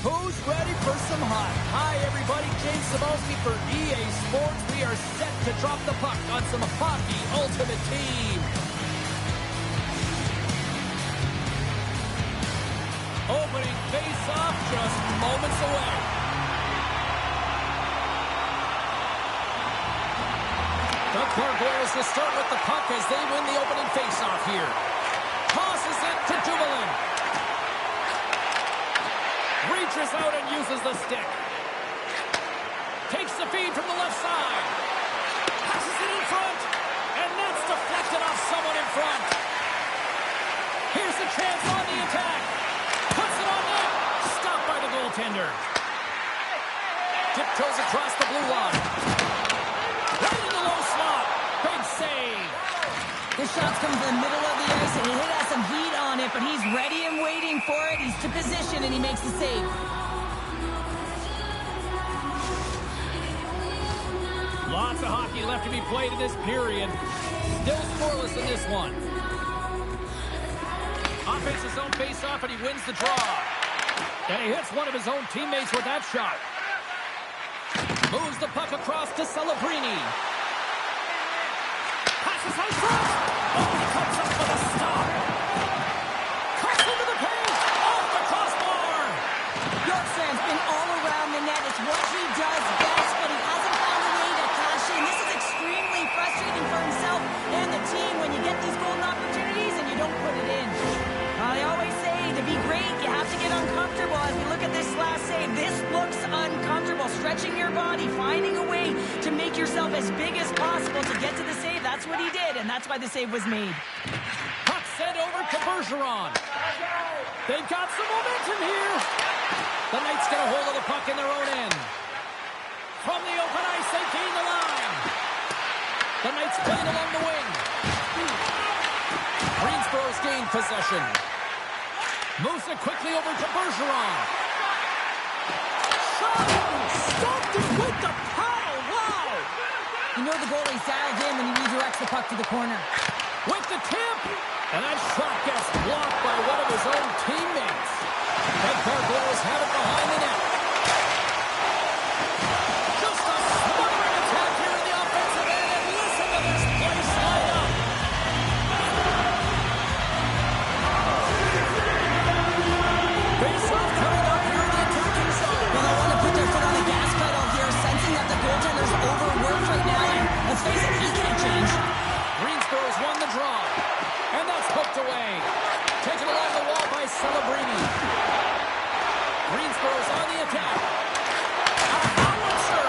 Who's ready for some hot? Hi, everybody. James Cebulski for EA Sports. We are set to drop the puck on some Hockey Ultimate Team. Opening face-off just moments away. The Gargoyles to start with the puck as they win the opening face-off here. Tosses it to Dumoulin. Reaches out and uses the stick. Takes the feed from the left side. Passes it in front. And that's deflected off someone in front. Here's the chance on the attack. Puts it on net. Stopped by the goaltender. Tiptoes across the blue line. Right in the low slot. Big save. The shot's come from the middle of the ice, and it has some heat on it, but he's ready and waiting for it. He's to position, and he makes the save. Lots of hockey left to be played in this period. Still scoreless in this one. Offensive zone face-off, and he wins the draw. And he hits one of his own teammates with that shot. Moves the puck across to Celebrini. Passes out front. Oh, he comes up with a stop. Cuts into the paint. Off the crossbar. Bjorkstrand's been all around the net. It's what he does best, but he hasn't found a way to cash in. This is extremely frustrating for himself and the team when you get these golden opportunities and you don't put it in. I always say, to be great, you have to get uncomfortable. As we look at this last save, this looks uncomfortable. Stretching your body, finding a way to make yourself as big as possible to get to the save. That's what he did, and that's why the save was made. Puck sent over to Bergeron. They've got some momentum here. The Knights get a hold of the puck in their own end. From the open ice, they gain the line. The Knights playing along the wing. Greensboro's gained possession. Moves it quickly over to Bergeron. Shot! Stopped it with the paddle! Wow! You know the goalie's dialed in when he redirects the puck to the corner. With the tip! And that shot gets blocked by one of his own teammates. The Gargoyles have it behind the net. Just a smothering attack here in the offensive end, and listen to this place light up. Face-off coming up here in the attacking zone. Well, they want to put their foot on the gas pedal here, sensing that the goaltender's overworked right now. And let's face it, he can't change. Greensboro's won the draw. And that's hooked away. Taken along the wall by Celebrini. Greensboro's on the attack. Howitzer.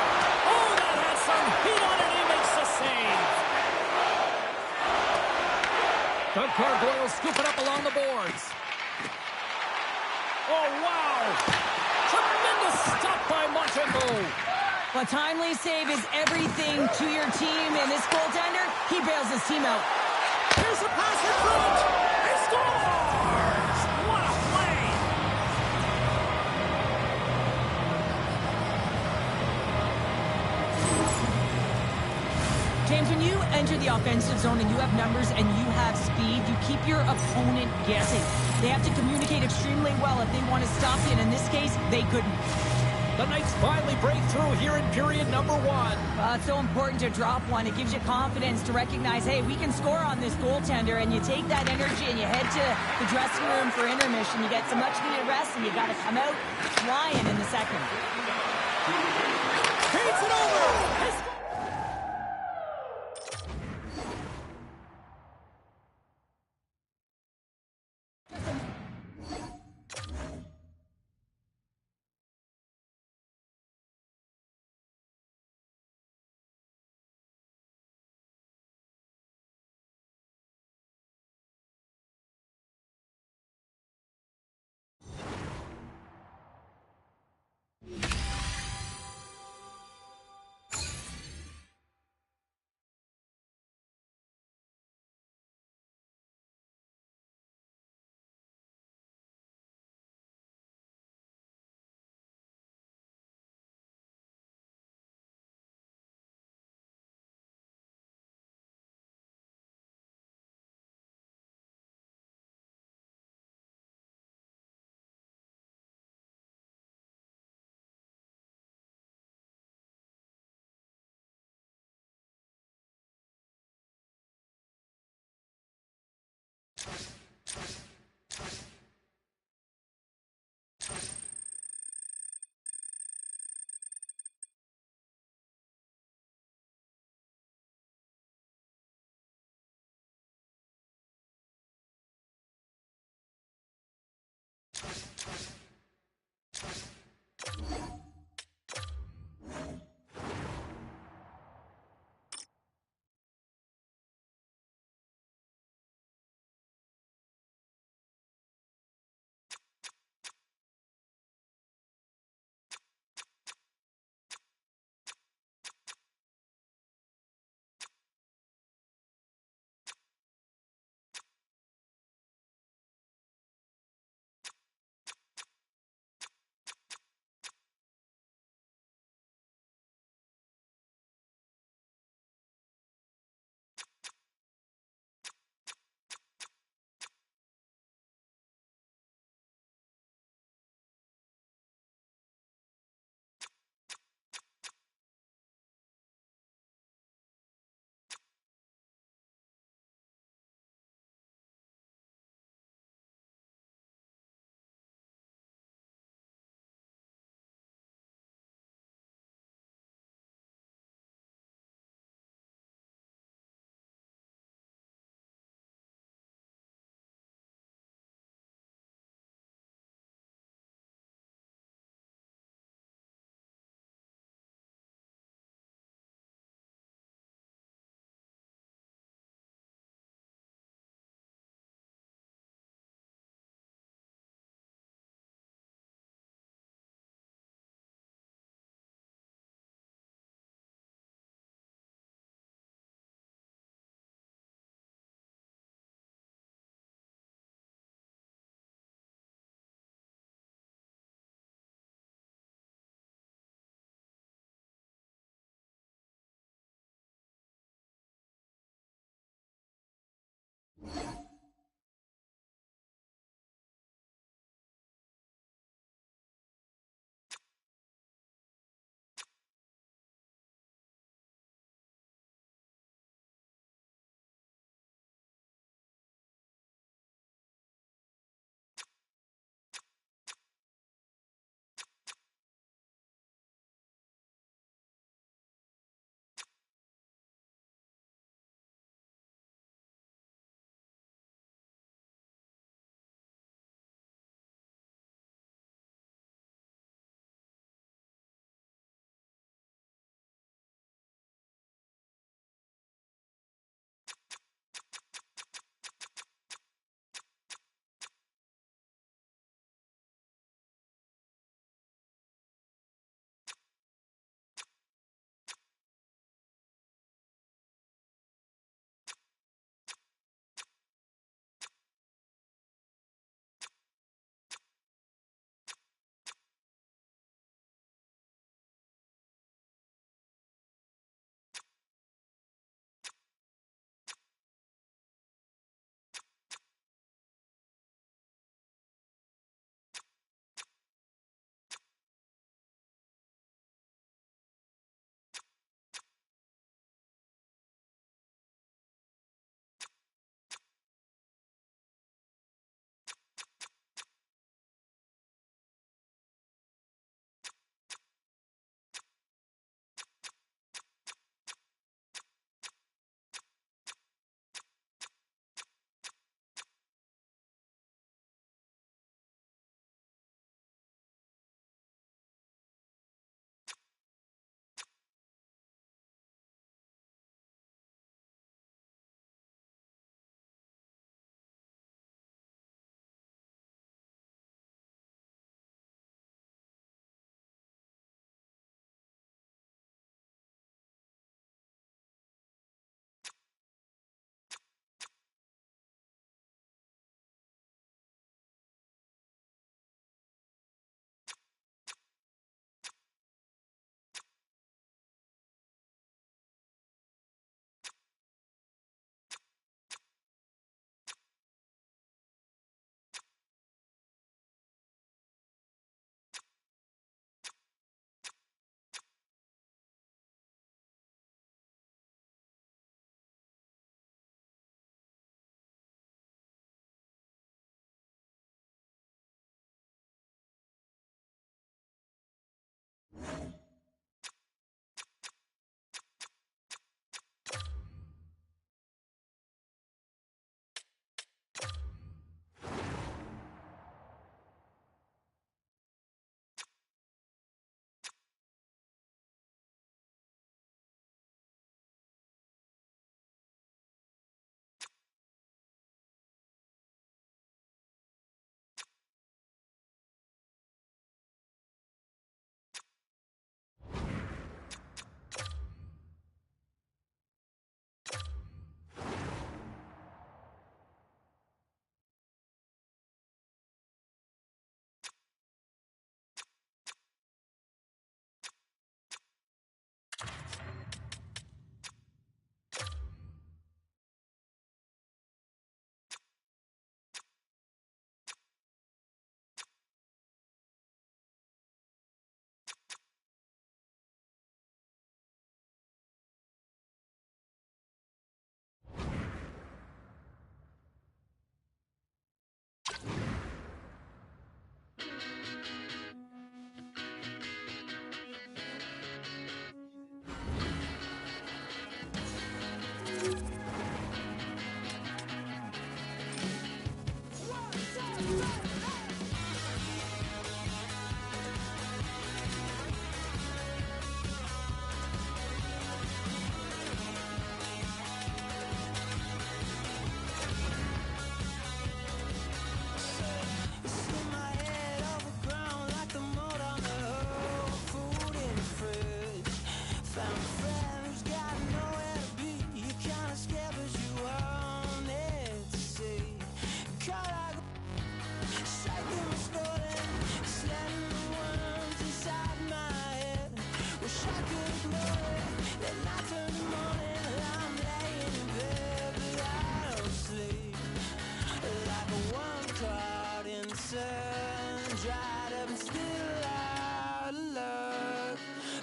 Oh, that has some heat on it. He makes the save. The Gargoyles scoop it up along the boards. Oh, wow. Tremendous stop by Montembeault. A timely save is everything to your team, and this goaltender, he bails his team out. Here's a pass in front. He scores! What a play! James, when you enter the offensive zone and you have numbers and you have speed, you keep your opponent guessing. They have to communicate extremely well if they want to stop you, and in this case, they couldn't. The Knights finally break through here in period number one. Well, it's so important to drop one. It gives you confidence to recognize, hey, we can score on this goaltender, and you take that energy and you head to the dressing room for intermission. You get some much-needed rest, and you got to come out flying in the second. Paints it over!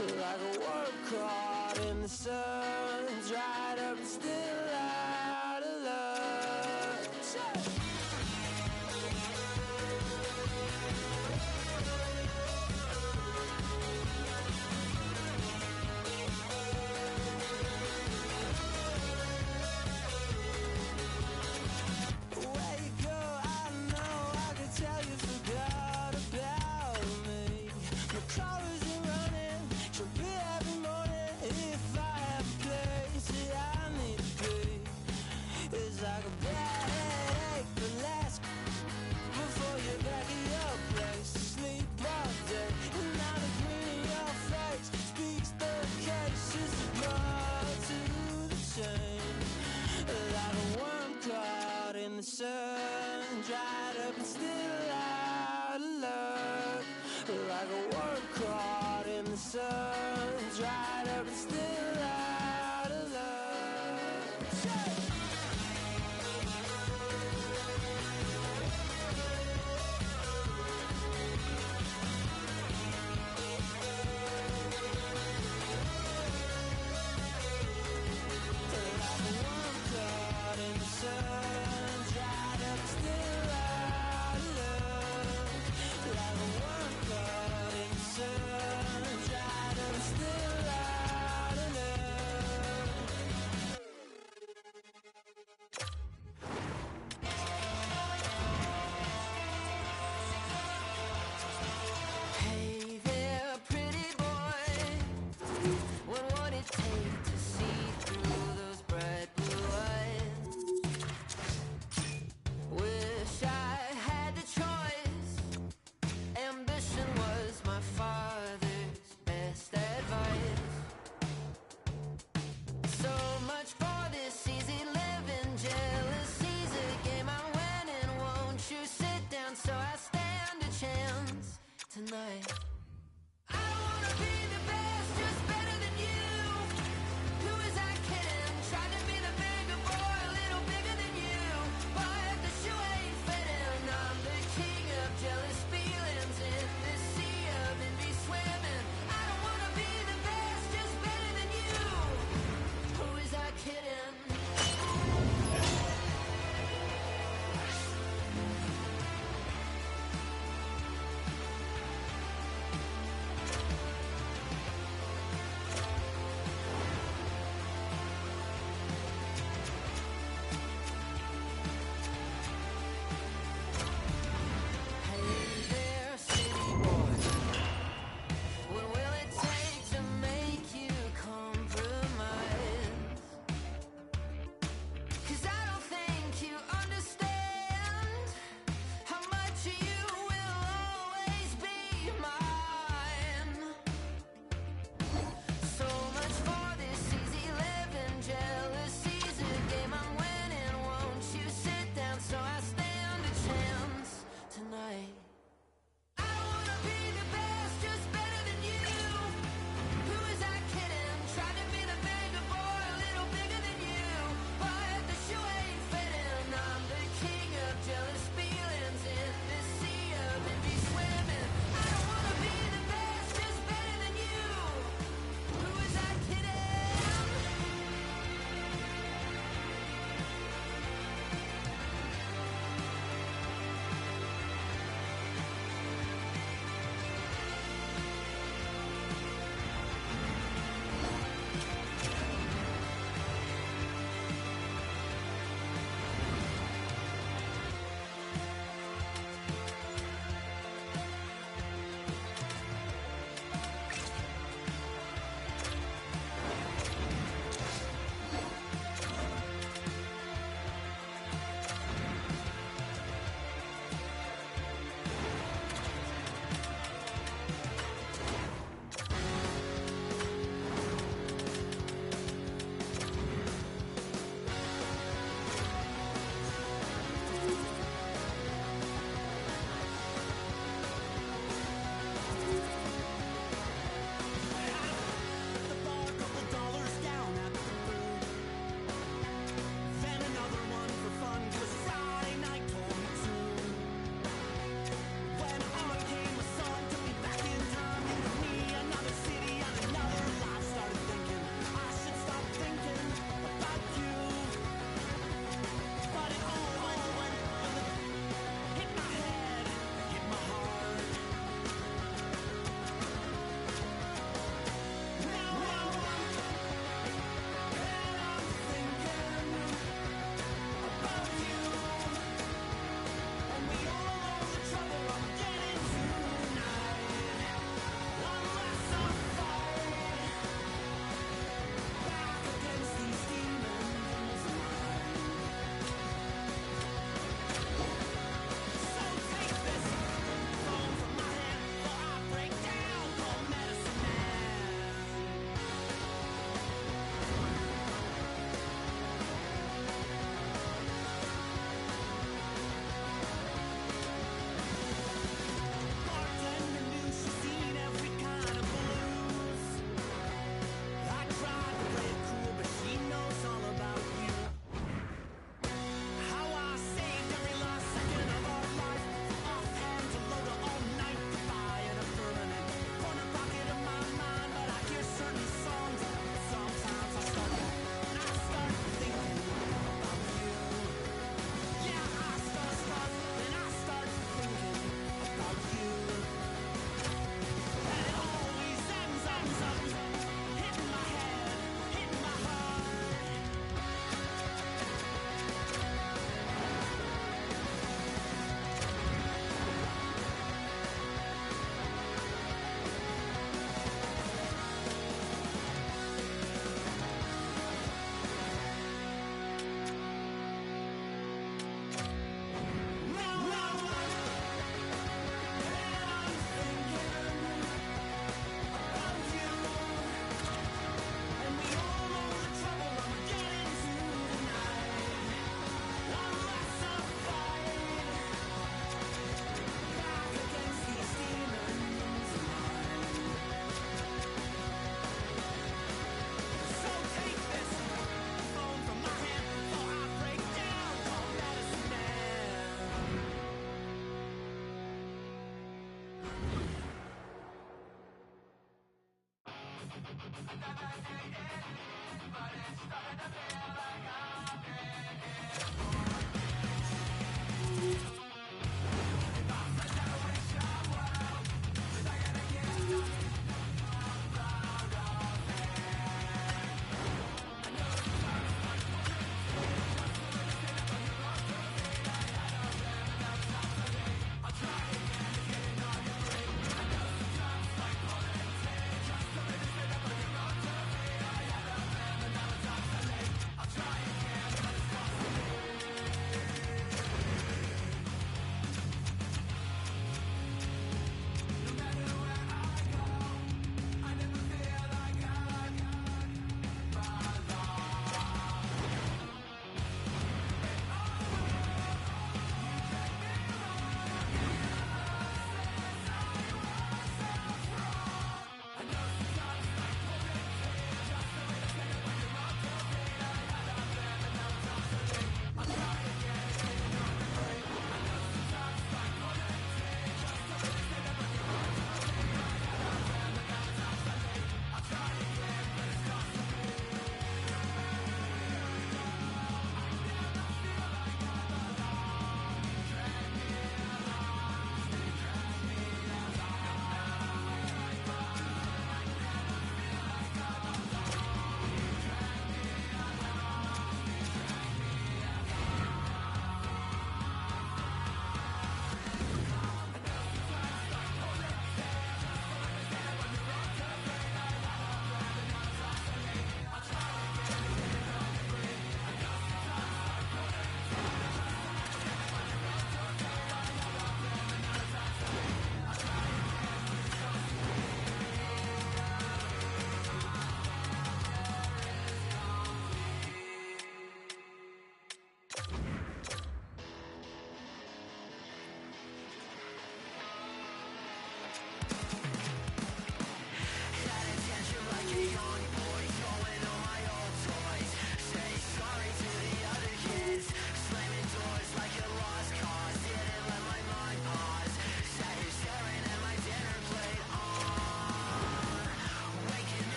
Like a worm caught in the sun, dried up and still out of luck. Where you go, I don't know. I could tell you forgot about me. My car isn't running, she'll be every morning if I have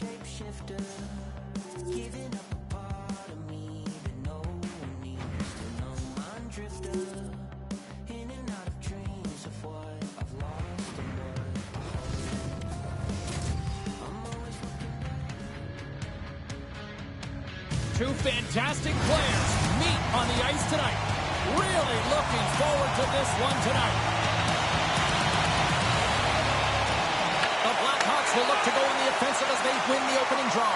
shapeshifter, giving up a part of me that no one needs to know. I'm drifter, in and out of dreams of what I've lost and what I hold. I'm always looking back. Two fantastic players meet on the ice tonight. Really looking forward to this one tonight. The Blackhawks will look to go on the offensive as they win the opening draw.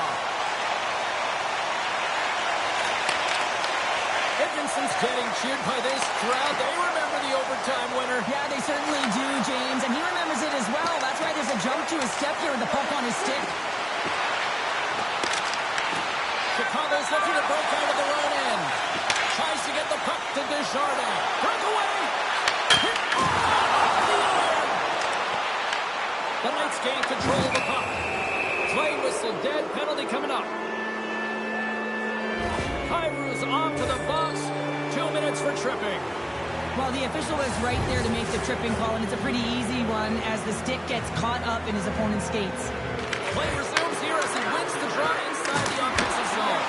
Edmonton's getting cheered by this crowd. They remember the overtime winner. Yeah, they certainly do, James, and he remembers it as well. That's why there's a jump to his step here with the puck on his stick. Chicago's looking to break out of their own end. Tries to get the puck to Desjardins. Breakaway! Hit off the iron! The Knights gain control of the puck. Play whistle dead, penalty coming up. Kyrou's off to the box. 2 minutes for tripping. Well, the official was right there to make the tripping call, and it's a pretty easy one as the stick gets caught up in his opponent's skates. Play resumes here as he wins the draw inside the offensive zone.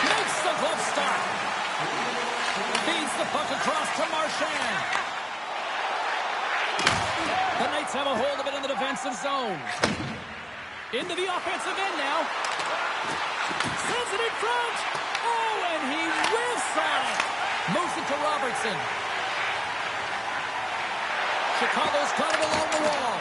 Makes the glove start. Feeds the puck across to Marchand. The Knights have a hold of it in the defensive zone. Into the offensive end now. Sends it in front. Oh, and he whiffs on it. Moves it to Robertson. Chicago's got it along the wall.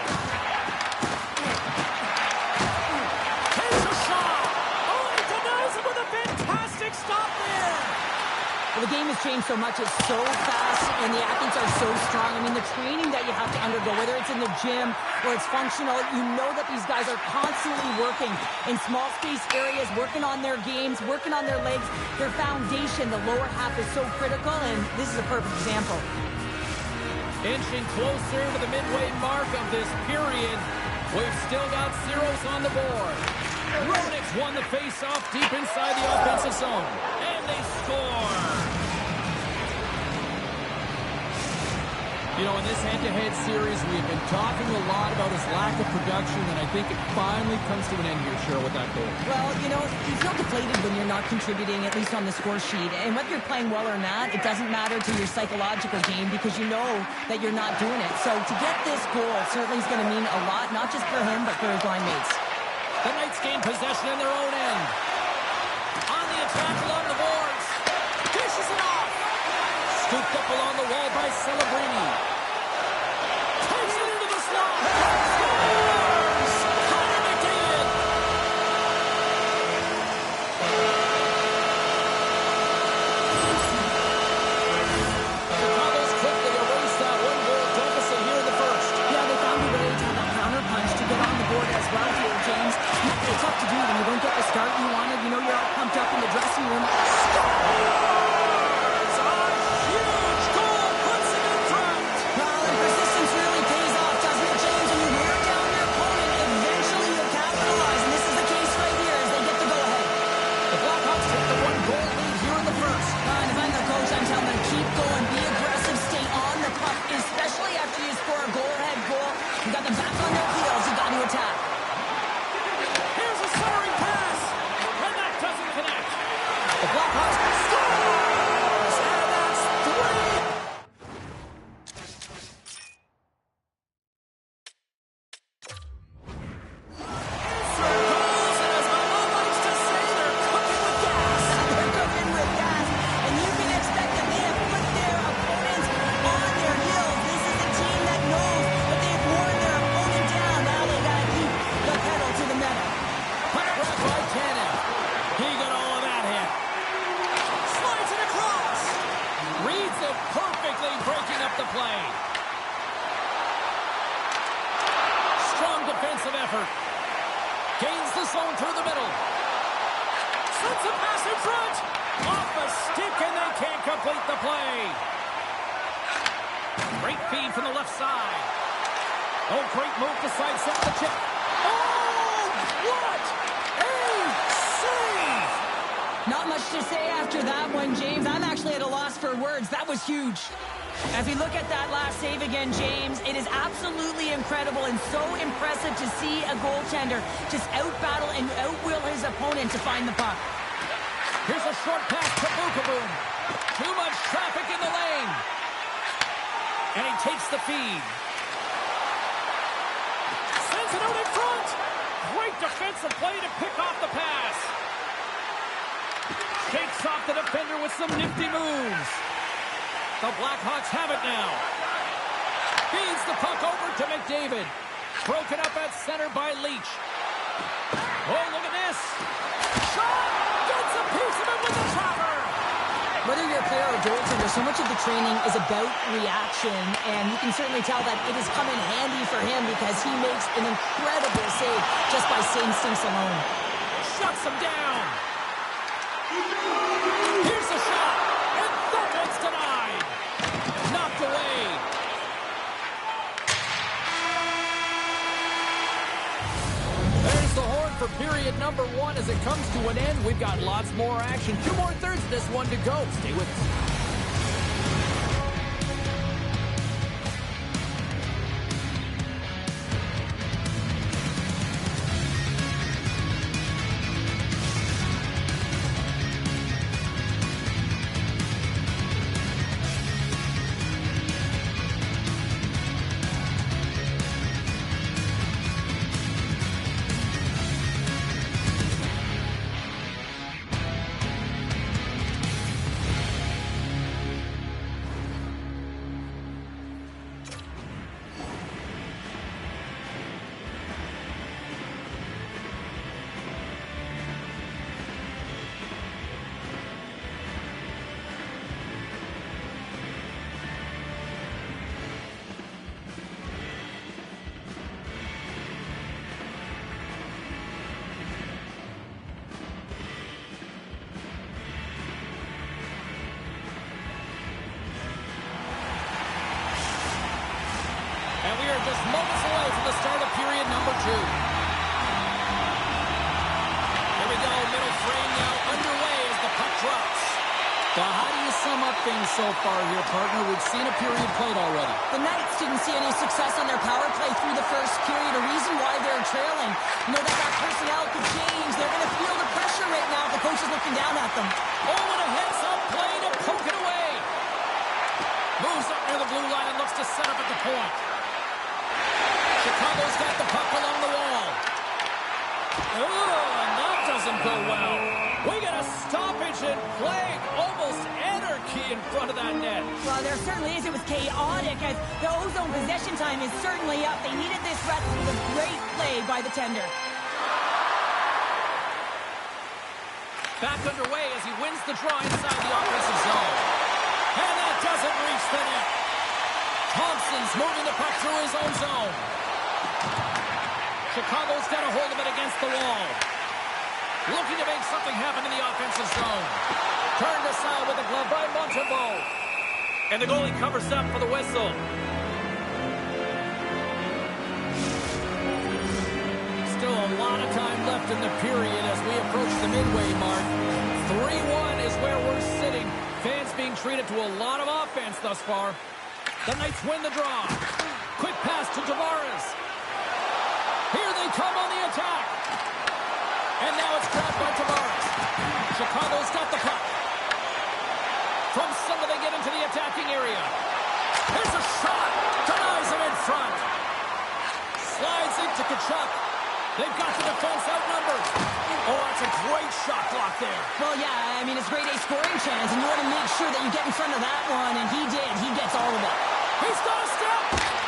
Takes a shot. Oh, he denies it with a fantastic stop there. Well, the game has changed so much. It's so fast, and the athletes are so strong. I mean, the training that you have to undergo, whether it's in the gym or it's functional, you know that these guys are constantly working in small space areas, working on their games, working on their legs. Their foundation, the lower half, is so critical, and this is a perfect example. Inching closer to the midway mark of this period. We've still got zeros on the board. Roenick's won the face-off deep inside the offensive zone. And they score! You know, in this head-to-head series, we've been talking a lot about his lack of production, and I think it finally comes to an end here, Cheryl, with that goal. Well, you know, you feel deflated when you're not contributing, at least on the score sheet. And whether you're playing well or not, it doesn't matter to your psychological game because you know that you're not doing it. So to get this goal certainly is going to mean a lot, not just for him, but for his line mates. The Knights gain possession in their own end. On the attack along the boards. Dishes it off. Scooped up along the wall by Celebrini. Takes it into the slot. Scores! Connor McDavid. Chicago's quickly erased that one-goal deficit here in the first. Yeah, they found a way to have that counter-punch to get on the board as well here, James. It's tough to do when you don't get the start you wanted. You know you're all pumped up in the dressing room. Scores! A huge goal puts it in front. Well, and persistence really pays off, doesn't it, James? When you wear down your opponent, eventually you'll capitalize. And this is the case right here as they get the go-ahead. The Blackhawks take the one-goal lead here in the first. And if I'm the coach, I'm telling them keep going, be aggressive, stay on the puck, especially after you score a goal-ahead goal. You got them back on their heels. You got to attack. Here's a centering pass, and that doesn't connect. The Blackhawks scores, and that's 3. Goals, and as my mom likes to say, they're cooking with gas. They're cooking with gas, and you can expect that they have put their opponents on their heels. This is a team that knows that they've worn their opponent down. Now they got to keep the pedal to the metal. Puck grabbed by Tanev. He got all of that hit. Slides it across. Reads it perfectly, breaking up the play. Strong defensive effort. Gains the zone through the middle. Sends a pass in front. Off a stick, and they can't complete the play. Great feed from the left side. Oh, great move to sidestep the chip. Oh, what a save! Not much much to say after that one, James. I'm actually at a loss for words. That was huge. As we look at that last save again, James, it is absolutely incredible and so impressive to see a goaltender just out-battle and out-will his opponent to find the puck. Here's a short pass to Bukaboom. Too much traffic in the lane. And he takes the feed. Sends it out in front. Great defensive play to pick off the pass. Shakes off the defender with some nifty moves. The Blackhawks have it now. Feeds the puck over to McDavid. Broken up at center by Leach. Oh, look at this. Shot! Gets a piece of it with the trapper! Whether you're a player or a goaltender, so much of the training is about reaction, and you can certainly tell that it has come in handy for him because he makes an incredible save just by instincts alone. Shuts him down. Here's the shot, and that one's denied. Knocked away. There's the horn for period number 1 as it comes to an end. We've got lots more action. 2 more thirds of this one to go. Stay with us. And we are just moments away from the start of period number 2. Here we go, middle frame now underway as the puck drops. So how do you sum up things so far here, partner? We've seen a period played already. The Knights didn't see any success on their power play through the first period, a reason why they're trailing. You know that personnel could change. They're going to feel the pressure right now if the coach is looking down at them. Oh, and a heads-up play to poke it away. Moves up near the blue line and looks to set up at the point. Chicago's got the puck along the wall. Oh, and that doesn't go well. We got a stoppage in play. Almost anarchy in front of that net. Well, there certainly is. It was chaotic as the ozone possession time is certainly up. They needed this rest. It was a great play by the tender. Back underway as he wins the draw inside the offensive zone. And that doesn't reach the net. Thompson's moving the puck through his own zone. Chicago's got a hold of it against the wall. Looking to make something happen in the offensive zone. Turned aside with a glove by Montembeault. And the goalie covers up for the whistle. Still a lot of time left in the period as we approach the midway mark. 3-1 is where we're sitting. Fans being treated to a lot of offense thus far. The Knights win the draw. Quick pass to Tavares. Here they come on the attack. And now it's grabbed by Tavares. Chicago's got the puck. From center they get into the attacking area. Here's a shot. Denies him in front. Slides into Tkachuk. They've got the defense outnumbered. Oh, that's a great shot block there. Well, yeah, I mean, it's grade A scoring chance, and you want to make sure that you get in front of that one, and he did. He gets all of it. He's got a step.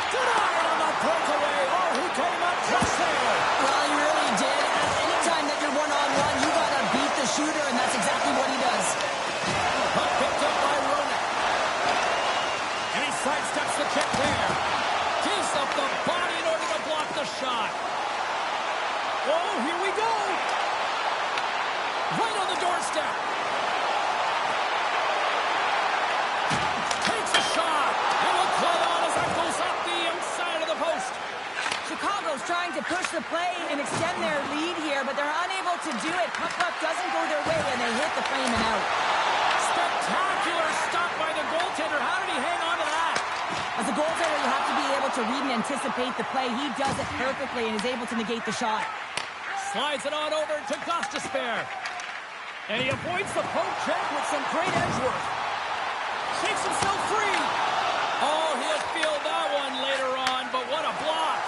Denied on the breakaway. Oh, he came up just there. Well, he really did. Anytime that you're one-on-one, you got to beat the shooter, and that's exactly what he does. Puck picked up by Roenick. And he sidesteps the check there. Gives up the body in order to block the shot. Oh, here we go. Right on the doorstep. Takes a shot. And will play on as that goes up the outside of the post. Chicago Buffalo's trying to push the play and extend their lead here, but they're unable to do it. Puck doesn't go their way, and they hit the frame and out. Spectacular stop by the goaltender. How did he hang on to that? As a goaltender, you have to be able to read and anticipate the play. He does it perfectly and is able to negate the shot. Slides it on over to Gostisbehere. And he avoids the poke check with some great edge work. Shakes himself free. Oh, he'll feel that one later on, but what a block.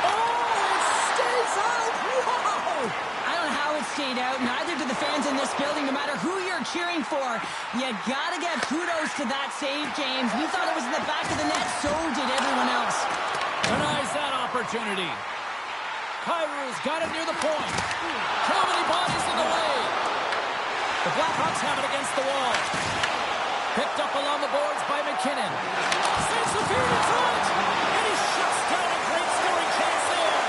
Oh, it stays out. Whoa! I don't know how it stayed out. Neither do the fans in this building, no matter who you're cheering for. You gotta give kudos to that save, James. We thought it was in the back of the net, so did everyone else. Denies that opportunity. Kairu's got it near the point. Too many bodies in the way. The Blackhawks have it against the wall. Picked up along the boards by McKinnon. Saves the feed in front. And he shuts down a great scoring chance there.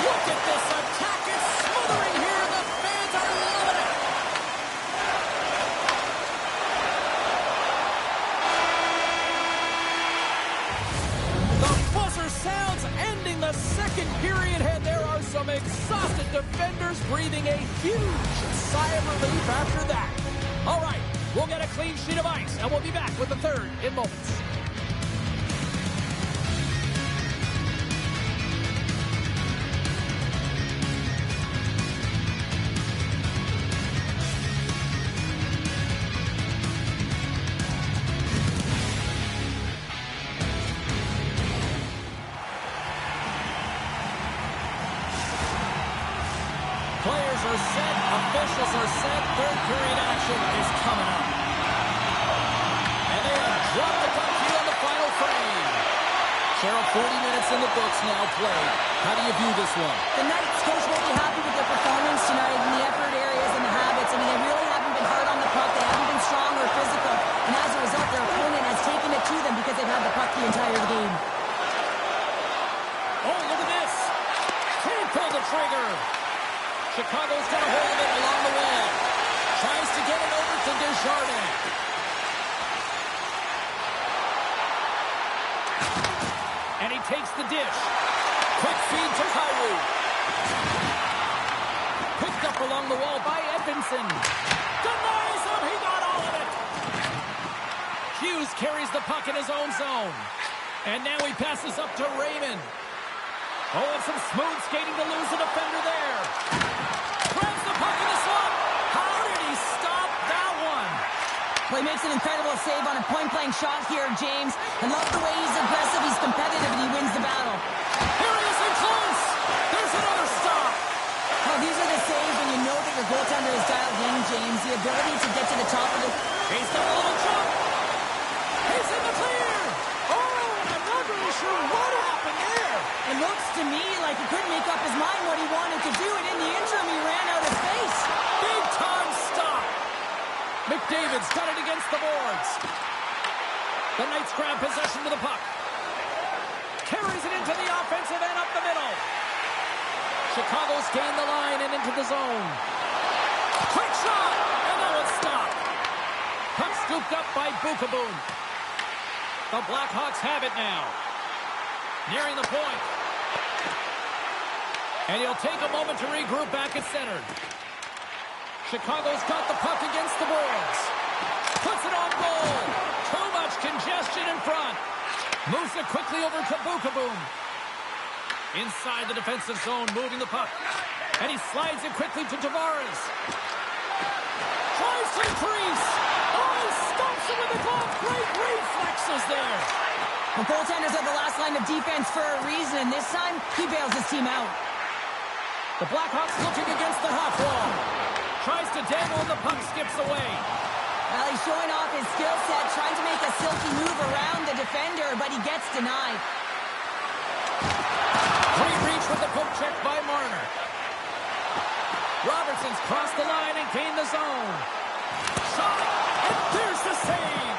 Look at this attack. It's smothering here, and the fans are loving it. The buzzer sounds, ending the second period, and there are some exhausted defenders breathing a huge sigh of relief after that. All right, we'll get a clean sheet of ice, and we'll be back with the third in moments. Players are set, officials are set, third period action is coming up. And they have dropped the puck here on the final frame. Cheryl, 40 minutes in the books now played. How do you view this one? The Knights coach will be happy with their performance tonight in the effort areas and the habits. I mean, they really haven't been hard on the puck. They haven't been strong or physical. And as a result, their opponent has taken it to them because they've had the puck the entire game. Oh, look at this. Can't pull the trigger. Chicago's got a hold of it along the wall. Tries to get it over to Desjardins. And he takes the dish. Quick feed to Kairu. Picked up along the wall by Edvinsson. Denies him. He got all of it. Hughes carries the puck in his own zone. And now he passes up to Raymond. Oh, and some smooth skating to lose the defender there. Grabs the puck in the slot. How did he stop that one? Well, he makes an incredible save on a point-blank shot here, James. I love the way he's aggressive, he's competitive, and he wins the battle. Here he is in close. There's another stop. Well, these are the saves when you know that your goaltender is dialed in, James. The ability to get to the top of the... He's got a little jump. He's in the clear. Oh, I'm not really sure what happened there. It looks to me like he couldn't make up his mind what he wanted to do, and in the interim, he ran out of space. Big time stop. McDavid's got it against the boards. The Knights grab possession with the puck. Carries it into the offensive end up the middle. Chicago's gained the line and into the zone. Quick shot, and now it's stopped. Puck scooped up by Bukaboom. The Blackhawks have it now. Nearing the point. And he'll take a moment to regroup back at center. Chicago's got the puck against the boards. Puts it on goal. Too much congestion in front. Moves it quickly over to Bukaboom. Inside the defensive zone, moving the puck. And he slides it quickly to Tavares. Tries to increase. Oh, he stops it with the glove. Great reflexes there. The goaltenders are the last line of defense for a reason, and this time, he bails his team out. The Blackhawks looking against the half wall. Tries to dangle, and the puck skips away. Well, he's showing off his skill set, trying to make a silky move around the defender, but he gets denied. Great reach with the poke check by Marner. Robertson's crossed the line and gained the zone. Shot, and there's the save.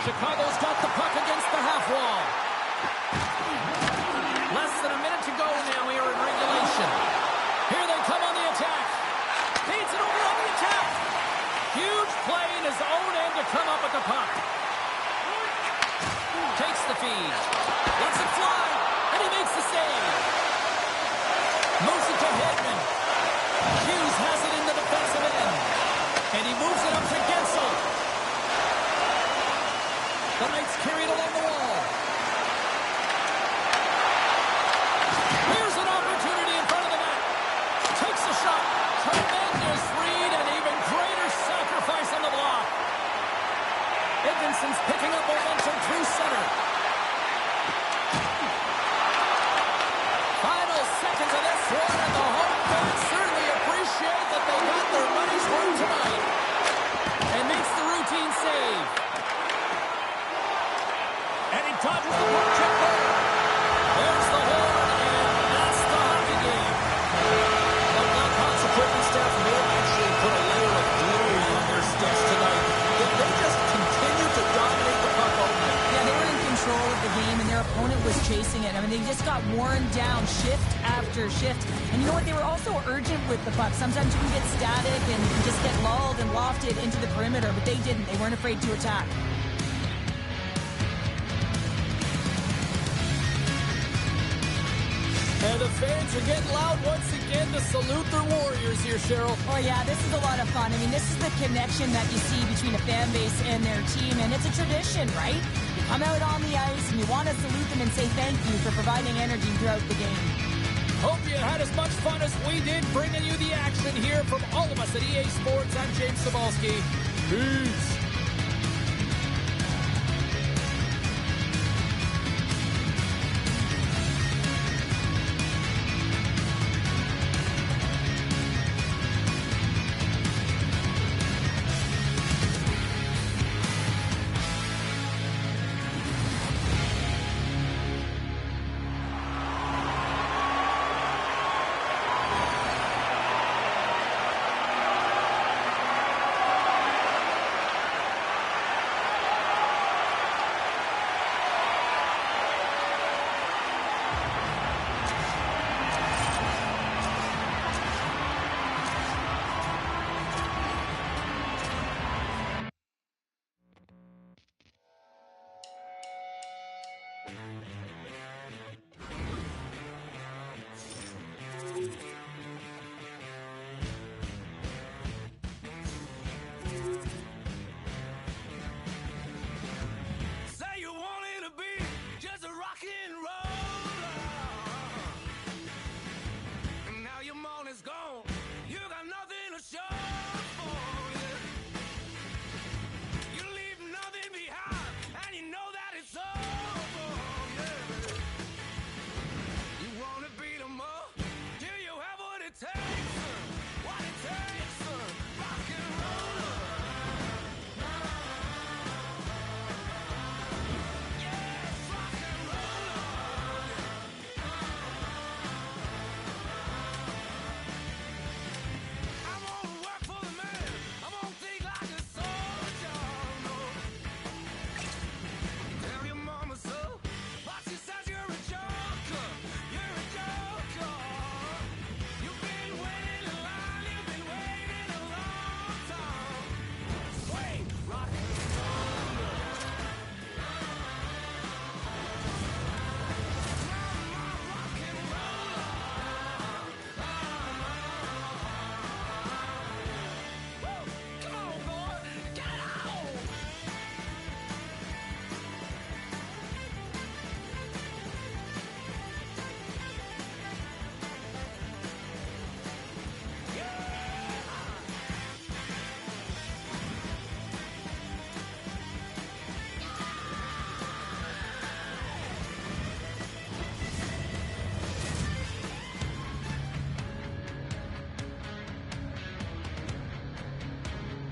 Chicago's got the puck against the half wall. Less than a minute to go now here in regulation. Here they come on the attack. Feeds it over on the attack. Huge play in his own end to come up with the puck. feed. Lets it fly, and he makes the save. Moves it to Hedman. Hughes has it in the defensive end. And he moves it up to Gensel. The Knights carry it along the wall. Here's an opportunity in front of the net. Takes a shot. Tremendous read and even greater sacrifice on the block. Edvinson's picking up momentum through center. Final seconds of this one, and the home fans certainly appreciate that they got their money's worth tonight. And makes the routine save. And he dodges the puck check there. There's the horn, and that's the hockey game. The Blackhawks equipment staff may have actually put a layer of glory on their sticks tonight. They just continue to dominate the puck all night. Yeah, they were in control of the game, and their opponent was chasing it. I mean, they just got worn down shift after shift. And you know what? They were also urgent with the puck. Sometimes you can get static and you can just get lulled and lofted into the perimeter, but they didn't. They weren't afraid to attack. And the fans are getting loud once again to salute their Warriors here, Cheryl. Oh, yeah, this is a lot of fun. I mean, this is the connection that you see between a fan base and their team, and it's a tradition, right? You come out on the ice, and you want to salute them and say thank you for providing energy throughout the game. Hope you had as much fun as we did bringing you the action here from all of us at EA Sports. I'm James Cybulski. Peace.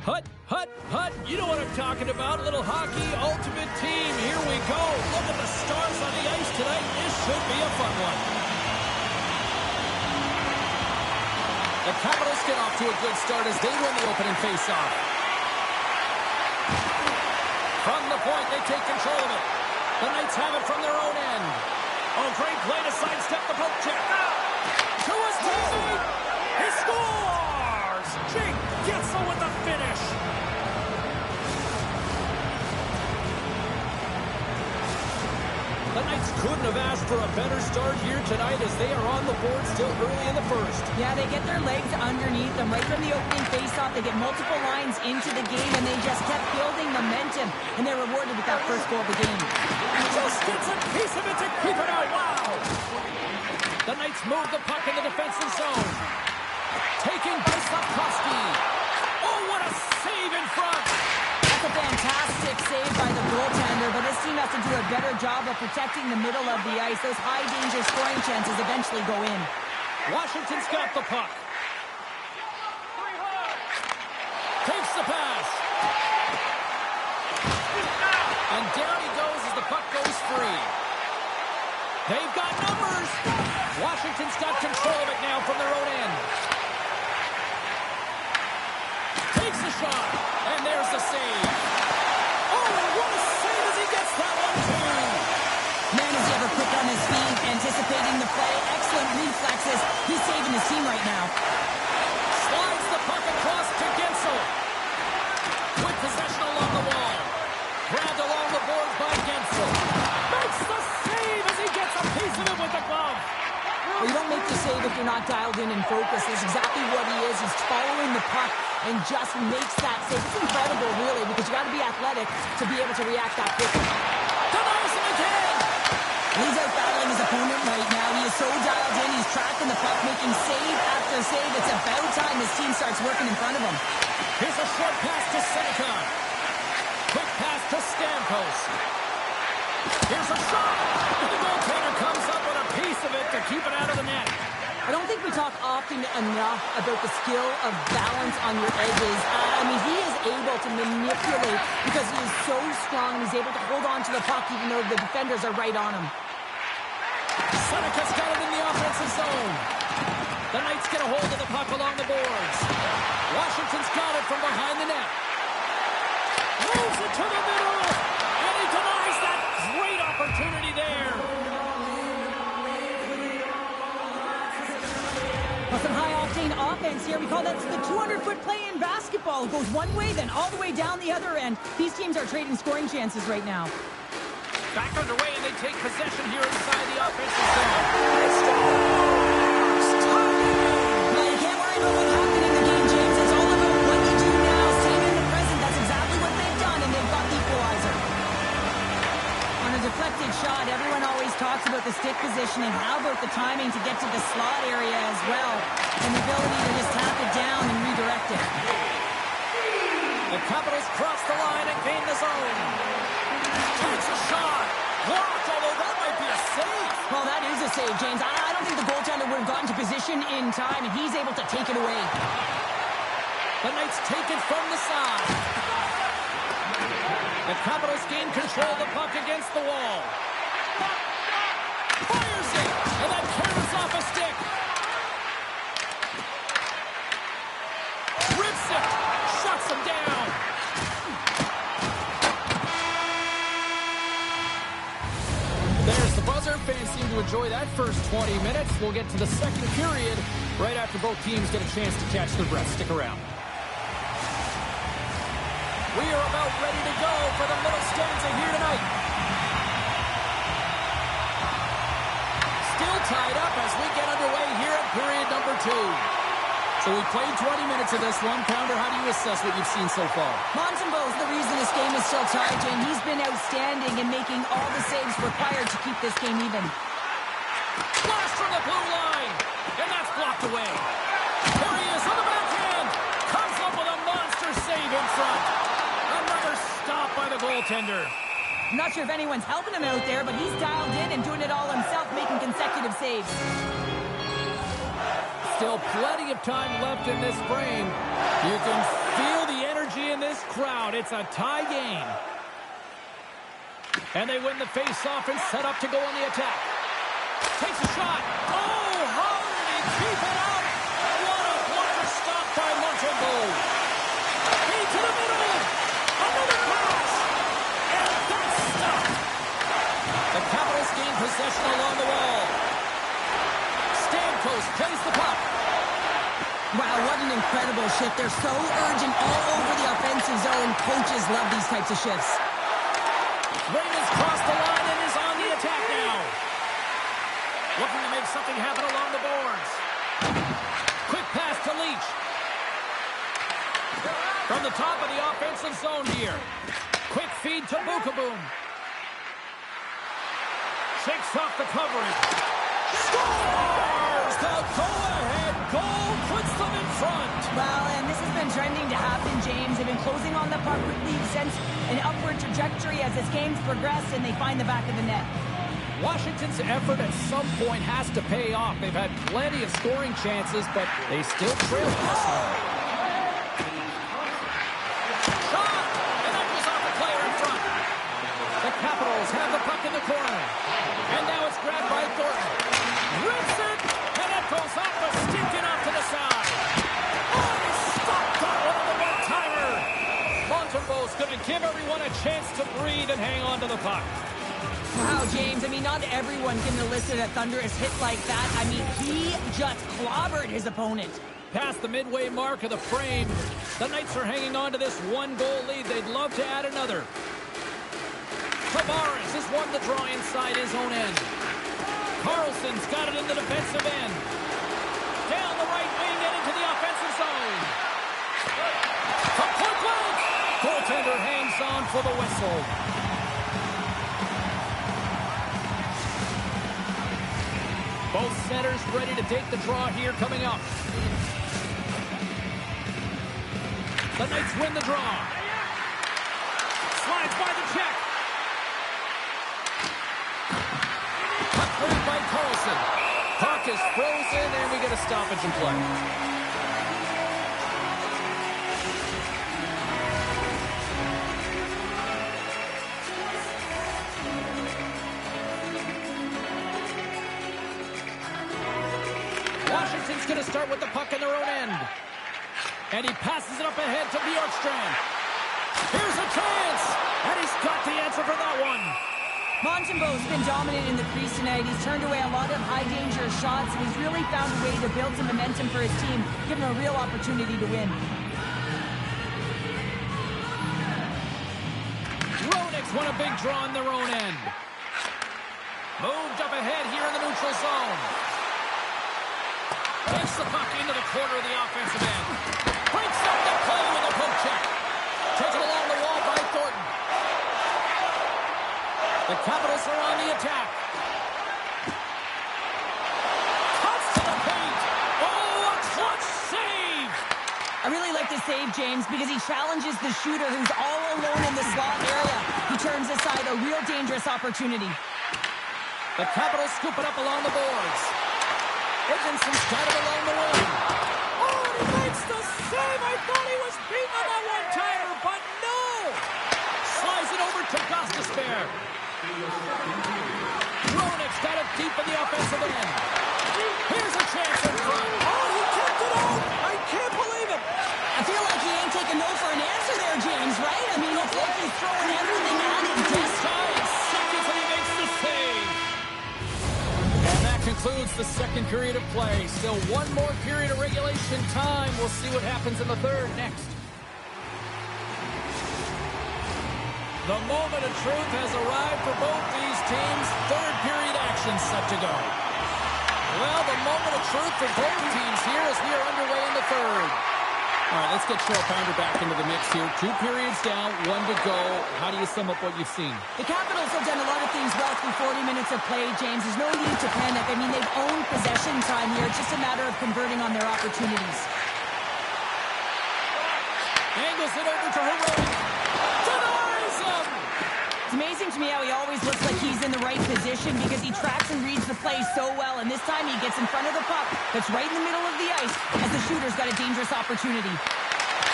Hut, hut, hut. You know what I'm talking about. A little hockey ultimate team. Here we go. Look at the stars on the ice tonight. This should be a fun one. The Capitals get off to a good start as they win the opening faceoff. From the point, they take control of it. The Knights have it from their own end. Oh, great play to sidestep the poke check. To his teammate. He scores! Jake Gensel with the finish. The Knights couldn't have asked for a better start here tonight as they are on the board still early in the first. Yeah, they get their legs underneath them right from the opening faceoff. They get multiple lines into the game, and they just kept building momentum, and they're rewarded with that first goal of the game. Just gets a piece of it to keep it out. Wow! The Knights move the puck in the defensive zone. Taking by Sapkowski. Oh, what a save in front! That's a fantastic save by the goaltender, but this team has to do a better job of protecting the middle of the ice. Those high-danger scoring chances eventually go in. Washington's got the puck. Takes the pass. And down he goes as the puck goes free. They've got numbers. Washington's got control of it now from their own end. Takes a shot. And there's the save. Oh, what a save as he gets that one, too. Man, is he ever quick on his feet, anticipating the play. Excellent reflexes. He's saving his team right now. Slides the puck across to Gensel. With possession along the wall. Grabbed along the boards by Gensel. Makes the save as he gets a piece of it with the glove. Well, you don't make the save if you're not dialed in and focused. That's exactly what he is. He's following the puck and just makes that save. It's incredible, really, because you got to be athletic to be able to react that quickly. Denies him again. He's out battling his opponent right now. He is so dialed in. He's tracking the puck, making save after save. It's about time his team starts working in front of him. Here's a short pass to Seneca. Quick pass to Stamkos. Here's a shot. The goaltender comes up with a piece of it to keep it out of the net. I don't think we talk often enough about the skill of balance on your edges. I mean, he is able to manipulate because he is so strong and he's able to hold on to the puck even though the defenders are right on him. Seneca's got it in the offensive zone. The Knights get a hold of the puck along the boards. Washington's got it from behind the net. Moves it to the middle. And he denies that great opportunity there. Well, some high-octane offense here. We call that the 200-foot play in basketball. It goes one way, then all the way down the other end. These teams are trading scoring chances right now. Back underway, and they take possession here inside the offensive zone. Well, you can't worry about what happened in the game, James. It's all about what you do now. Staying in the present. That's exactly what they've done, and they've got the equalizer. On a deflected shot, everyone always talks about the stick positioning. How about the timing to get to the slot area as well, and the ability to just tap it down and redirect it. The Capitals cross the line and gain the zone. Takes a shot. Blocked, although that might be a save. Well, that is a save, James. I don't think the goaltender would have gotten to position in time, and he's able to take it away. The Knights take it from the side. The Capitals gain control of the puck against the wall. Fires it, and that carries off a stick. Rips it, shuts him down. There's the buzzer. Fans seem to enjoy that first 20 minutes. We'll get to the second period right after both teams get a chance to catch their breath. Stick around. We are about ready to go for the middle stanza here tonight. Still tied up as we get underway here at period number 2. So we played 20 minutes of this one. Pounder, how do you assess what you've seen so far? Montembeau is the reason this game is still tied, Jane. He's been outstanding in making all the saves required to keep this game even. Blast from the blue line, and that's blocked away. There he is on the backhand. Comes up with a monster save in front. Another stop by the goaltender. I'm not sure if anyone's helping him out there, but he's dialed in and doing it all himself, making consecutive saves. Still plenty of time left in this frame. You can feel the energy in this crowd. It's a tie game. And they win the face-off and set up to go on the attack. Takes a shot. Oh, how did he keep it out? What a blocker stop by Montembeau. Feed to the middle. Another pass. And that's stopped. The Capitals gain possession along the wall. Stamkos plays the puck. Wow, what an incredible shift. They're so urgent all over the offensive zone. Coaches love these types of shifts. Raymond's crossed the line and is on the attack now. offensive zone here. Quick feed to Boom. Shakes off the covering. Scores! The go-ahead goal puts them in front. Well, and this has been trending to happen, James. They've been closing on the puck quickly, sense an upward trajectory as this game's progressed, and they find the back of the net. Washington's effort at some point has to pay off. They've had plenty of scoring chances, but they still trail this one. Shot! And that goes off the player in front. The Capitals have the puck in the corner. And now it's grabbed by Thornton. Rips it! And that goes off the stick and off to the side. Oh, he stopped that one on the one-timer. Montembeault's going to give everyone a chance to breathe and hang on to the puck. Wow, James, I mean, not everyone can elicit a thunderous hit like that. I mean, he just clobbered his opponent. Past the midway mark of the frame, the Knights are hanging on to this one-goal lead. They'd love to add another. Tavares has won the draw inside his own end. Carlson's got it in the defensive end. Down the right wing and into the offensive zone. From point blank! Goaltender hangs on for the whistle. Both centers ready to take the draw here coming up. The Knights win the draw. Slides by the check. Puck grabbed by Carlson. Puck is frozen, and we get a stoppage in play. Washington's going to start with the puck in their own end. And he passes it up ahead to Bjorkstrand. Here's a chance! And he's got the answer for that one. Montembeault's been dominant in the crease tonight. He's turned away a lot of high-danger shots, and he's really found a way to build some momentum for his team, give him a real opportunity to win. Roenick's won a big draw in their own end. Moved up ahead here in the neutral zone. Takes the puck into the corner of the offensive end. Breaks up the play with a poke check. Taken along the wall by Thornton. The Capitals are on the attack. Cuts to the paint. Oh, a clutch save! I really like the save, James, because he challenges the shooter who's all alone in the slot area. He turns aside a real dangerous opportunity. The Capitals scoop it up along the boards. Edmondson's got it along the wing. Oh, and he makes the save. I thought he was beaten on that one-timer, but no! Slides it over to Gostisbehere. Roenick's got it deep in the offensive end. Here's a chance in front. Oh, he kept it out. I can't believe it. I feel like he ain't taking no for an answer there, James, right? I mean, it's like he's throwing everything at him. This time, seconds, and he makes the save. And that concludes the second period of play. Still one more period of regulation time. We'll see what happens in the third next. The moment of truth has arrived for both these teams. Third period action set to go. Well, the moment of truth for both teams here as we are underway in the third. All right, let's get Cheryl Pounder back into the mix here. 2 periods down, 1 to go. How do you sum up what you've seen? The Capitals have done a lot of things well through 40 minutes of play, James. There's no need to panic. I mean, they've owned possession time here. It's just a matter of converting on their opportunities. Angles it over to Heroic. Denies him! It's amazing to me how he always looks like he's in the right position because he tracks and reads the play so well, and this time he gets in front of the puck that's right in the middle of the ice as the shooter's got a dangerous opportunity.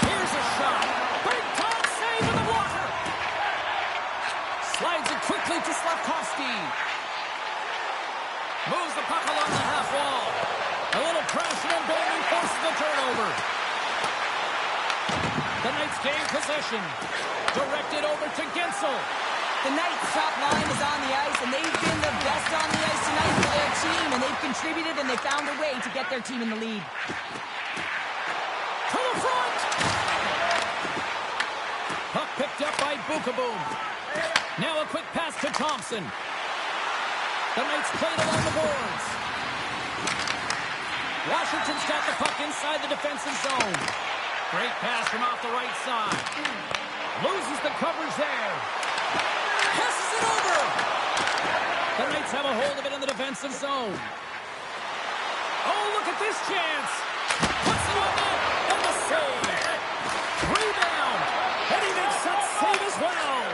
Here's a shot. Big time save with the blocker. Slides it quickly to Slavkovsky. Moves the puck along the half wall. A little crashing and banging forces the turnover. The Knights gain possession. Directed over to Gensel. The Knights' top line is on the ice, and they've been the best on the ice tonight for their team, and they've contributed, and they found a way to get their team in the lead. To the front! Puck picked up by Boom. Now a quick pass to Thompson. The Knights played along the boards. Washington's got the puck inside the defensive zone. Great pass from off the right side. Loses the coverage there. Passes it over. The Knights have a hold of it in the defensive zone. Oh, look at this chance. Puts it on net. And the save. Rebound. And he makes that save as well.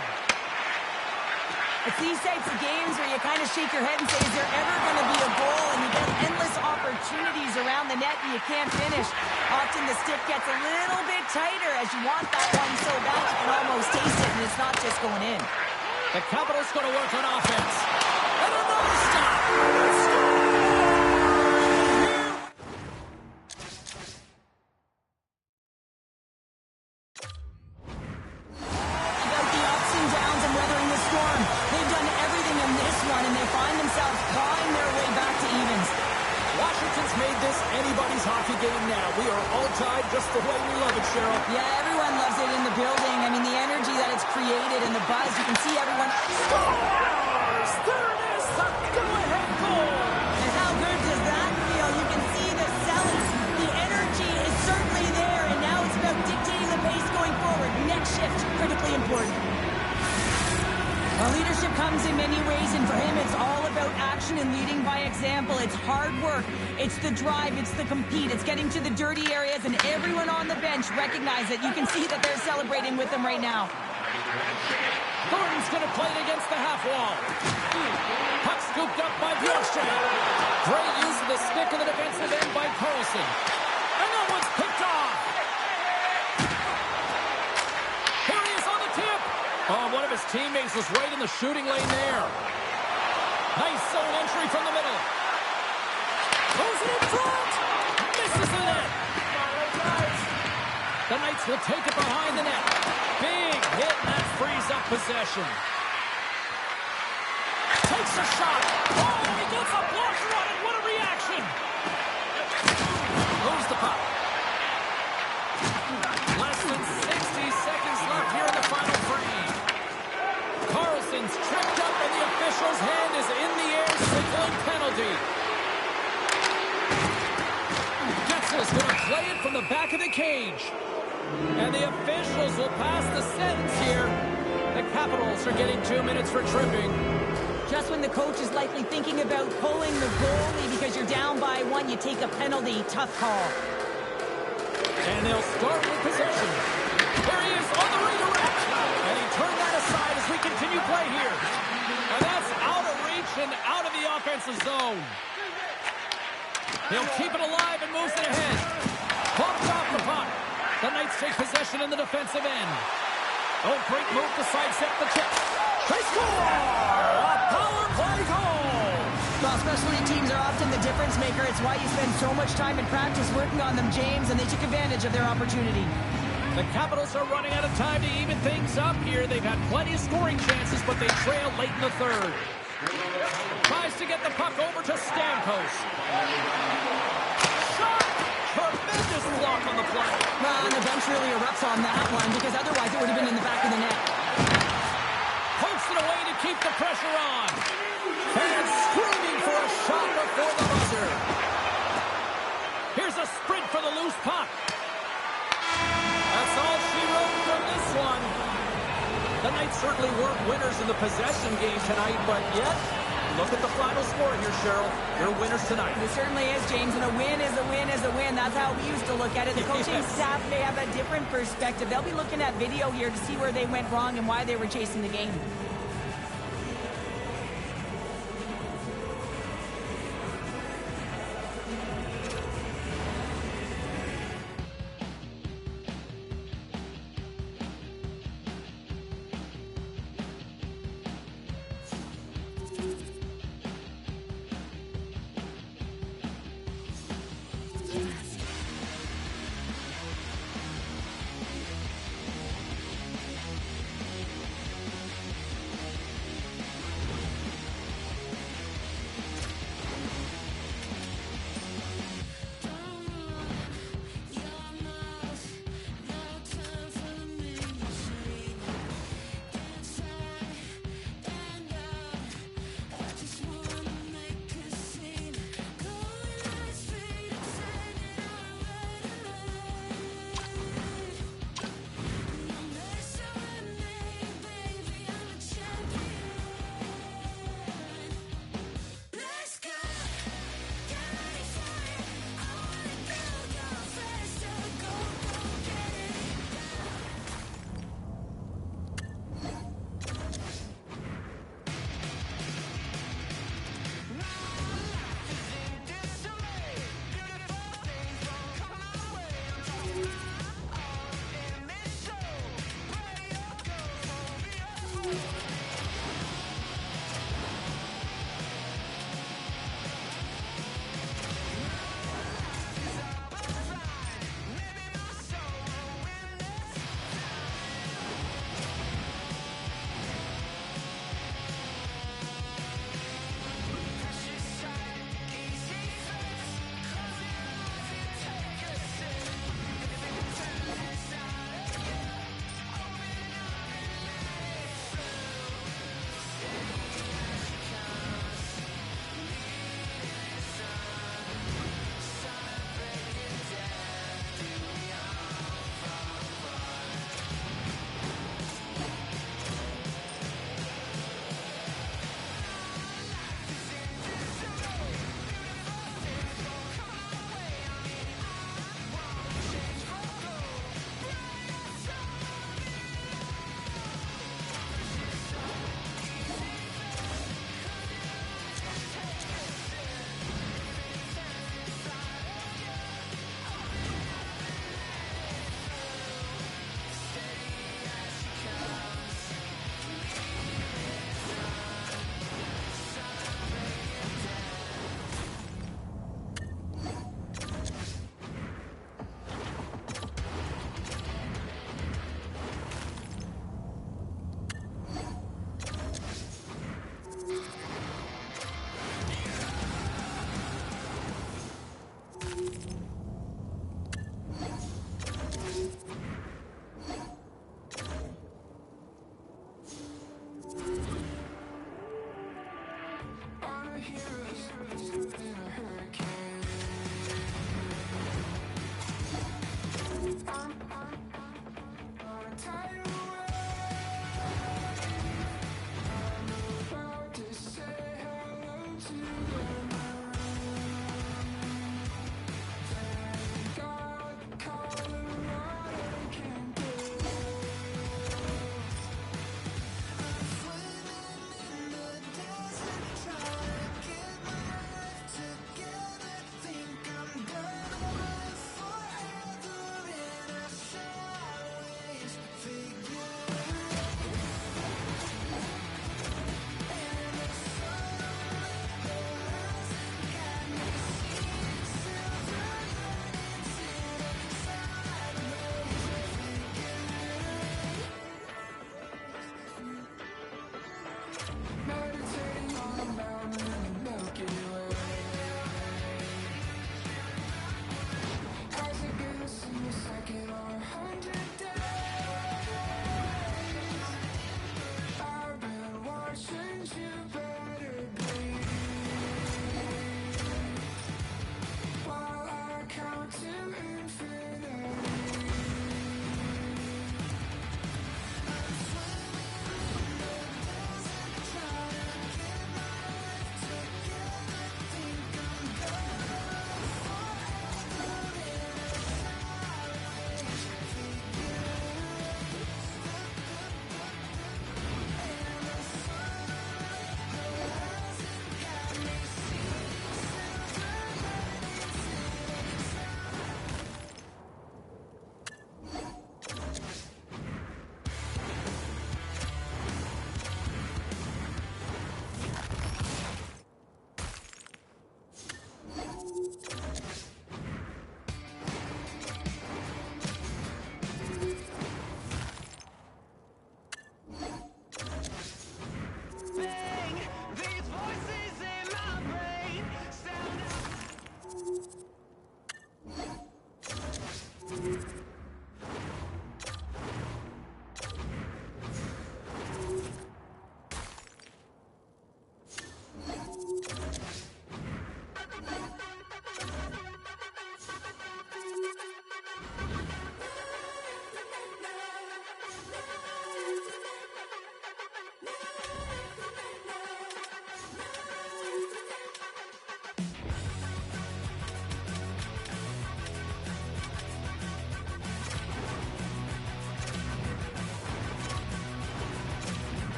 It's these types of games where you kind of shake your head and say, is there ever going to be a goal? And you get endless opportunities around the net and you can't finish. Often the stick gets a little bit tighter as you want that one so bad you can almost taste it, and it's not just going in. The Capitals going to work on offense. And another stop. About the ups and downs and weathering the storm. They've done everything in this one, and they find themselves clawing their way back to evens. Washington's made this anybody's hockey game now. We are all tied just the way we love it, Cheryl. Yeah, everyone loves it in the building. I mean, the energy that it's created and the buzz, you can see everyone. Scores! There it is, the go-ahead goal! And how good does that feel? You can see the selling. The energy is certainly there, and now it's about dictating the pace going forward. Next shift, critically important. Well, leadership comes in many ways, and for him, it's all about action and leading by example. It's hard work. It's the drive. It's the compete. It's getting to the dirty areas, and everyone on the bench recognize it. You can see that they're celebrating with him right now. Gordon's going to play it against the half wall. Puck scooped up by Bjorkstrand. Great use of the stick in the defensive end by Carlson. And that one's picked off. Here he is on the tip. Oh, one of his teammates was right in the shooting lane there. Nice zone entry from the middle. Goes it in front. Misses the net. The Knights will take it behind the net. Big hit, and that frees up possession. Takes a shot. Oh, he gets a blocker on it. What a reaction. Moves the puck. Less than 60 seconds left here in the final frame. Carlson's tripped up, and the official's hand is in the air, signaling penalty. Getzel's going to play it from the back of the cage. And the officials will pass the sentence here. The Capitals are getting 2 minutes for tripping. Just when the coach is likely thinking about pulling the goalie because you're down by one, you take a penalty. Tough call. And they'll start with possession. There he is on the redirect. And he turned that aside as we continue play here. And that's out of reach and out of the offensive zone. He'll keep it alive and moves it ahead. Bumped off the puck. The Knights take possession in the defensive end. Oh, great move to sidestep the chip. They score! A power play goal! Well, specialty teams are often the difference maker. It's why you spend so much time in practice working on them, James, and they took advantage of their opportunity. The Capitals are running out of time to even things up here. They've had plenty of scoring chances, but they trail late in the third. Tries to get the puck over to Stamkos. Shot! Tremendous block on the play. Well, and the bench really erupts on that one, because otherwise it would have been in the back of the net. Pokes it away to keep the pressure on. Fans screaming for a shot before the buzzer. Here's a sprint for the loose puck. That's all she wrote from this one. The Knights certainly weren't winners in the possession game tonight, but yet, look at the final score here, Cheryl. You're winners tonight. It certainly is, James, and a win is a win is a win. That's how we used to look at it. The coaching staff may have a different perspective. They'll be looking at video here to see where they went wrong and why they were chasing the game.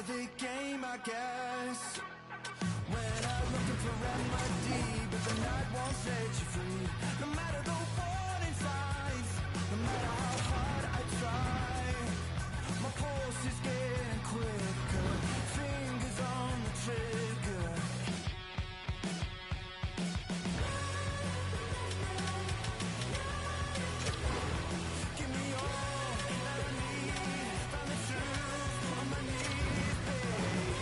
the game, I guess. When I'm looking for remedy, but the night won't set you free. No matter the warning signs, no matter how hard I try, my pulse is getting quicker, fingers on the trigger. Give me all that I need, find the truth on my knees, babe.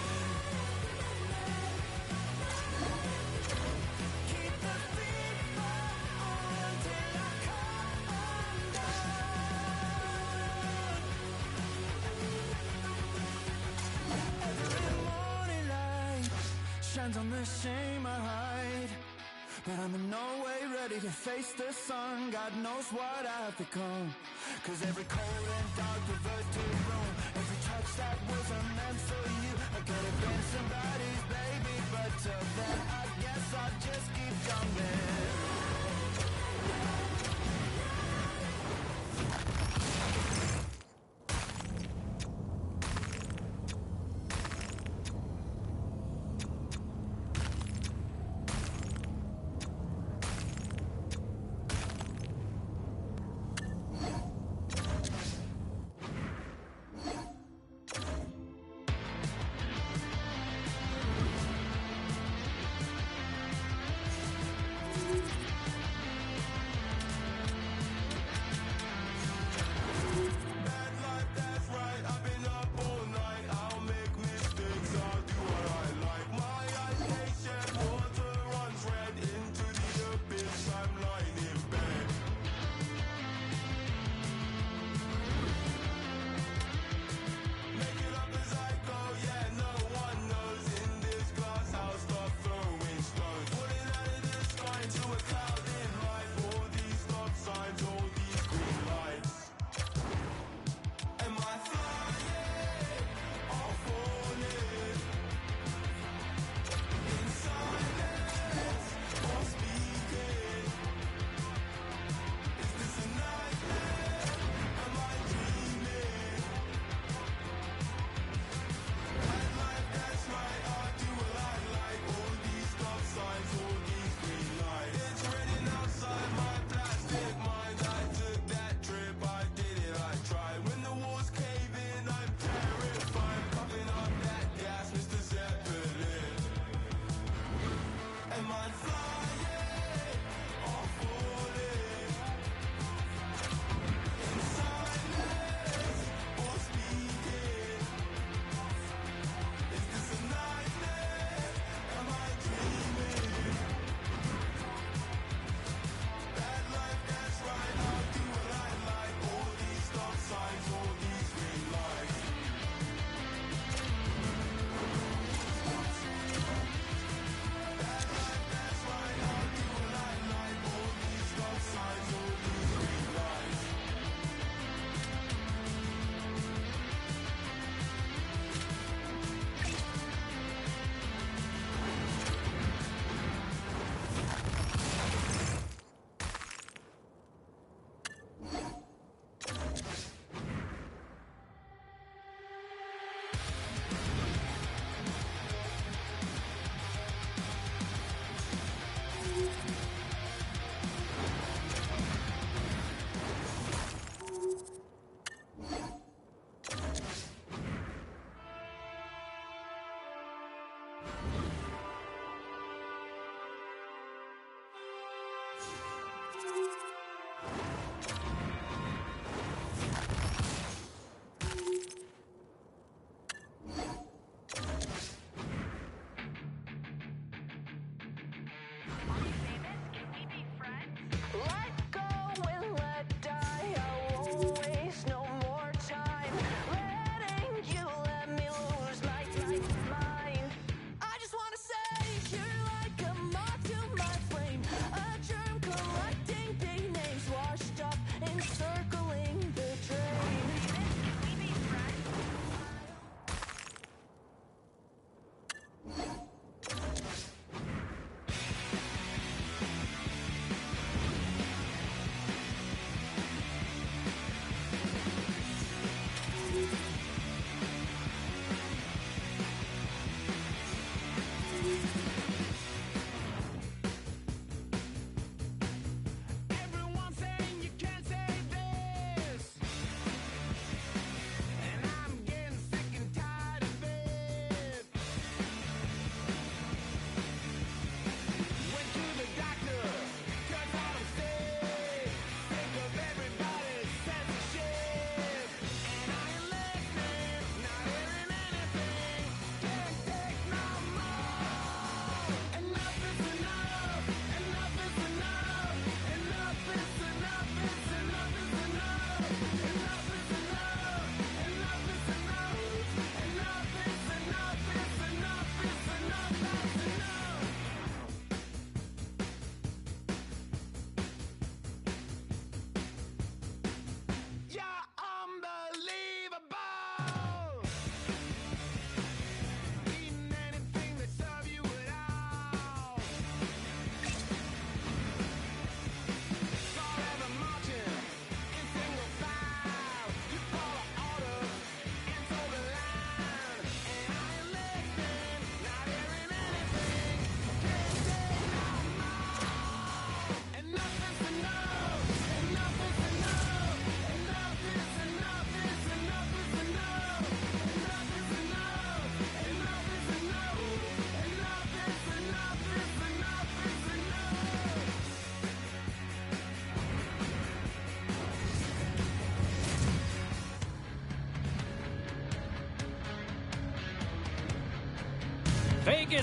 Keep the fever on till I come undone. Every morning light shines on the shame I hide, but I'm in no way ready to face the sun. God knows what I've become. 'Cause every cold and dark perverted room, every touch that wasn't meant for you, I could have been somebody's baby, but till then I guess I'll just keep coming.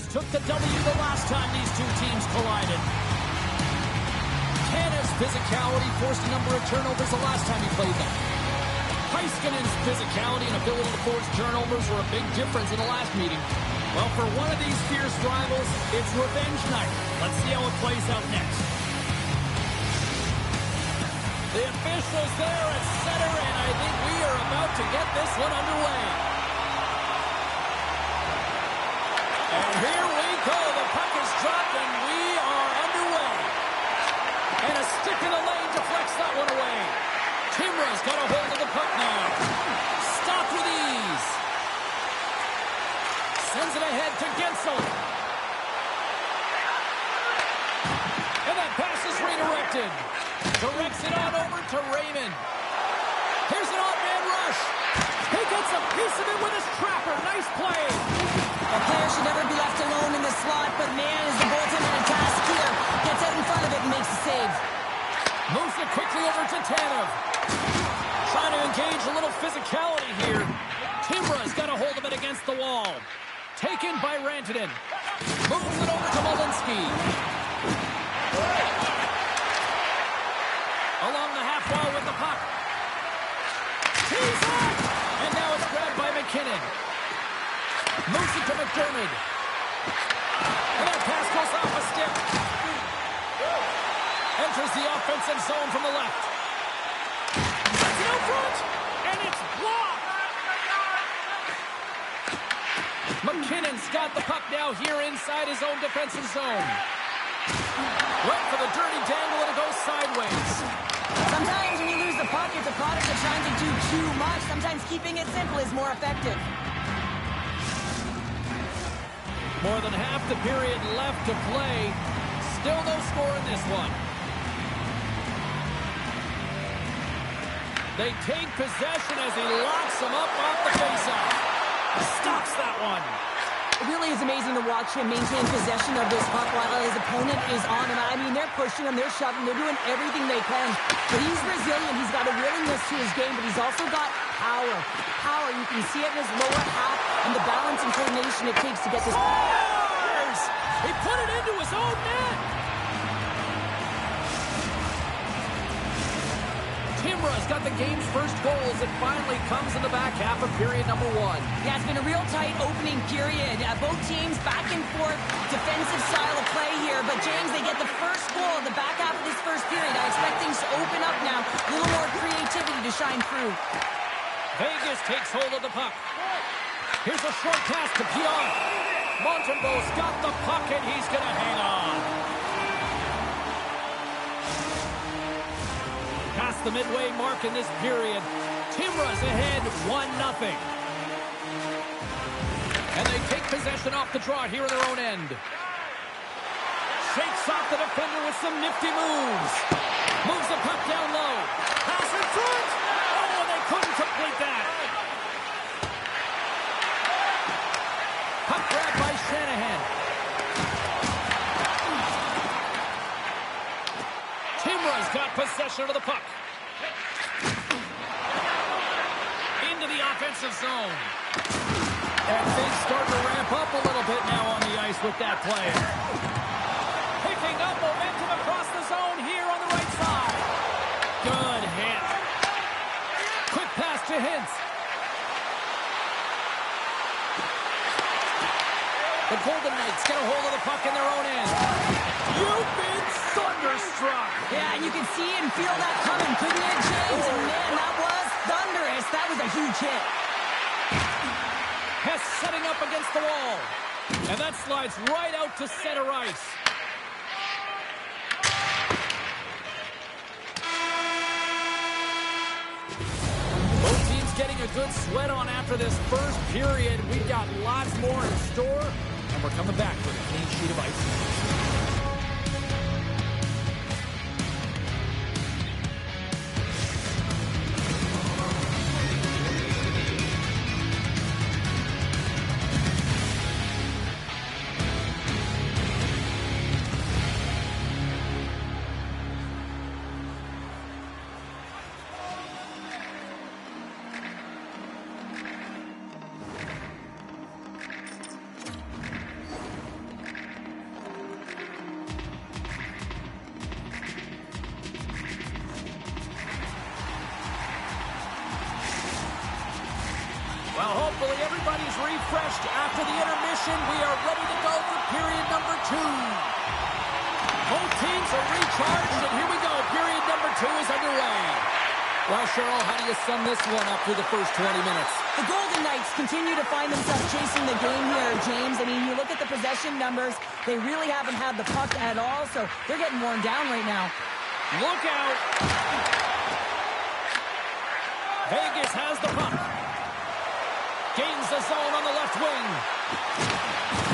Vegas took the W the last time these two teams collided. Tanev's physicality forced a number of turnovers the last time he played them. Heiskanen's physicality and ability to force turnovers were a big difference in the last meeting. Well, for one of these fierce rivals, it's revenge night. Let's see how it plays out next. The officials there at center, and I think we are about to get this one underway. And here we go. The puck is dropped, and we are underway. And a stick in the lane deflects that one away. Timra's got a hold of the puck now. Stop with ease. Sends it ahead to Gensel. And that pass is redirected. Directs it on over to Raymond. Here's an odd-man rush. He gets a piece of it with his trapper. Nice play. A player should never be left alone in the slot, but man, is the goaltender in a task here. Gets out in front of it and makes the save. Moves it quickly over to Tanev. Trying to engage a little physicality here. Timra's got a hold of it against the wall. Taken by Rantanen. Moves it over to Malinsky. Along the half wall with the puck. He's up! And now it's grabbed by McKinnon. Moves it to McDermott. And that pass goes off a stick. Enters the offensive zone from the left. Sets it out front, and it's blocked. McKinnon's got the puck now here inside his own defensive zone. Right for the dirty dangle, and it goes sideways. Sometimes when you lose the puck, it's a product of trying to do too much. Sometimes keeping it simple is more effective. More than half the period left to play. Still no score in this one. They take possession as he locks him up off the faceoff. Stops that one. It really is amazing to watch him maintain possession of this puck while his opponent is on him. I mean, they're pushing him, they're shoving, they're doing everything they can. But he's resilient, he's got a willingness to his game, but he's also got power. Power, you can see it in his lower half and the balance and coordination it takes to get this. Scores! He put it into his own net. Timra's got the game's first goal as it finally comes in the back half of period number one. Yeah, it's been a real tight opening period. Both teams back and forth, defensive style of play here. But James, they get the first goal in the back half of this first period. I expect things to open up now. A little more creativity to shine through. Vegas takes hold of the puck. Here's a short pass to Pion. Montembeau's got the puck and he's going to hang on. Past the midway mark in this period. Timra's ahead 1-0. And they take possession off the draw here in their own end. Shakes off the defender with some nifty moves. Moves the puck down low. Pass in front. Oh, and they couldn't complete that. Puck grab by Shanahan. Timra's got possession of the puck. Into the offensive zone. And things start to ramp up a little bit now on the ice with that play. Picking up momentum across the zone here on the right side. Good hit. Quick pass to Hintz. The Golden Knights get a hold of the puck in their own end. You've been thunderstruck. Yeah, and you can see and feel that coming, couldn't you, James? And man, that was thunderous. That was a huge hit. Hess setting up against the wall. And that slides right out to center ice. Both teams getting a good sweat on after this first period. We've got lots more in store. And we're coming back with a clean sheet of ice. Hopefully everybody's refreshed after the intermission. We are ready to go for period number 2. Both teams are recharged, and here we go. Period number 2 is underway. Well, Cheryl, how do you sum this one up through the first 20 minutes? The Golden Knights continue to find themselves chasing the game here, James. I mean, you look at the possession numbers, they really haven't had the puck at all, so they're getting worn down right now. Look out! Vegas has the puck. Gains the zone on the left wing.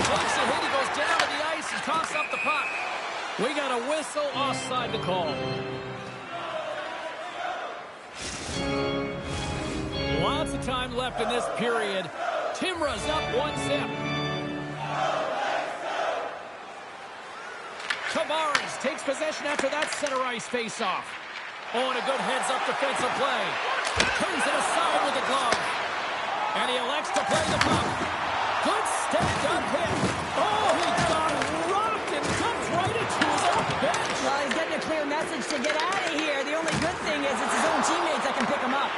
Takes a hit, he goes down to the ice and tosses up the puck. We got a whistle offside to call. Lots of time left in this period. Timra's up 1-0. Tavares takes possession after that center ice face-off. Oh, and a good heads-up defensive play. Turns it aside with the glove. And he elects to play the puck. Good stepped-up hit. Oh, he got rocked and dumped right into his own bench. Well, he's getting a clear message to get out of here. The only good thing is it's his own teammates that can pick him up.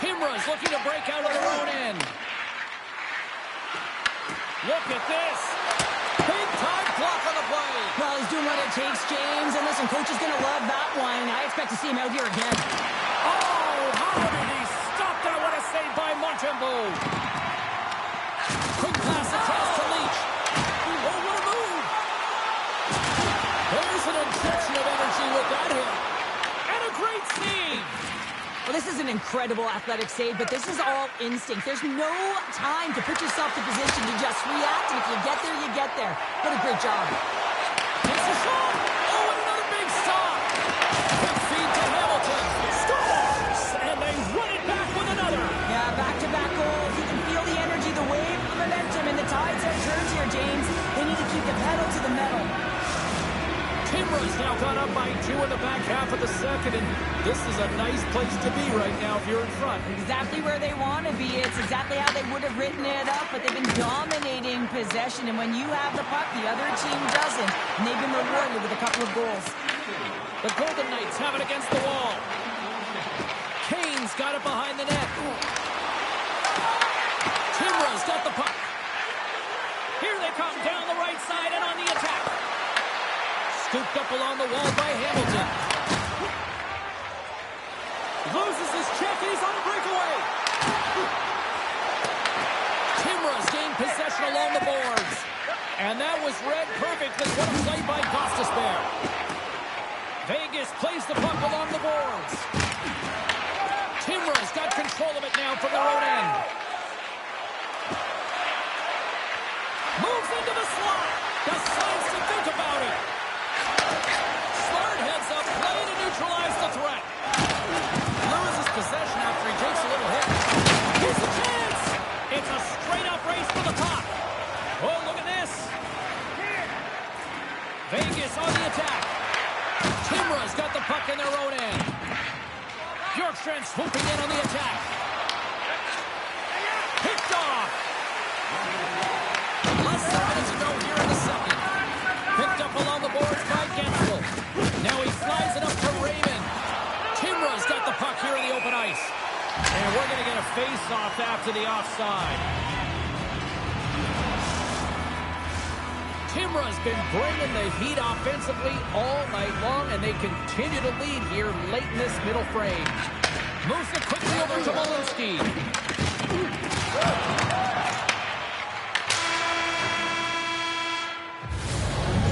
Timra's looking to break out of their own end. Look at this. Big-time block on the play. Well, he's doing what it takes, James. And listen, coach is going to love that one. I expect to see him out here again. Oh, how did he stop that? What a save by Montembeault. Quick pass across to Leach. Oh, what a move. There's an injection of energy with that hit. And a great save. Well, this is an incredible athletic save, but this is all instinct. There's no time to put yourself to position to just react, and if you get there, you get there. What a great job. Takes a shot. Oh, and another big stop. Quick feed to Hamilton. Scores! And they run it back with another. Yeah, back-to-back goals. You can feel the energy, the wave, the momentum, and the tides have turned here, James. They need to keep the pedal to the metal. Timra's now gone up by 2 in the back half of the second, and this is a nice place to be right now if you're in front. Exactly where they want to be. It's exactly how they would have written it up, but they've been dominating possession, and when you have the puck, the other team doesn't, and they've been rewarded with a couple of goals. The Golden Knights have it against the wall. Kane's got it behind the net. Timra's got the puck. Here they come down the right side and on the attack. Scooped up along the wall by Hamilton. Loses his check and he's on a breakaway. Timra's gained possession along the boards. And that was read perfectly. What a play by Gostisbehere. Vegas plays the puck along the boards. Timra's got control of it now from their own end. Moves into the slot. Decides to think about it. Smart heads up play to neutralize the threat. Loses possession after he takes a little hit. Here's a chance. It's a straight-up race for the puck. Oh, look at this. Vegas on the attack. Timra's got the puck in their own end. Bjorkstrand swooping in on the attack. Picked off. Less than minutes ago here in the second. Picked up along the boards by Gensel. Now he flies it up to Raymond. Timra's got the puck here in the open ice. And we're going to get a face-off after the offside. Timra's been bringing the heat offensively all night long, and they continue to lead here late in this middle frame. Moves it quickly over to Malinsky.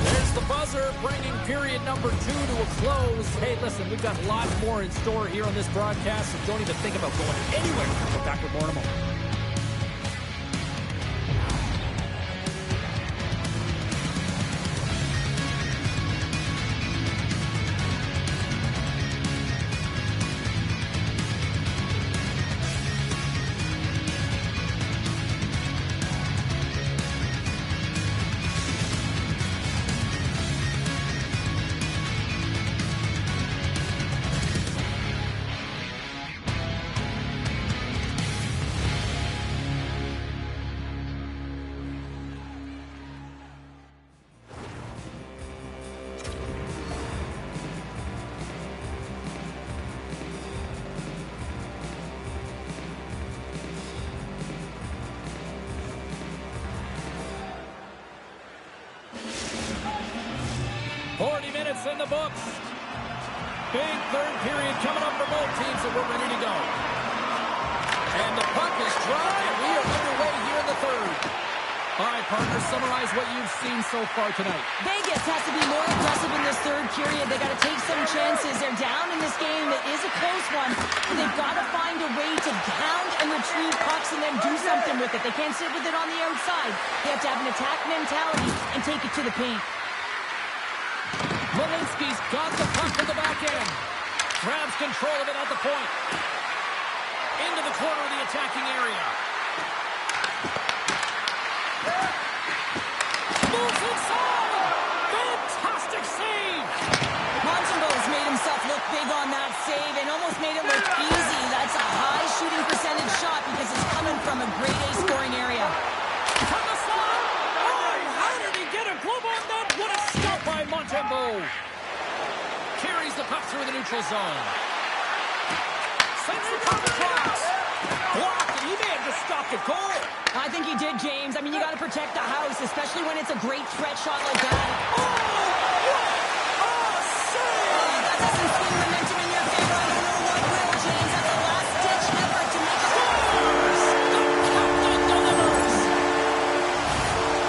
There's the buzzer, bringing period number 2 to a close. Hey, listen, we've got lots more in store here on this broadcast, so don't even think about going anywhere. We'll back with more in a moment. 40 minutes in the books. Big third period coming up for both teams, and we're ready to go. And the puck is dropped, and we are underway here in the third. All right, partners, summarize what you've seen so far tonight. Vegas has to be more aggressive in this third period. They got to take some chances. They're down in this game. It is a close one. But they've got to find a way to hound and retrieve pucks and then do something with it. They can't sit with it on the outside. They have to have an attack mentality and take it to the paint. Walensky's got the puck in the back end. Grabs control of it at the point. Into the corner of the attacking area. Moves inside! Fantastic save! Montembeau's made himself look big on that save and almost made it look easy. That's a high shooting percentage shot because it's coming from a grade A scoring area. From the slot! Oh, how did he get a glove on that? What a stop by Montembeau! Carries the puck through the neutral zone. Sends the puck across. Blocked, and he may have just stopped a goal. I think he did, James. I mean, you got to protect the house, especially when it's a great threat shot like that. Oh, what a save! That doesn't swing momentum in your favor. I don't know what will, James. That's a last-ditch effort to make it. Scores! The captain delivers!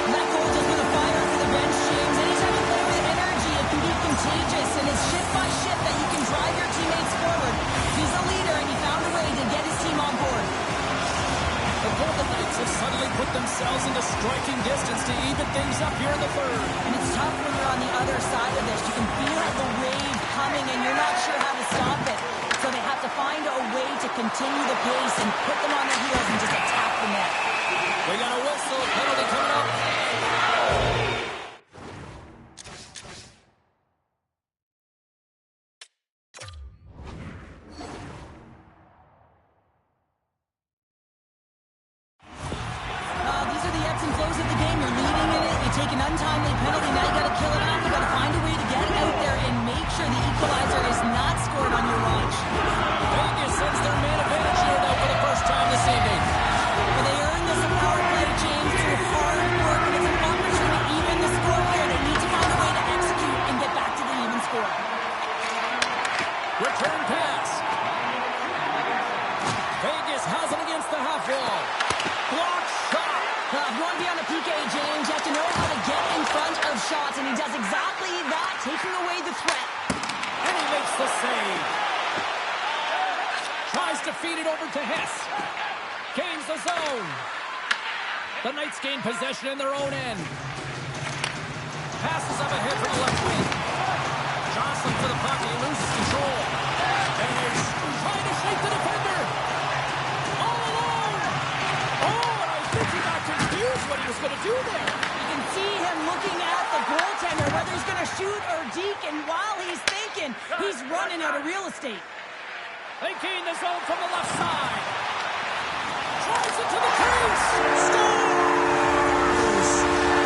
That goal just lit a fire for the bench, James. Anytime you play with energy, it can be contagious, and it's shift by shift that you can drive your teammates forward. He's a leader, and he found a way to get his team on board. The Golden Knights have suddenly put themselves into striking distance to even things up here in the third. And it's tough when you're on the other side of this. You can feel the wave coming, and you're not sure how to stop it. So they have to find a way to continue the pace and put them on their heels and just attack the net. We got a whistle, penalty coming up. These are the ebbs and flows of the game. You're leading in it. You take an untimely penalty. Now you got to kill it off. You got to find a way to get out there and make sure the equalizer is not scored on your watch. Vegas sends their man advantage here now for the first time this evening. But they earned this a power play, James, through hard work, and it's an opportunity to even the score here. They need to find a way to execute and get back to the even score. Return pass. Vegas has it against the half wall. Block shot. If you want to be on a PK, James, you have to know how to get in front of shots, and he does exactly that, taking away the threat. And he makes the save. Tries to feed it over to Hess. Gains the zone. The Knights gain possession in their own end. Passes up ahead from the left wing. Jocelyn for the puck. He loses control. And he's trying to shake the defender. All alone. Oh, and I think he got confused what he was going to do there. You can see him looking at the goaltender, whether he's going to shoot or deke, and while he's thinking, he's running out of real estate. They gain the zone from the left side. Tries it to the crease. Scores!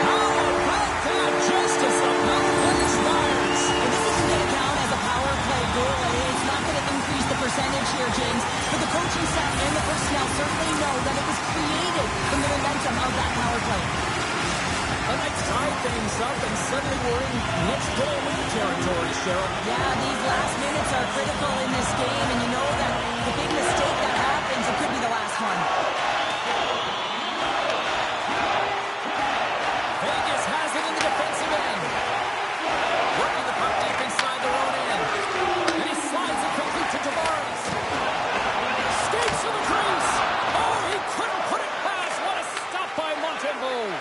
How about that? Justice of power play expires. And this isn't going to count as a power play goal. It's not going to increase the percentage here, James. But the coaching staff and the personnel certainly know that it was created from the momentum of that power play. The Knights tied things up, and suddenly we're in next goal lead territory, Cheryl. Yeah, these last minutes are critical in this game, and you know that the big mistake that happens, it could be the last one. Vegas has it in the defensive end. Working the puck deep inside their own end. And he slides it quickly to Tavares. Skates to the crease. Oh, he couldn't put it past. What a stop by Montembeau.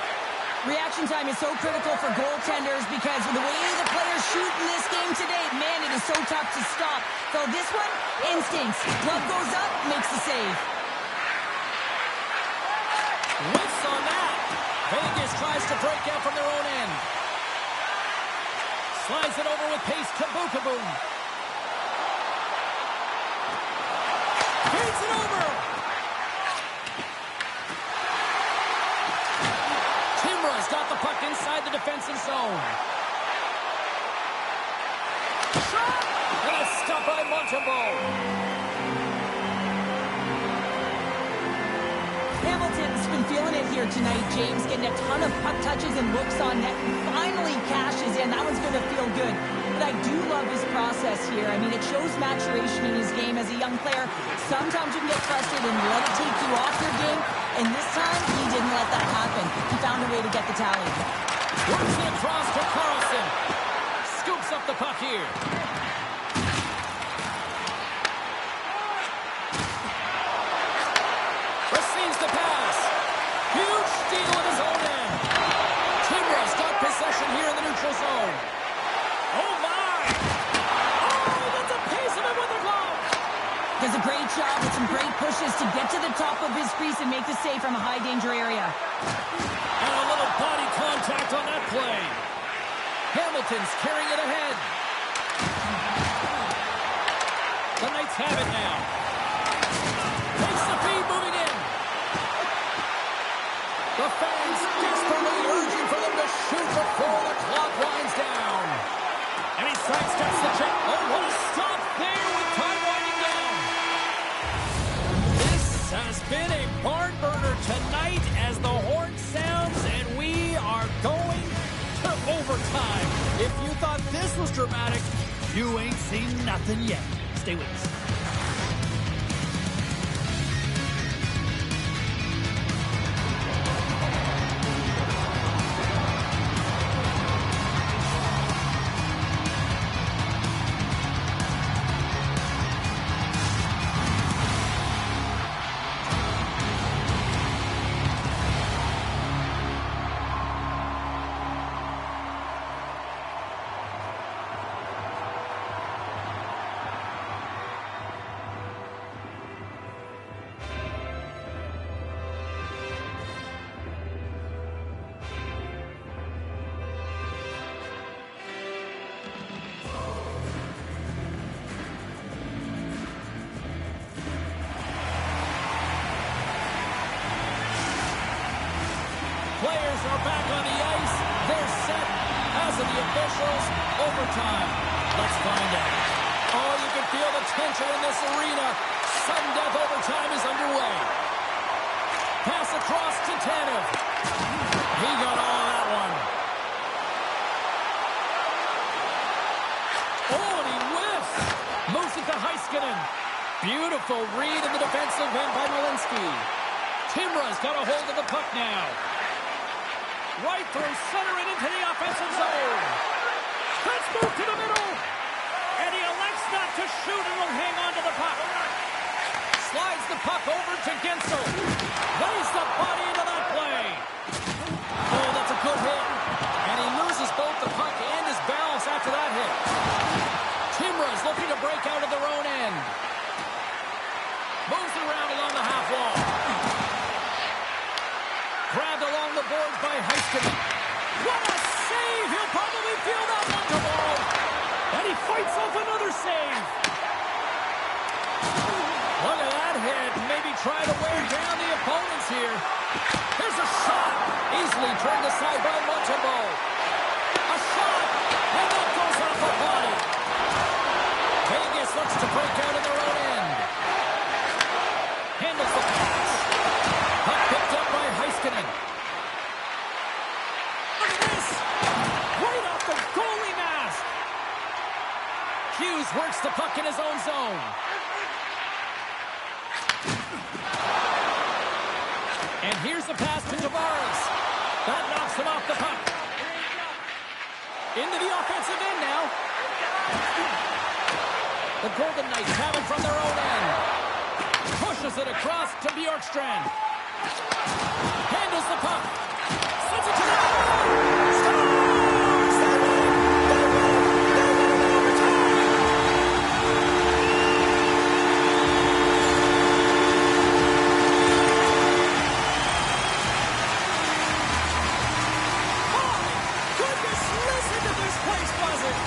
Reaction time is so critical for goaltenders because the way the players shoot in this game today, man, it is so tough to stop. So this one, instincts. Glove goes up, makes the save. Whiffs on that. Vegas tries to break out from their own end. Slides it over with pace to Bukaboom. Feeds it over. Timra's got the puck inside the defensive zone. Shot! And a stop by Montembeau. Hamilton's been feeling it here. here tonight, James, getting a ton of puck touches and looks on net, and finally cashes in. That one's going to feel good. But I do love his process here. I mean, it shows maturation in his game as a young player. Sometimes you can get frustrated and let it take you off your game, and this time, he didn't let that happen. He found a way to get the tally. Works it across to Carlson. Scoops up the puck here. Receives the pass. Huge steal at his own end. Timbra's got possession here in the neutral zone. Oh, my! Oh, that's a piece of it with the glove! Does a great job with some great pushes to get to the top of his crease and make the save from a high-danger area. And a little body contact on that play. Hamilton's carrying it ahead. The Knights have it now. Takes the feed, moving in. The fans desperately urging for them to shoot before the clock winds down. And he sidesteps the check. Oh, what a stop there with time winding down. This has been a barn burner tonight as the horn sounds, and we are going to overtime. If you thought this was dramatic, you ain't seen nothing yet. Stay with us. Players are back on the ice. They're set. As of the officials, overtime. Let's find out. Oh, you can feel the tension in this arena. Sudden death overtime is underway. Pass across to Tanev. He got all that one. Oh, and he whiffs. Moves it to Heiskanen. Beautiful read in the defensive end by Malinsky. Timbra's got a hold of the puck now. Right through center and into the offensive zone. Let's move to the middle. And he elects not to shoot and will hang on to the puck. Slides the puck over to Gensel. Lays the body into that play. Oh, that's a good hit. And he loses both the puck and his balance after that hit. Timbra's looking to break out of their own end. Moves it around along the half wall. Grabbed along the boards by Heiskanen. What a save! He'll probably feel that one tomorrow. And he fights off another save. Look at that hit. Maybe try to wear down the opponents here. Here's a shot. Easily turned aside by Montembeault. A shot. And that goes off the body. Vegas looks to break out in their own end. Handles the pass. Puck picked up by Heiskanen. Look at this! Right off the goalie mask! Hughes works the puck in his own zone. And here's the pass to Tavares. That knocks him off the puck. Into the offensive end now. The Golden Knights have it from their own end. Pushes it across to Bjorkstrand. Handles the puck. Sends it to the goal. Scores! They win! They win! They win in overtime! My goodness, listen to this place buzzing!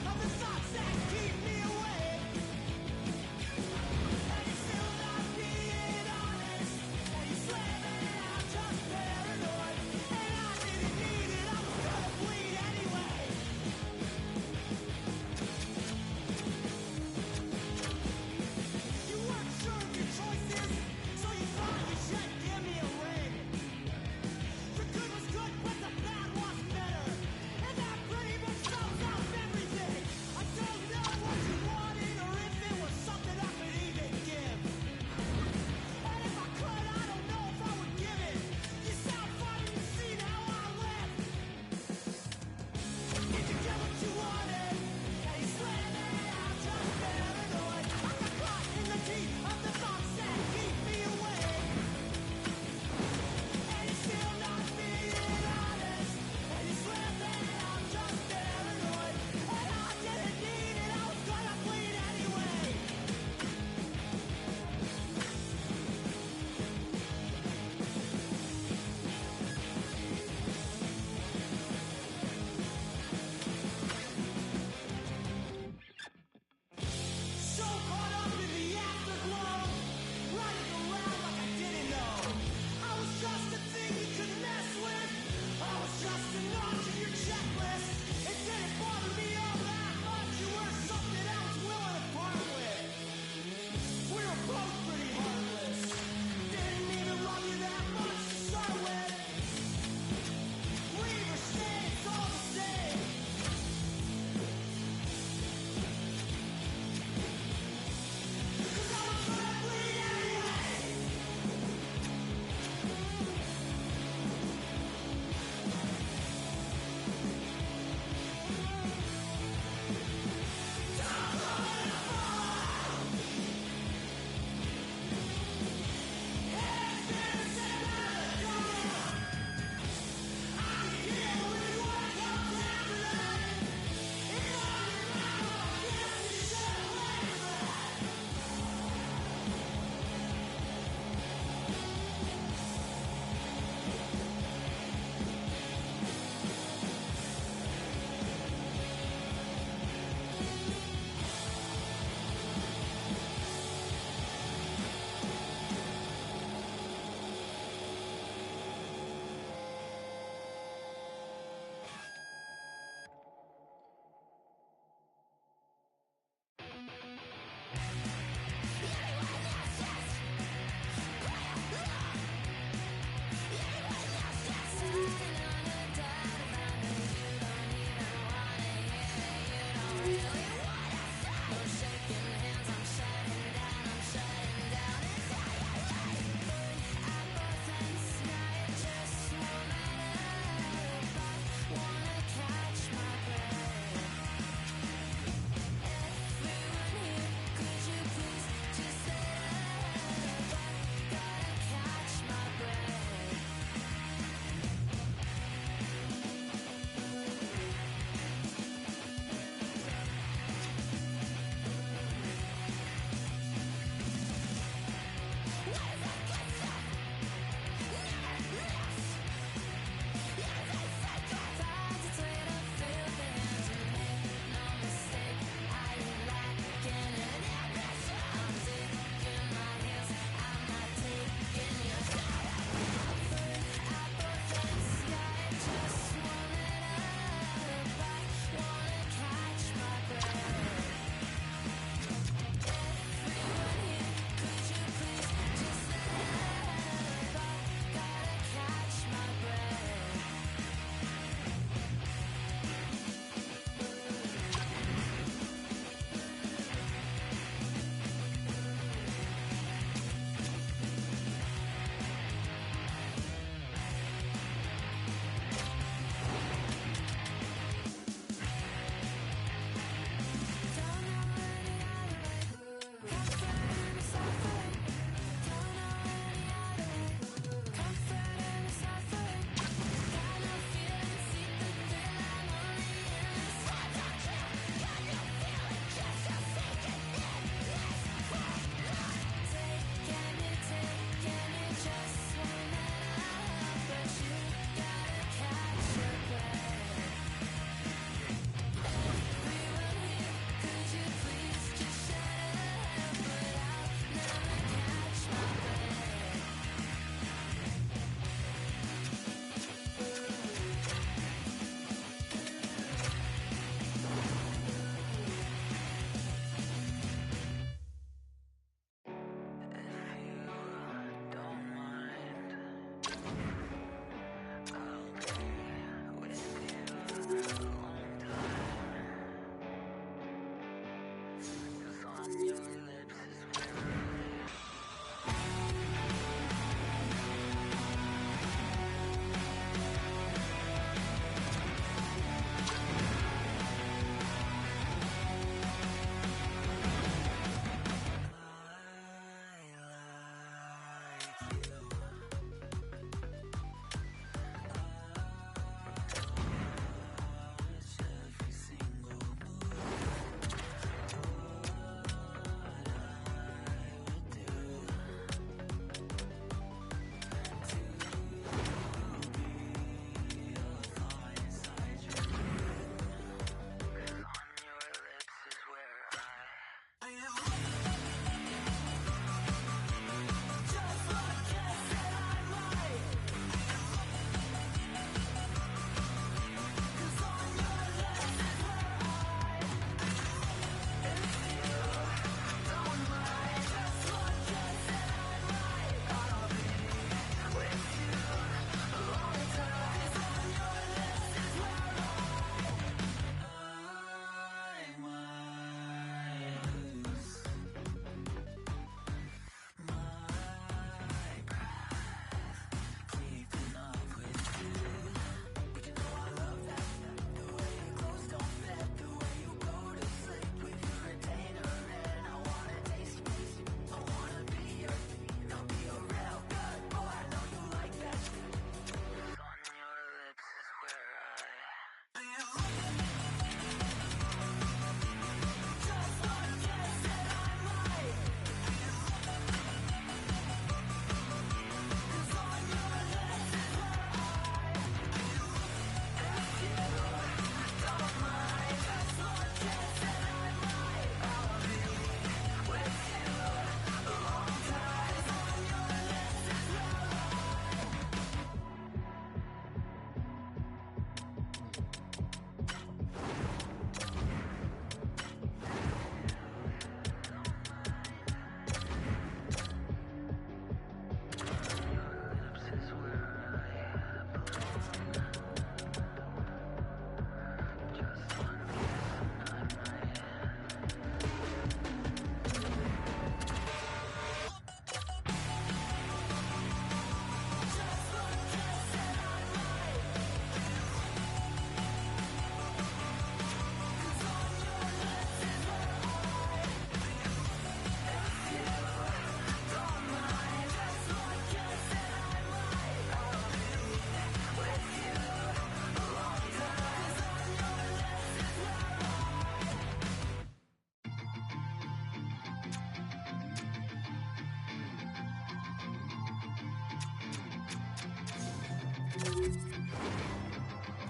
Of the thoughts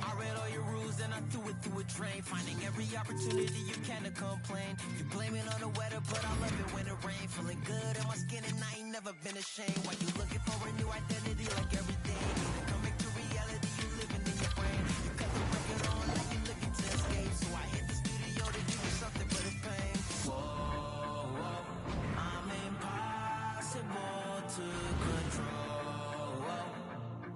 I read all your rules and I threw it through a drain. Finding every opportunity you can to complain. You blame it on the weather, but I love it when it rains. Feeling good in my skin and I ain't never been ashamed. Why you looking for a new identity like every day? Come back to reality, you living in your brain. You cut the record on like you looking to escape. So I hit the studio to give you something but it's pain. Whoa, whoa, I'm impossible to control.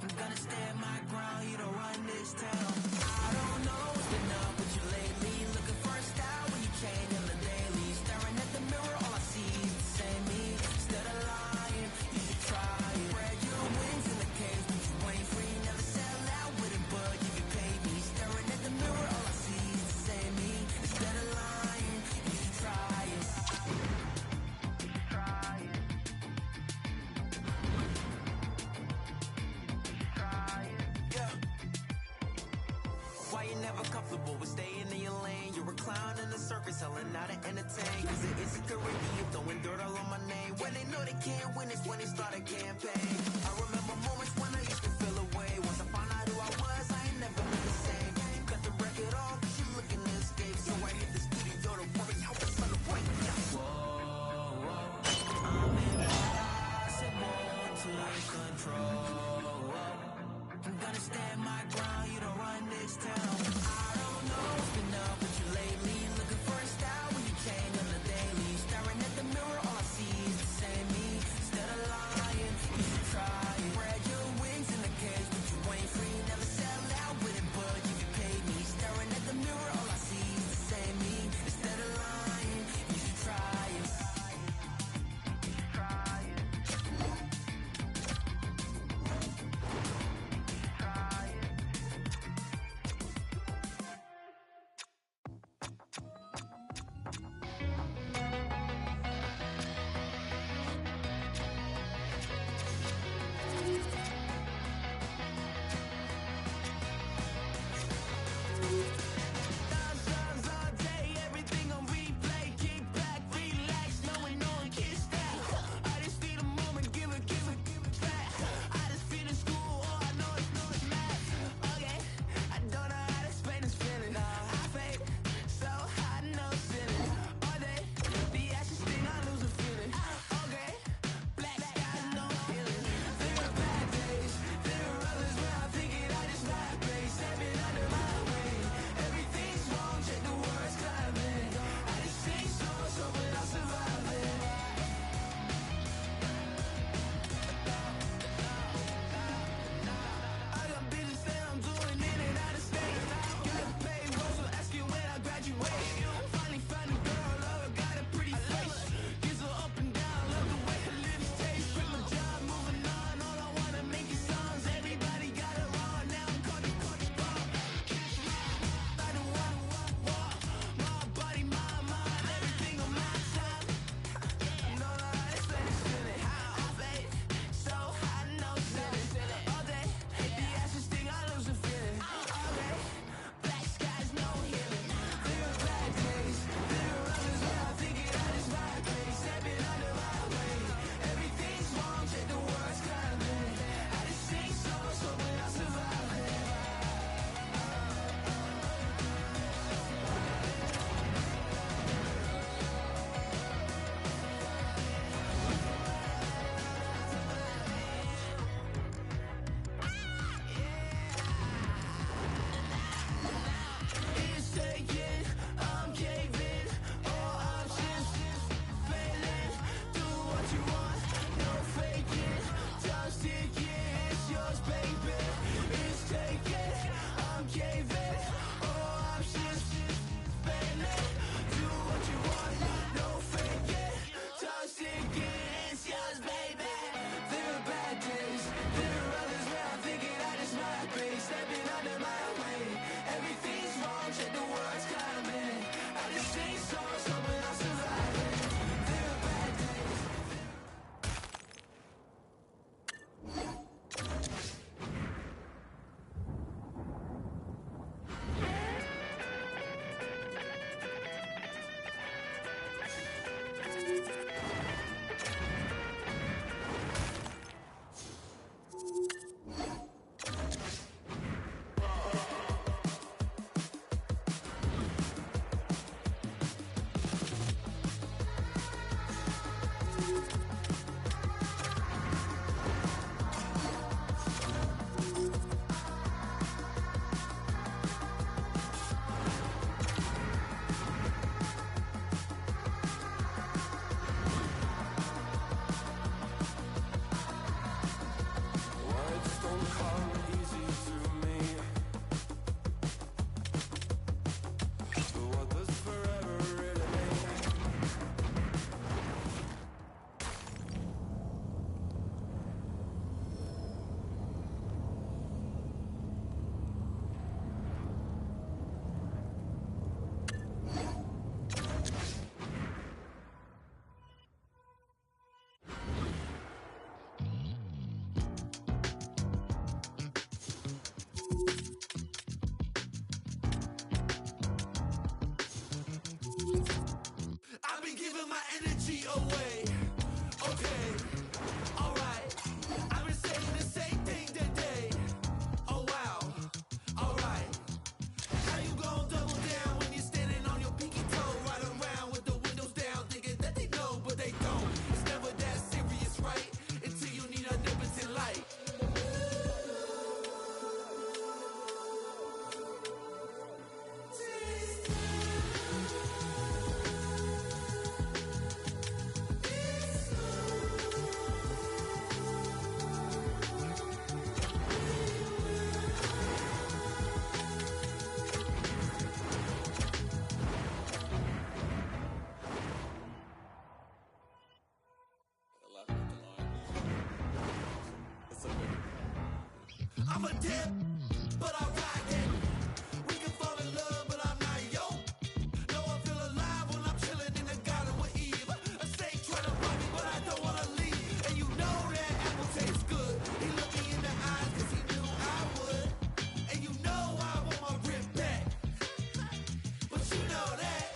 I'm gonna stand my ground, you don't run this town. I don't know what's been up with you lately. Looking for a style when you change on the daily. Staring at the mirror, all I see is the same me. Instead of lying, you should try it. Spread your wings in the cage, but you ain't free. Never sell out with it, but you can pay me. Staring at the mirror, all I see is the same me. Instead of lying, you should try it. Why you never comfortable with staying in your lane? You're a clown in the circus, selling out to entertain. Cause it isn't career, you throwing dirt all on my name. When they know they can't win, it's when they start a campaign. I remember moments when I used to feel away. Once I found out who I was, I ain't never been the same. You cut the record off, cause you looking to escape. So I hit the studio to worry how it's on the way. Whoa, whoa, I'm impossible to control. I'm gonna stand my ground, you don't run this town. I don't know what's been up with you lately. Looking for a style when you change on the daily. Staring at the mirror, all I see is the same me. Instead of lying, you should try it. Spread your wings your way. Okay, alright. I've been saying the same thing today. Oh wow, alright. How you gon' double down when you're standing on your pinky toe? Right around with the windows down, thinking that they know, but they don't. It's never that serious, right? Until you need a omnipotent light. I'm a dip, but I ride it. We can fall in love, but I'm not yo. No, I feel alive when I'm chilling in the garden with Eve. A snake trying to bite me, but I don't wanna leave. And you know that apple tastes good. He looked me in the eyes 'cause he knew I would. And you know I want my rib back. But you know that.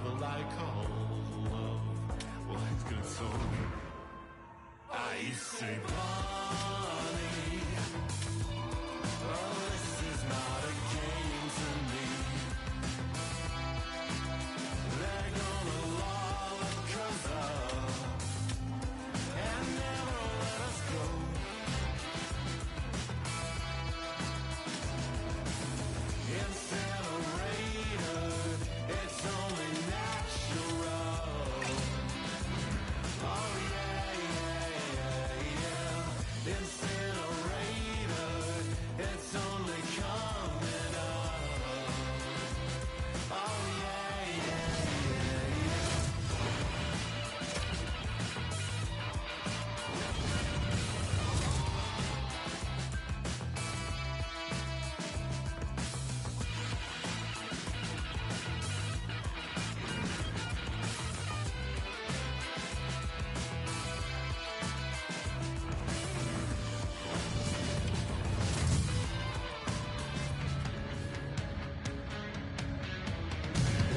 devil I call love. What good soul? I say, Bonnie, oh, this is not a game to me. They're gonna lock us up and never let us go. Incinerated, it's only natural. Oh yeah, yeah, yeah, yeah. Incinerated, it's only coming up. Oh yeah, yeah, yeah, yeah.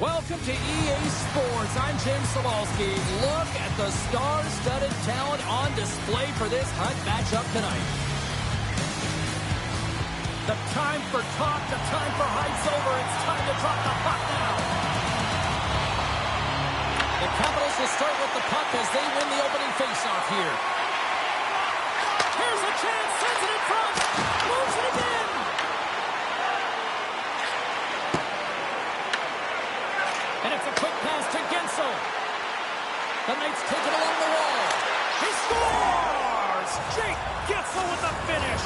Welcome to EA Sports. I'm James Sabalski. Look at the star-studded talent on display for this Hunt matchup tonight. The time for talk, the time for hype's over. It's time to drop the puck now. The Capitals will start with the puck as they win the opening faceoff here. Here's a chance, sends it in front, moves it again. And it's a quick pass to Genso. The Knights take it along the wall. He scores! Jake Genso with the finish.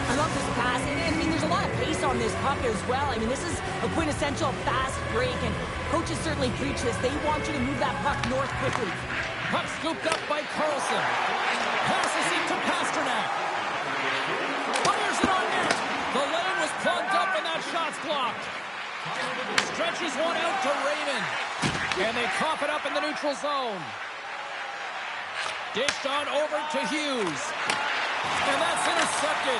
I love this pass, and I mean, there's a lot of pace on this puck as well. I mean, this is a quintessential fast break, and coaches certainly preach this. They want you to move that puck north quickly. Puck scooped up by Carlson. Passes it to Pasternak. Fires it on net. The lane was plugged up and that shot's blocked. Stretches one out to Raymond. And they cough it up in the neutral zone. Dished on over to Hughes. And that's intercepted.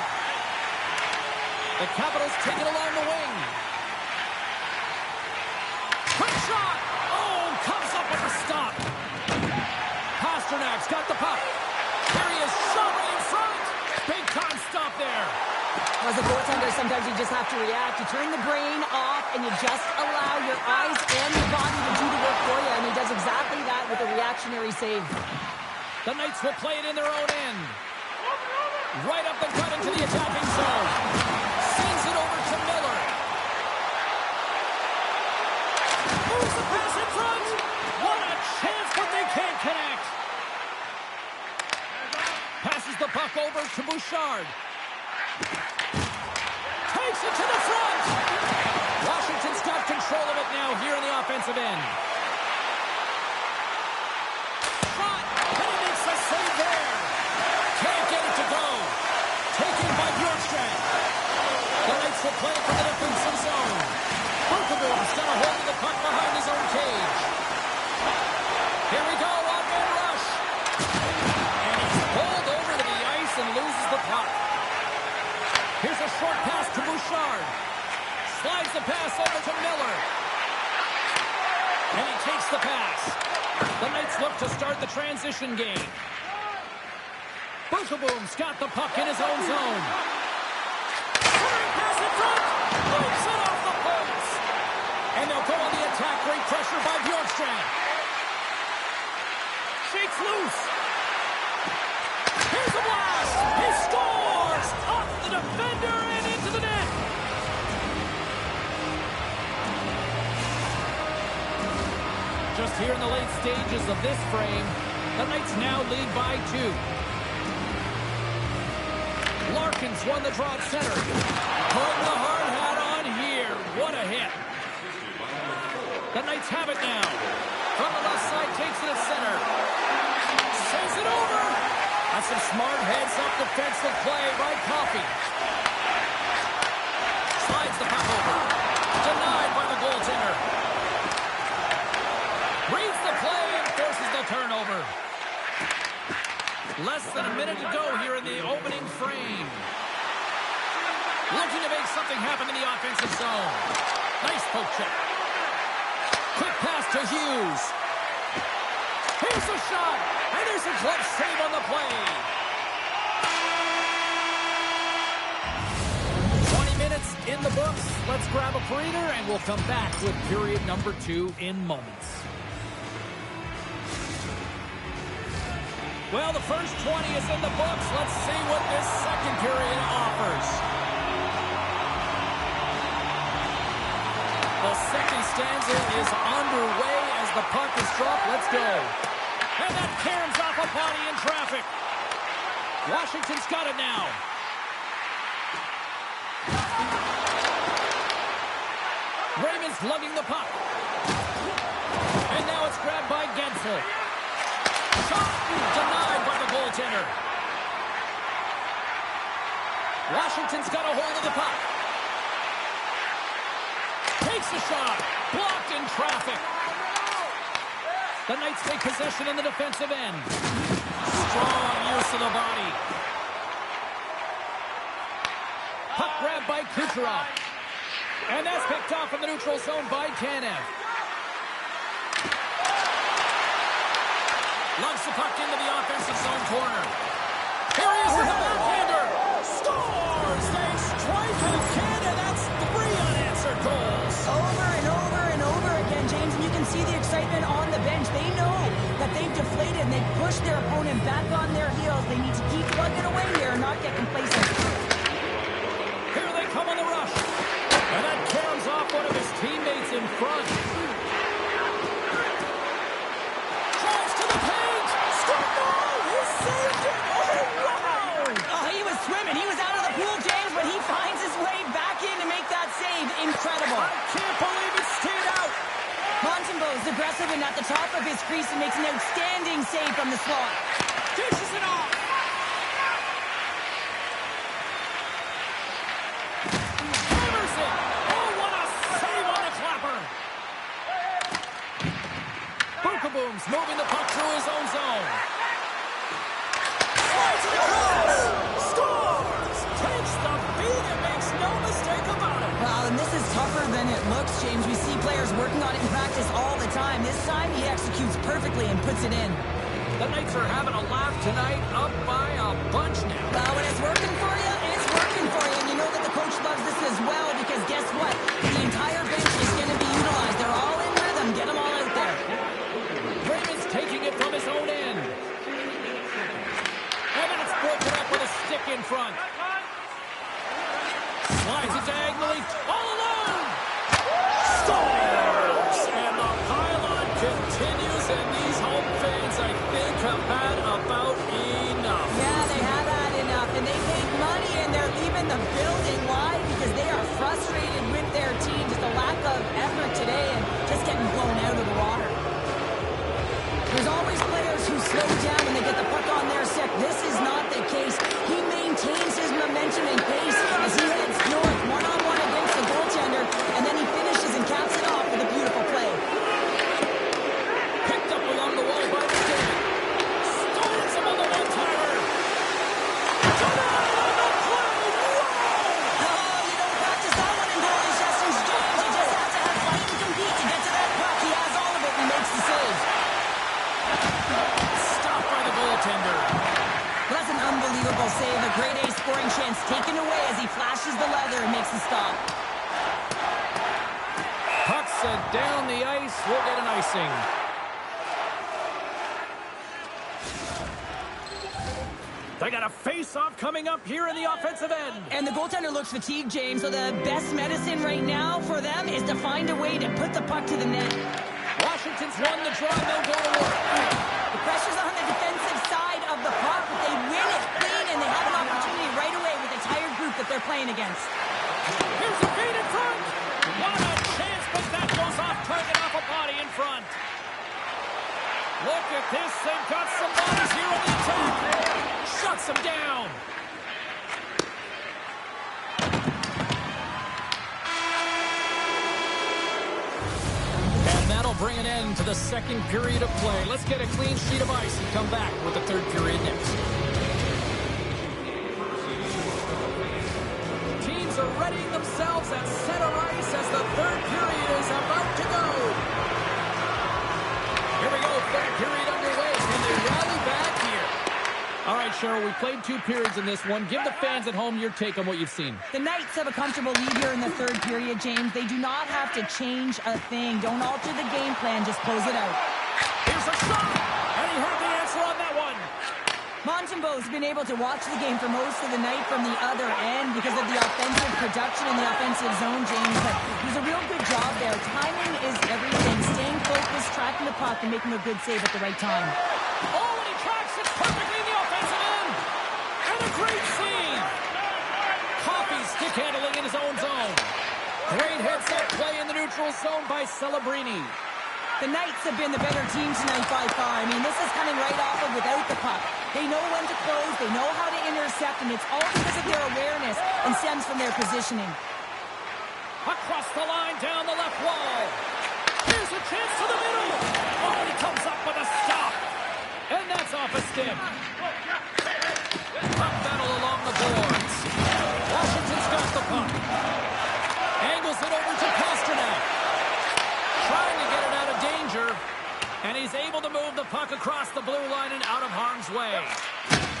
The Capitals take it along the wing. Quick shot. Oh, comes up with a stop. Pasternak's got the puck. Here he is, shot right in front. Big time stop there. As a goaltender, sometimes you just have to react. You turn the brain off, and you just allow your eyes and your body to do the work for you. And he does exactly that with a reactionary save. The Knights will play it in their own end. Right up the gut into the attacking zone. Sends it over to Miller. Moves the pass in front. What a chance, but they can't connect. Passes the puck over to Bouchard. Takes it to the front. Washington's got control of it now here in the offensive end. Shot, and he makes a save there. Can't get it to go. Taken by Bjorkstrand. The Knights will play it for the defensive zone. Berkeborg's got a hold of the puck behind his own cage. Here we go, one-man rush. And he's pulled over to the ice and loses the puck. Here's a short pass to Bouchard. Slides the pass over to Miller. And he takes the pass. The Knights look to start the transition game. Berkeborg's got the puck in his own zone. Centering pass in front. Moves it off the post. And they'll go on the attack. Great pressure by Bjorkstrand. Shakes loose. Here's a blast. He scores. Off the defender and into the net. Just here in the late stages of this frame, the Knights now lead by 2. Larkins won the draw at center. Putting the hard hat on here. What a hit. The Knights have it now. From the left side, takes it at center. Sends it over. That's some smart heads-up defensive play by Coffey. Slides the puck over. Denied by the goaltender. Reads the play and forces the turnover. Less than a minute to go here in the opening frame. Looking to make something happen in the offensive zone. Nice poke check. Quick pass to Hughes. Here's a shot. And there's a clutch save on the play. 20 minutes in the books. Let's grab a breather, and we'll come back with period number 2 in moments. Well, the first 20 is in the books. Let's see what this second period offers. The second stanza is underway as the puck is dropped. Let's go. And that caroms off a body in traffic. Washington's got it now. Raymond's lugging the puck. And now it's grabbed by Gensel. Shot denied by the goaltender. Washington's got a hold of the puck. Takes a shot. Blocked in traffic. The Knights take possession on the defensive end. Strong use of the body. Puck grabbed by Kucherov. And that's picked off in the neutral zone by Tanev. Lugs the puck into the offensive zone corner. Here he is with the backhander. Scores! They strike again, and that's 3 unanswered goals. Over and over and over again, James, and you can see the excitement on the bench. They know that they've deflated and they've pushed their opponent back on their heels. They need to keep plugging away here and not get complacent. Here they come on the rush. And that caroms off one of his teammates in front. Drives to the paint. Score! He saved it. Oh, wow. Oh, he was swimming. He was out of the pool, James, but he finds his way back in to make that save. Incredible. I can't believe it stayed out. Montembeau's aggressive and at the top of his crease and makes an outstanding save from the slot. Dishes it off. Hammers it. Oh, what a save on the clapper. Bookabooms moving the puck through his own zone. Slides it across. Scores. Takes the beat and makes no mistake about it. Well, and this is tougher than it looks, James. We see players working on it in practice all the time. This time, he executes perfectly and puts it in. The Knights are having a laugh tonight, up by a bunch now. Well, when it's working for you, it's working for you. And you know that the coach loves this as well because guess what? The entire bench is going to be utilized. They're all in rhythm. Get them all out there. Raymond's taking it from his own end. And that's broken up with a stick in front. Slides it diagonally. All alone. Scores! And the pylon continues, and these home fans, I think, have had about enough. Yeah, they have had enough. And they paid money and they're leaving the building. Why? Because they are frustrated with their team. Just a lack of effort today and just getting blown out of the water. There's always players who slow down when they get the puck on their stick. This is not the case. He maintains his momentum and pace as he heads north, one-on-one against the goaltender, and then he finishes and caps it off with a beautiful play. Picked up along the wall by the stick. Stones him on the one-timer. Denied on the play. Whoa! Oh, you don't practice that one in goalie sessions, James. You just have to have fight and compete to get to that puck. He has all of it and makes the save. Stopped by the goaltender. That's an unbelievable save. A grade A scoring chance taken away as he flashes the leather and makes the stop. Puck set down the ice. We'll get an icing. They got a face-off coming up here in the offensive end. And the goaltender looks fatigued, James, so the best medicine right now for them is to find a way to put the puck to the net. Washington's won the draw. They'll go to work. The pressure's on the defensive side of the puck, but they win it clean, and they have an opportunity right away with the tired group that they're playing against. Here's a feed in front. What a chance, but that goes off target off a body in front. Look at this. They've got some bodies here on the attack. Shuts them down. And that'll bring an end to the second period of play. Let's get a clean sheet of ice and come back with the third period next. Teams are themselves at center ice as the third period is about to go. Here we go, third period underway. Can they rally back here? All right, Cheryl, we played 2 periods in this one. Give the fans at home your take on what you've seen. The Knights have a comfortable lead here in the third period, James. They do not have to change a thing. Don't alter the game plan. Just close it out. Here's a shot, and he heard the answer on that one. Montembeau's been able to watch the game for most of the night from the other end because of the offensive production in the offensive zone, James. But it was a real good job there. Timing is everything. Staying focused, tracking the puck, and making a good save at the right time. Oh, and he tracks it perfectly in the offensive end. And a great save. Coffey stick handling in his own zone. Great heads-up play in the neutral zone by Celebrini. The Knights have been the better team tonight by far. I mean, this is coming right off of without the puck. They know when to close, they know how to intercept, and it's all because of their awareness and stems from their positioning. Across the line, down the left wall. Here's a chance to the middle. Oh, he comes up with a stop. And that's off a stick. Puck battle along the boards. Washington's got the puck. Angles it over to Pasternak. Trying to get it out of danger. And he's able to move the puck across the blue line and out of harm's way.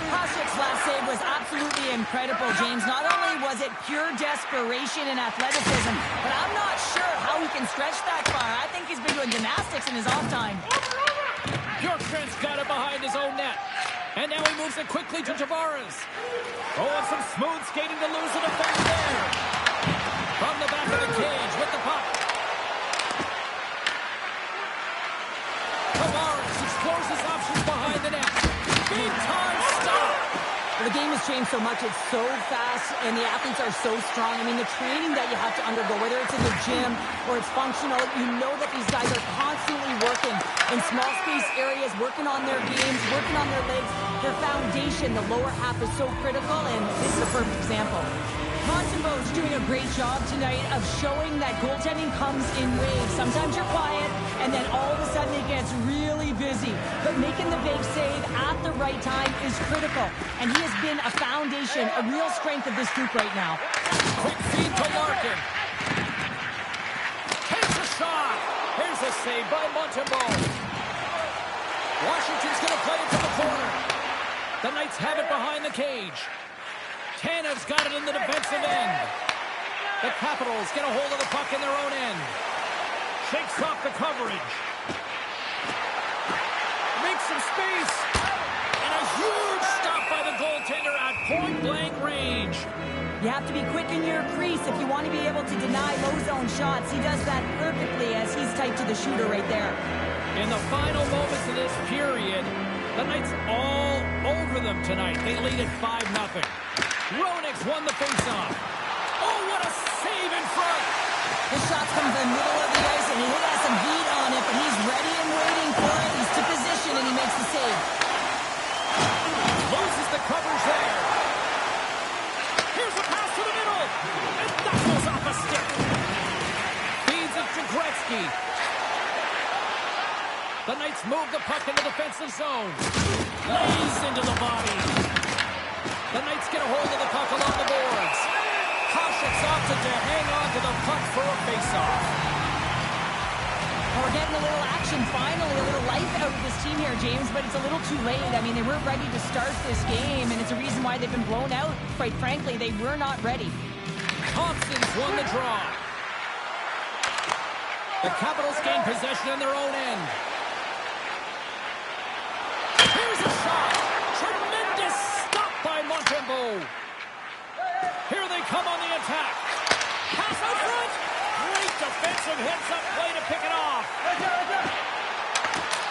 Pasternak last save was absolutely incredible, James. Not only was it pure desperation and athleticism, but I'm not sure how he can stretch that far. I think he's been doing gymnastics in his off time. Bjorkstrand's got it behind his own net. And now he moves it quickly to Tavares. Oh, and some smooth skating to lose the defense there. From the back of the cage with the puck. Tavares explores his options behind the net. Big time stop. The game has changed so much. It's so fast, and the athletes are so strong. I mean, the training that you have to undergo, whether it's in the gym or it's functional, you know that these guys are constantly working in small space areas, working on their games, working on their legs. Their foundation, the lower half, is so critical, and this is a perfect example. Montembeau's doing a great job tonight of showing that goaltending comes in waves. Sometimes you're quiet, and then all of a sudden it gets really busy. But making the big save at the right time is critical. And he has been a foundation, a real strength of this group right now. Quick feed to Larkin. Takes a shot. Here's a save by Montembeau. Washington's going to play it to the corner. The Knights have it behind the cage. Tanev's got it in the defensive end. The Capitals get a hold of the puck in their own end. Shakes off the coverage. Makes some space. And a huge stop by the goaltender at point-blank range. You have to be quick in your crease if you want to be able to deny low-zone shots. He does that perfectly as he's tight to the shooter right there. In the final moments of this period, the Knights all over them tonight. They lead at 5-0. Roenick's won the faceoff. Oh, what a save in front! This shot's come from the middle of the ice, and he has some heat on it, but he's ready and waiting for it. He's to position, and he makes the save. Loses the coverage there. Here's a pass to the middle, and that goes off a stick. Feeds it to Gretzky. The Knights move the puck in the defensive zone. Lays into the body. The Knights get a hold of the puck along the boards. Koshik's opted to hang on to the puck for a face-off. Well, we're getting a little action finally, a little life out of this team here, James, but it's a little too late. I mean, they weren't ready to start this game, and it's a reason why they've been blown out. Quite frankly, they were not ready. Thompson's won the draw. The Capitals gain possession in their own end. Here's a shot. Tremendous stop by Montembeau. Here they come on the attack. Pass out front. Great defensive heads-up play to pick it off.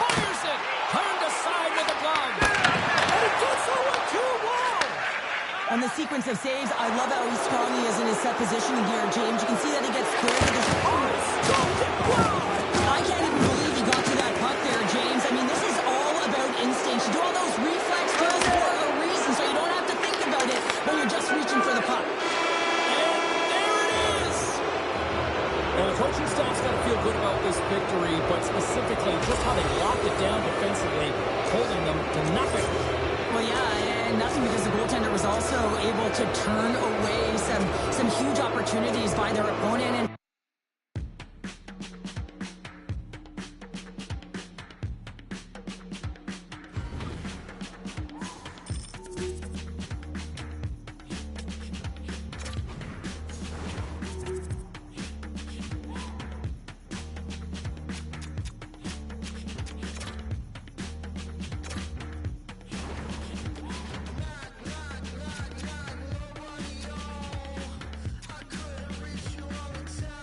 Fires it. Turned aside with a glove. And he gets so with 2-1. On the sequence of saves, I love how strong he is in his set positioning here, James. You can see that he gets squared with his... I can't even believe he got to that puck there, James. I mean, this is all about instinct. You do all those reflex drills for a reason, so you don't have to think about it when you're just reaching for the puck. And there it is! Well, the coaching staff's got to feel good about this victory, but specifically just how they locked it down defensively, holding them to nothing. Well, yeah, and nothing because the goaltender was also able to turn away some huge opportunities by their opponent. And I couldn't reach you all the time.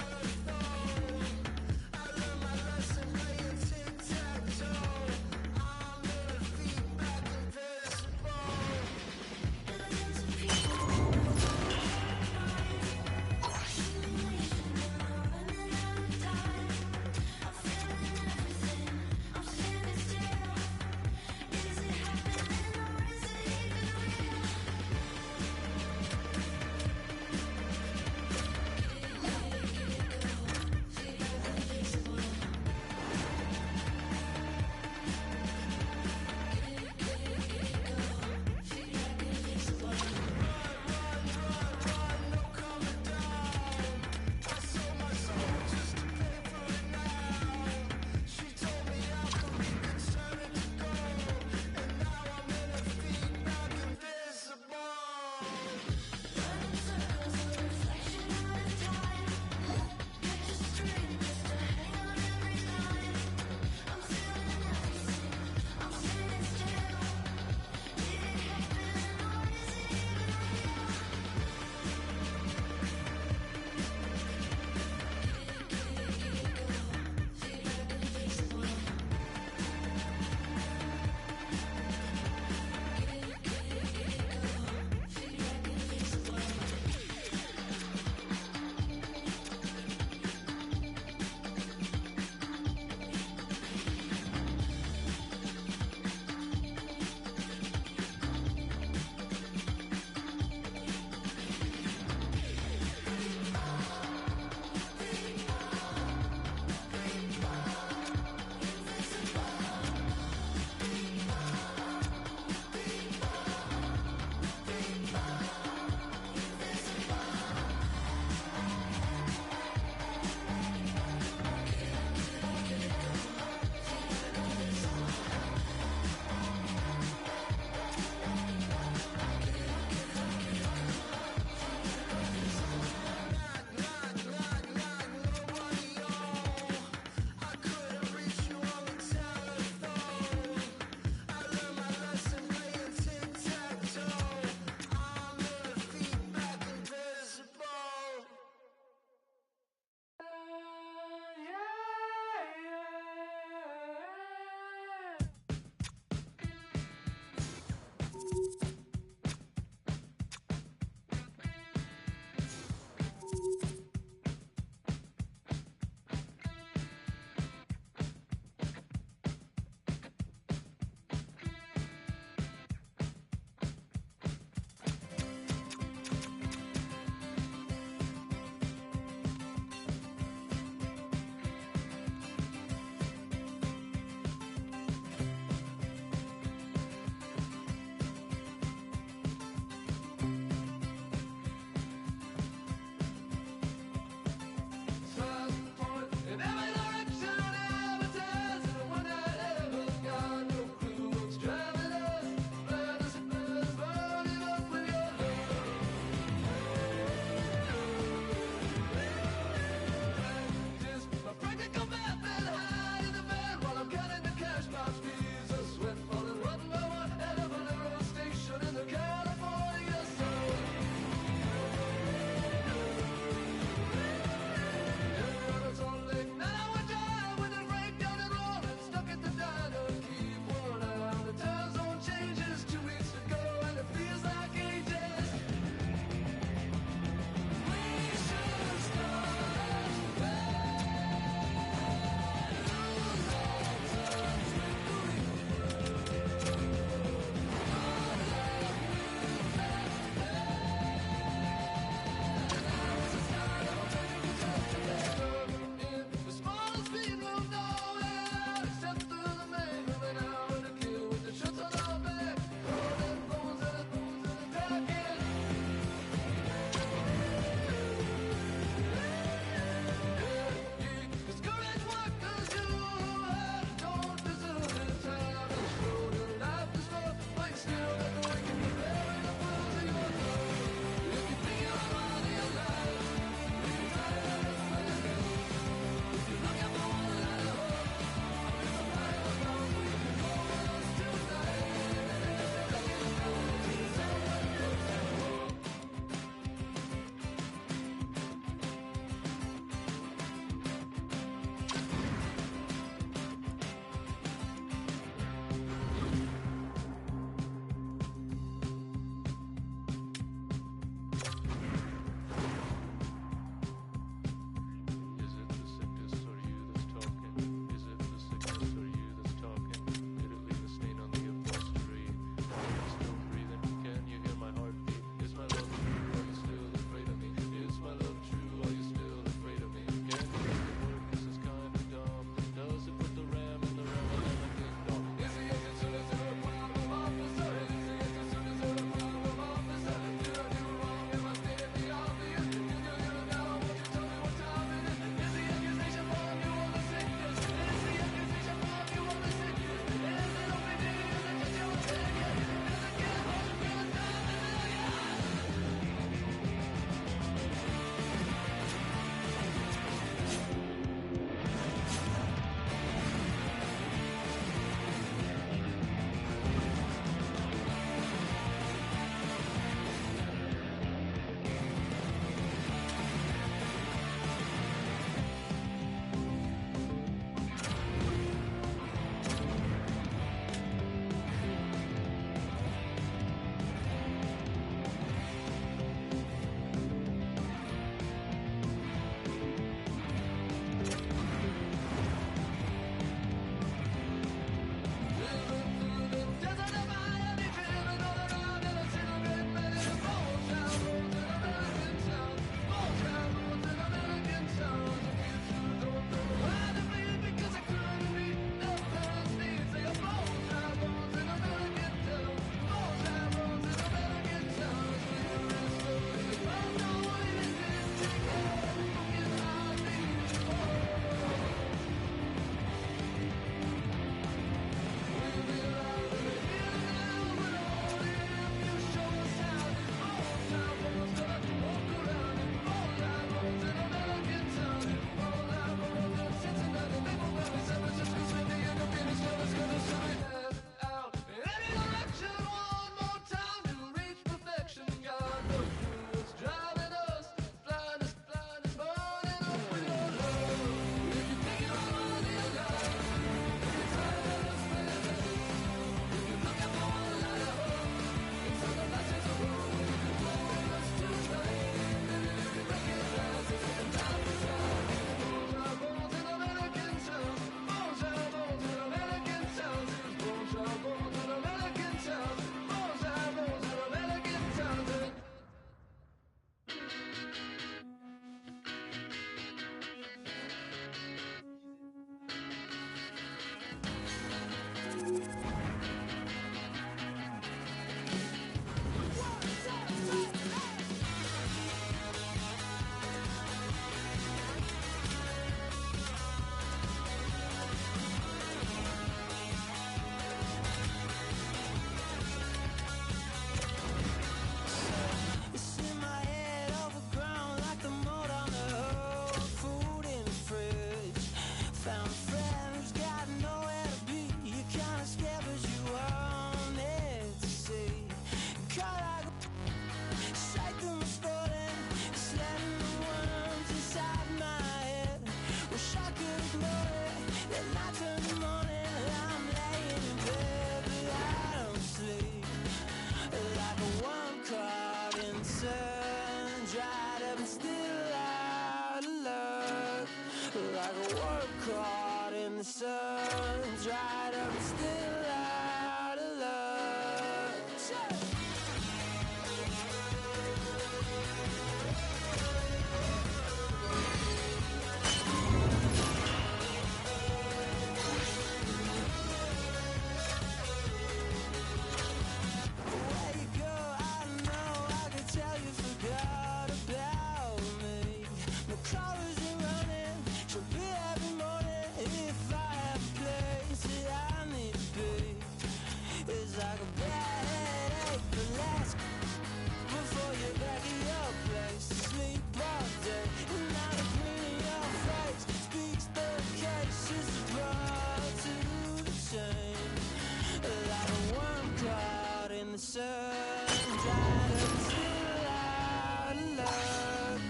dried up, still out of luck.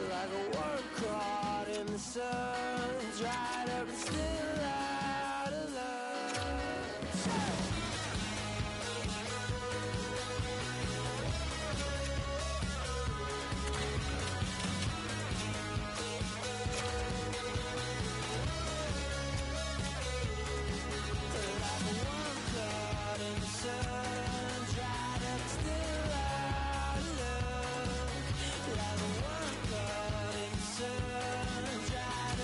Like a work caught in the sun, dried up, still out of luck. Like a work caught in the sun, dried up, still out of luck. Like a work caught in the sun, dried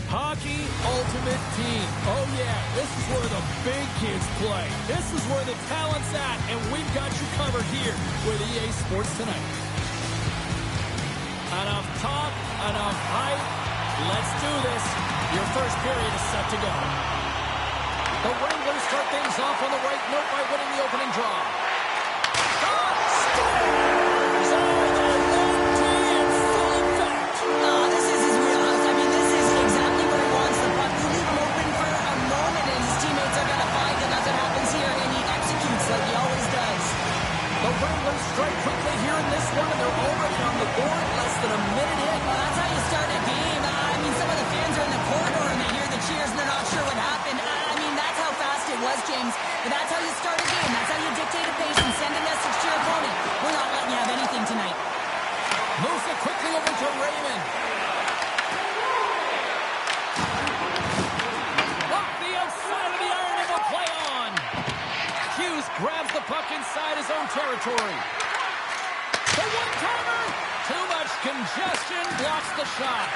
Hockey Ultimate Team. Oh, yeah, this is where the big kids play. This is where the talent's at, and we've got you covered here with EA Sports Tonight. Enough talk, enough hype. Let's do this. Your first period is set to go. The Wranglers start things off on the right note by winning the opening draw. Shot! Scores! Oh, the 1T in full effect. Oh, this is his wheelhouse. I mean, this is exactly where he wants the puck. You leave him open for a moment, and his teammates are going to find that nothing happens here, and he executes like he always does. The Wranglers strike quickly here in this one, and they're already on the board less than a minute in. Well, that's how you start a game. I mean, some of the fans are in the corridor, and they hear the cheers, and they're not sure what happened. I mean, that's how fast it was, James. But that's how you start a game. That's how you dictate a pace and send a message to your opponent. We're not letting you have anything tonight. Moves it quickly over to Raymond. Off the outside of the iron, and will play on. Hughes grabs the puck inside his own territory. The one-timer. Too much congestion. Blocks the shot.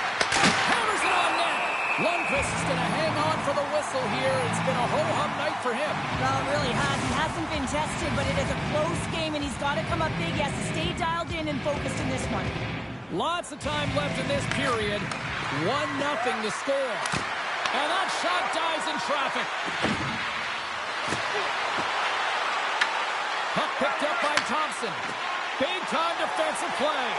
Hammers it on net. Lundqvist is going to hang on for the whistle here. It's been a ho-hum night for him. Well, it really has. He hasn't been tested, but it is a close game, and he's got to come up big. He has to stay dialed in and focused in this one. Lots of time left in this period. 1-0 the score. And that shot dies in traffic. Puck picked up by Thompson. Big-time defensive play.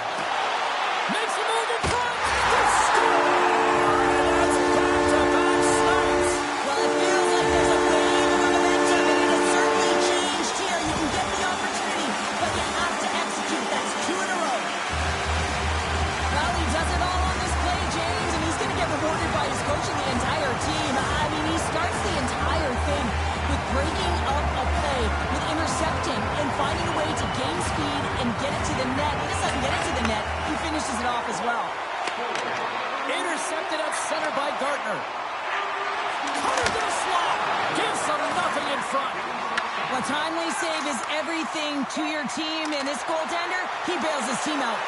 Makes a move in front. They score! That's back-to-back stops. Well, it feels like there's a wave of momentum, and it has certainly changed here. You can get the opportunity, but you have to execute. That's 2 in a row. Well, he does it all on this play, James, and he's going to get rewarded by his coach and the entire team. I mean, he starts the entire thing with breaking up a play, with intercepting, and finding a way to gain speed and get it to the net. He just doesn't get it to the net. He finishes it off as well. Intercepted at center by Gardner. Cutter to the slot. Gives them nothing in front. A timely save is everything to your team, and this goaltender, he bails his team out.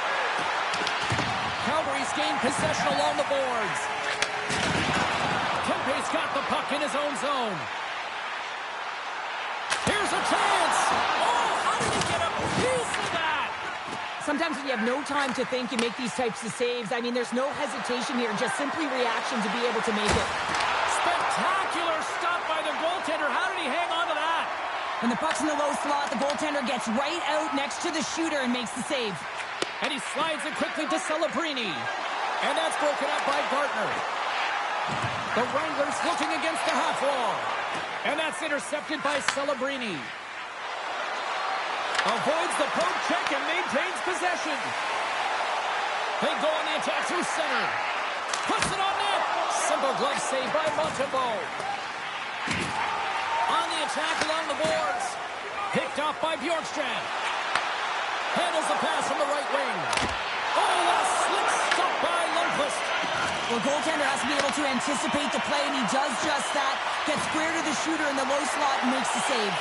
Calgary's gained possession along the boards. Kempe's got the puck in his own zone. Here's a chance. Oh, how did he get a piece of that? Sometimes when you have no time to think, you make these types of saves. I mean, there's no hesitation here, just simply reaction to be able to make it. Spectacular stop by the goaltender. How did he hang on to that? When the puck's in the low slot, the goaltender gets right out next to the shooter and makes the save. And he slides it quickly to Celebrini. And that's broken up by Gardner. The Wranglers looking against the half wall. And that's intercepted by Celebrini. Avoids the poke check and maintains possession. They go on the attack through center. Puts it on net. Simple glove save by Montembeault. On the attack along the boards. Picked off by Bjorkstrand. Handles the pass from the right wing. Oh, a slick stop by Lundqvist. Well, goaltender has to be able to anticipate the play, and he does just that. Gets square to the shooter in the low slot and makes the save.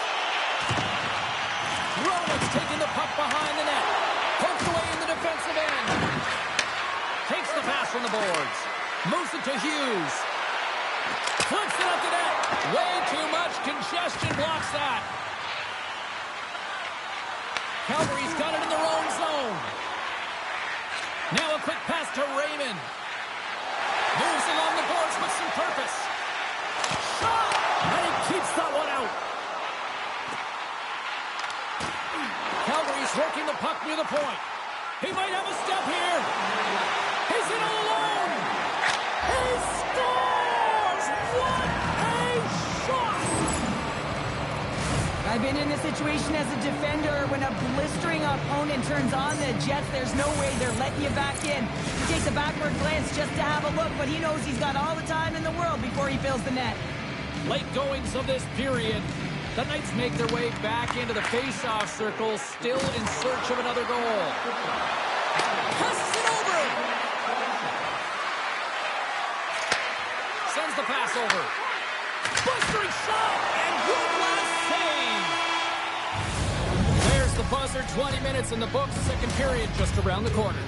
Roman's taking the puck behind the net. Poked away in the defensive end. Takes the pass from the boards. Moves it to Hughes. Flips it up the net. Way too much congestion blocks that. Calgary's got it in their own zone. Now a quick pass to Raymond. Moves along the boards with some purpose. Shot! And he keeps that one out. Calgary's working the puck near the point. He might have a step here. He's in all alone. He scores! What a shot! I've been in this situation as a defender. When a blistering opponent turns on the Jets, there's no way they're letting you back in. He takes a backward glance just to have a look, but he knows he's got all the time in the world before he fills the net. Late goings of this period. The Knights make their way back into the face-off circle, still in search of another goal. Passes it over! Sends the pass over. Bustering shot! And good last save! There's the buzzer, 20 minutes in the books, second period just around the corner.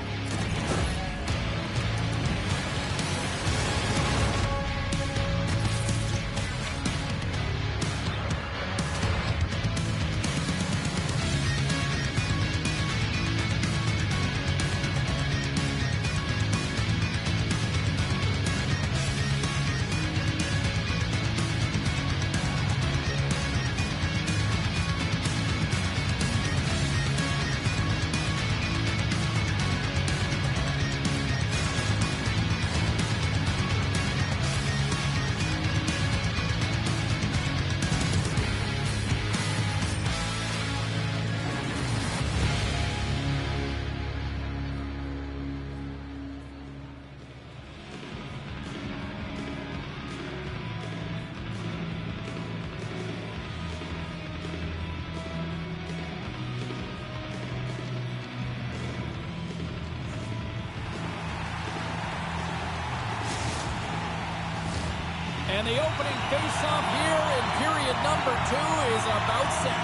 And the opening face-off here in period number 2 is about set.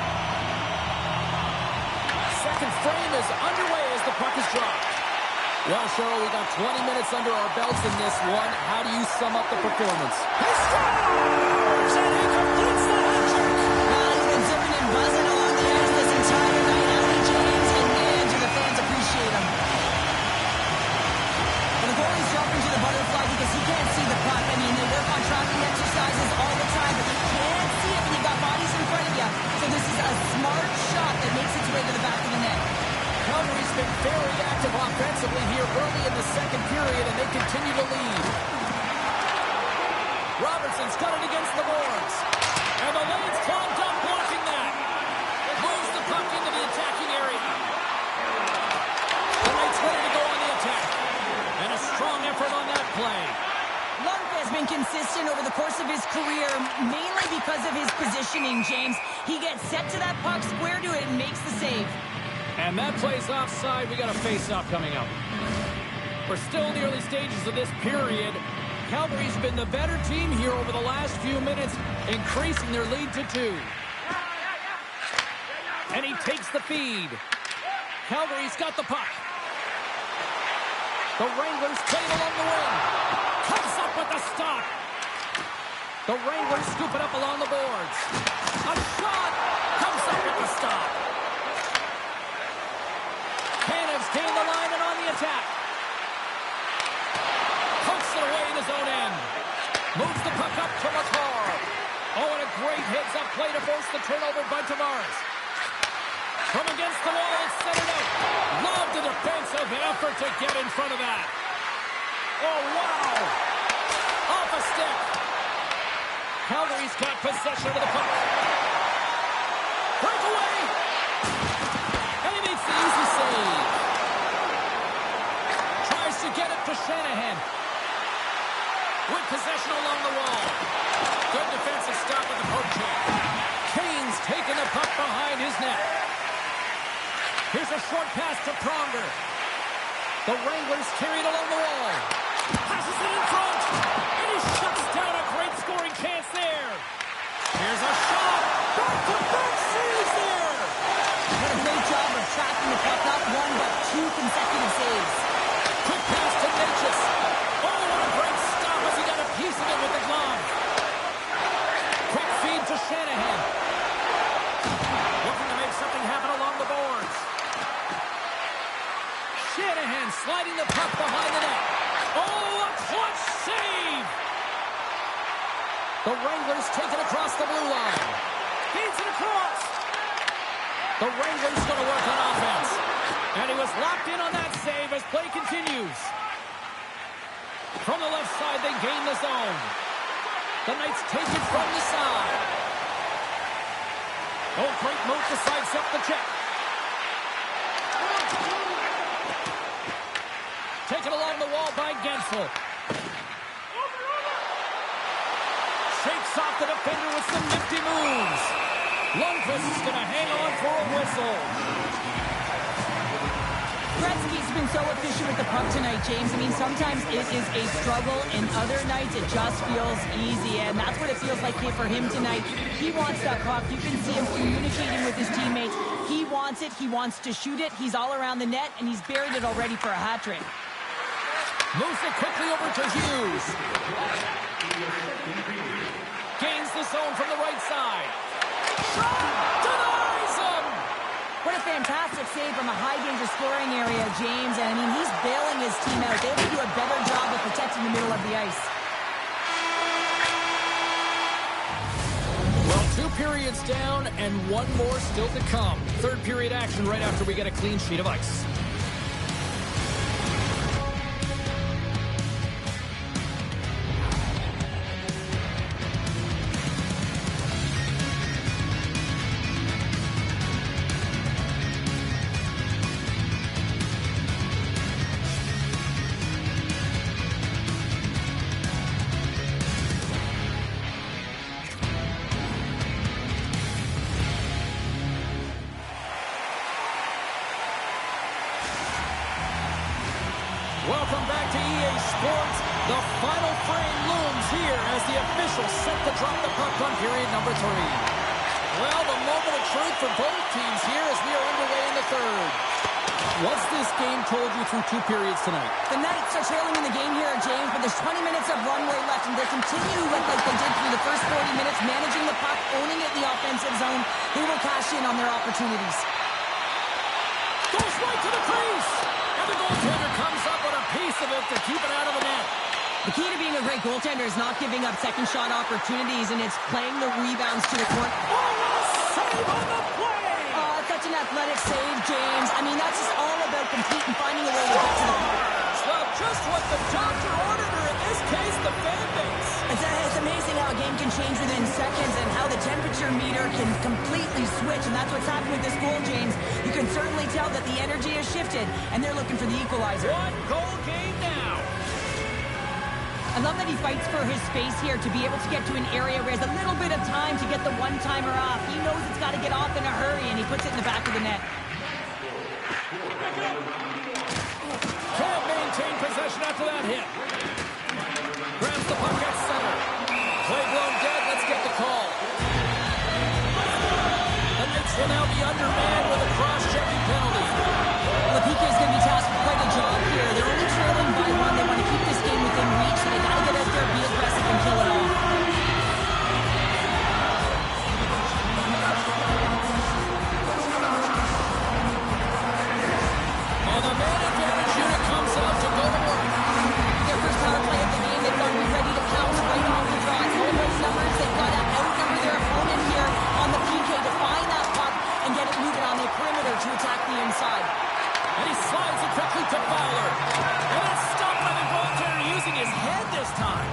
Second frame is underway as the puck is dropped. Well, Cheryl, we got 20 minutes under our belts in this one. How do you sum up the performance? He scores! And he completes the hat trick! Well, he's been zipping and buzzing along the ice this entire night, hasn't he, James? And man, do the fans appreciate him. And the goalie's dropping to the butterfly because he can't see the puck. I mean, they work on tracking exercises all the time, but you can't see it when you've got bodies in front of you. So this is a smart shot that makes its way to the back of the net. Calgary's been very active offensively here early in the second period, and they continue to lead. Robertson's got it against the boards. And the lane's clogged up, blocking that. Moves the puck into the attacking area. The Knights ready to go on the attack. And a strong effort on that play. Lundqvist has been consistent over the course of his career, mainly because of his positioning, James. He gets set to that puck, square to it, and makes the save. And that play's offside. We got a face-off coming up. We're still in the early stages of this period. Calgary's been the better team here over the last few minutes, increasing their lead to 2. And he takes the feed. Calgary's got the puck. The Wranglers play it along the wing. Comes up with the stop. The Wranglers scoop it up along the boards. A shot comes up with the stop. Canev's gained the line and on the attack. Pokes it away in his own end. Moves the puck up to Makar. Oh, and a great heads-up play to force the turnover by Tavares. From against the wall, it's centered out. Love the defensive effort to get in front of that. Oh, wow. Off a stick. Calgary's got possession of the puck. Breakaway. And he makes the easy save. Tries to get it to Shanahan. With possession along the wall. Good defensive stop at the poke check. Kane's taking the puck behind his net. Here's a short pass to Pronger. The Wranglers carry it along the wall. Passes it in front. And he shuts down a great scoring chance there. Here's a shot. Back-to-back saves there. Did a great job of tracking the puck up, 1 but 2 consecutive saves. Quick pass to Natchez. Oh, what a great stop as he got a piece of it with the glove. Quick feed to Shanahan. Looking to make something happen along the boards. Shanahan sliding the puck behind the net. Oh, a clutch save! The Wranglers take it across the blue line. Feeds it across. The Wranglers going to work on offense. And he was locked in on that save as play continues. From the left side, they gain the zone. The Knights take it from the side. Oh, great move to sidestep the check. Taken along the wall by Gensel. Shakes off the defender with some nifty moves. Lundqvist is going to hang on for a whistle. Gretzky's been so efficient with the puck tonight, James. I mean, sometimes it is a struggle, and other nights it just feels easy, and that's what it feels like here for him tonight. He wants that puck. You can see him communicating with his teammates. He wants it. He wants to shoot it. He's all around the net, and he's buried it already for a hat trick. Moves it quickly over to Hughes. Gains the zone from the right side. Shot! Denies him! What a fantastic save from a high-danger scoring area, James. And, I mean, he's bailing his team out. They have to do a better job of protecting the middle of the ice. Well, 2 periods down and 1 more still to come. Third period action right after we get a clean sheet of ice. Welcome back to EA Sports. The final frame looms here as the officials set to drop the puck on period number 3. Well, the moment of truth for both teams here as we are underway in the third. What's this game told you through 2 periods tonight? The Knights are trailing in the game here, James, but there's 20 minutes of runway left, and they continue like they did through the first 40 minutes, managing the puck, owning it in the offensive zone. They will cash in on their opportunities. Goes right to the crease! And the goaltender comes up with a piece of it to keep it out of the net. The key to being a great goaltender is not giving up second shot opportunities, and it's playing the rebounds to the corner. Oh, what a save on the play! Such an athletic save, James. I mean, that's just all about competing, finding a way to get to the puck. Well, just what the doctor ordered, or in this case, the fan base. It's amazing how a game can change within seconds and how the temperature meter can completely switch, and that's what's happened with this goal, James. You can certainly tell that the energy has shifted, and they're looking for the equalizer. 1-goal game now. I love that he fights for his space here to be able to get to an area where he has a little bit of time to get the one-timer off. He knows it's got to get off in a hurry, and he puts it in the back of the net. Can't maintain possession after that hit. Grabs the puck at center. Play blown dead. Let's get the call. The Knights will now be undermanned with a cross-checking penalty. Well, the PK is going to be tasked with quite a job here. They're only trailing by 1. They want to keep this game within reach, so they got to get out there, be aggressive, and kill it off. And the man advantage unit comes out to go to work. Their first power play of the game, they've got to be ready to pounce right off the draw. It's all those numbers. They've got to outnumber their opponent here on the PK to find that puck and get it moving on the perimeter to attack the inside. And he slides it quickly to Fowler. And it's stopped by the goaltender using his head this time.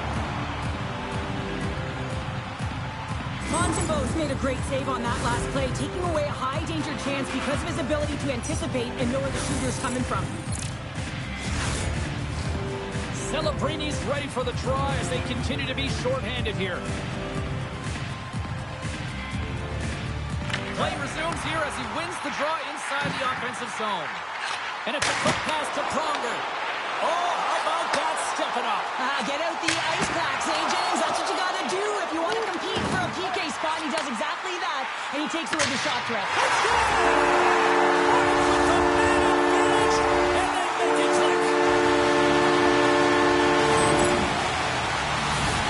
Montembeault's made a great save on that last play, taking away a high-danger chance because of his ability to anticipate and know where the shooter's coming from. Celebrini's ready for the draw as they continue to be shorthanded here. Play resumes here as he wins the draw inside the offensive zone. And it's a quick pass to Pronger. Oh, how about that stepping up? Get out the ice packs, hey, James. That's what you got to do if you want to compete for a PK spot. He does exactly that, and he takes away the shot threat. Let's go! The man advantage, and they make it click.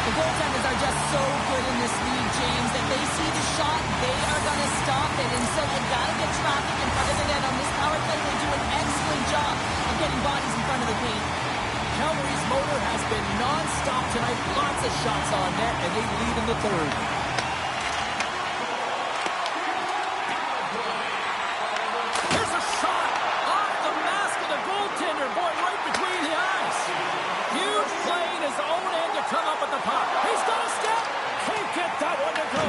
The goaltenders are just so good in this league, James. If they see the shot, they are going to stop it. And so you got to get traffic in front of the net. On this power play, they do an excellent job of getting bodies in front of the paint. Calgary's motor has been non-stop tonight. Lots of shots on net, and they lead in the third. Here's a shot off the mask of the goaltender. Boy, right between the eyes. Huge play in his own end to come up with the puck. He's got a step. Can't get that one to go.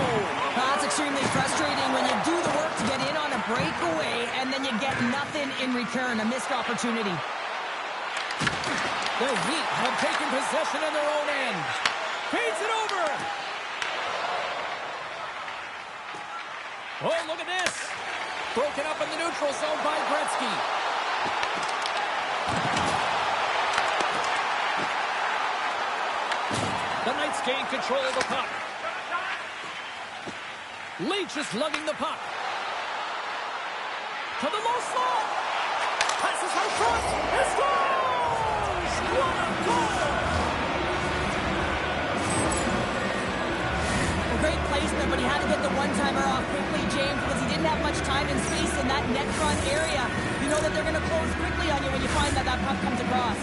That's extremely frustrating when you do the work to get in on a breakaway, and then you get nothing in return, a missed opportunity. The Heat have taken possession in their own end. Feeds it over. Oh, look at this. Broken up in the neutral zone by Gretzky. The Knights gain control of the puck. Leach is lugging the puck. To the low slot. Passes out front. It scores! What a goal! A great placement, but he had to get the one-timer off quickly, James, because he didn't have much time and space in that net front area. You know that they're going to close quickly on you when you find that puck comes across.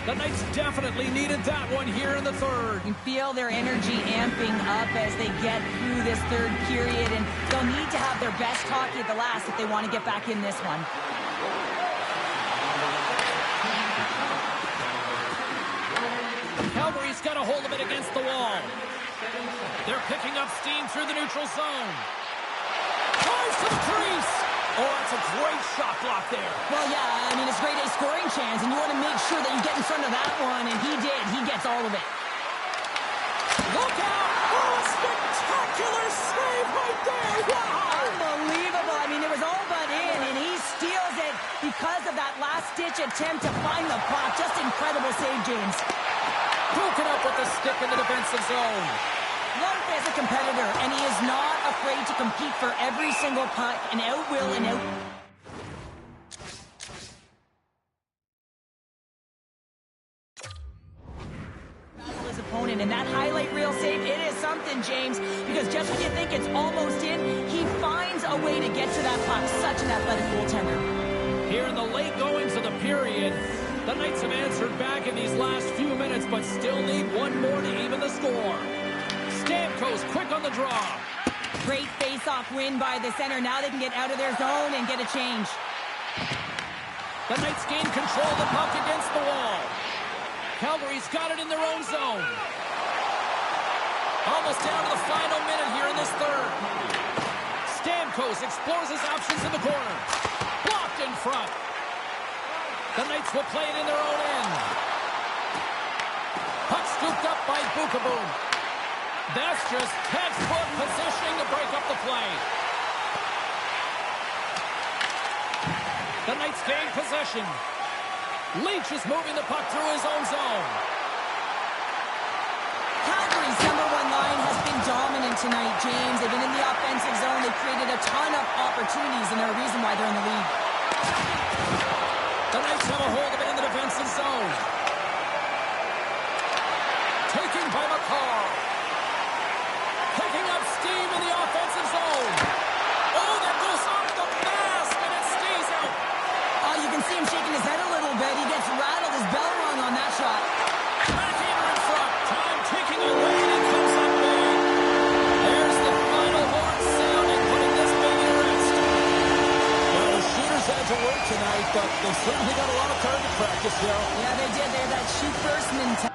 The Knights definitely needed that one here in the third. You feel their energy amping up as they get through this third period, and they'll need to have their best hockey at the last if they want to get back in this one. Calgary's got a hold of it against the wall. They're picking up steam through the neutral zone. Tries to the crease. Oh, that's a great shot block there. Well, yeah, I mean, it's grade A scoring chance, and you want to make sure that you get in front of that one, and he did. He gets all of it. Look out! Oh, a spectacular save right there! Wow! Unbelievable. I mean, it was all but in, and he steals it because of that last last-ditch attempt to find the puck. Just incredible save, James. Broken up with the stick in the defensive zone. Lundqvist is a competitor, and he is not afraid to compete for every single puck and out-will and out... his opponent, and that highlight reel save, it is something, James, because just when you think it's almost in, he finds a way to get to that puck. Such an athletic goaltender. Here in the late goings of the period, the Knights have answered back in these last few minutes, but still need one more to even the score. Stamkos quick on the draw. Great face-off win by the center. Now they can get out of their zone and get a change. The Knights gain control of the puck against the wall. Calgary's got it in their own zone. Almost down to the final minute here in this third. Stamkos explores his options in the corner. Blocked in front. The Knights will play it in their own end. Puck scooped up by Bukaboom. That's just textbook positioning to break up the play. The Knights gain possession. Leach is moving the puck through his own zone. Calgary's number one line has been dominant tonight, James. They've been in the offensive zone. They've created a ton of opportunities, and they're a reason why they're in the lead. The Knights have a hold of it in the defensive zone. Taken by McCall. Picking up steam in the offensive zone. Oh, that goes off the mask, and it stays out. Oh, you can see him shaking his head a little bit. He gets rattled. His bell rung on that shot. Backhander in front. Time ticking away, and it comes up big. There's the final horn sounding, putting this baby to rest. Well, the shooters had to work tonight, but they certainly got a lot of target practice here. Yeah, they did. They have that shoot first mentality.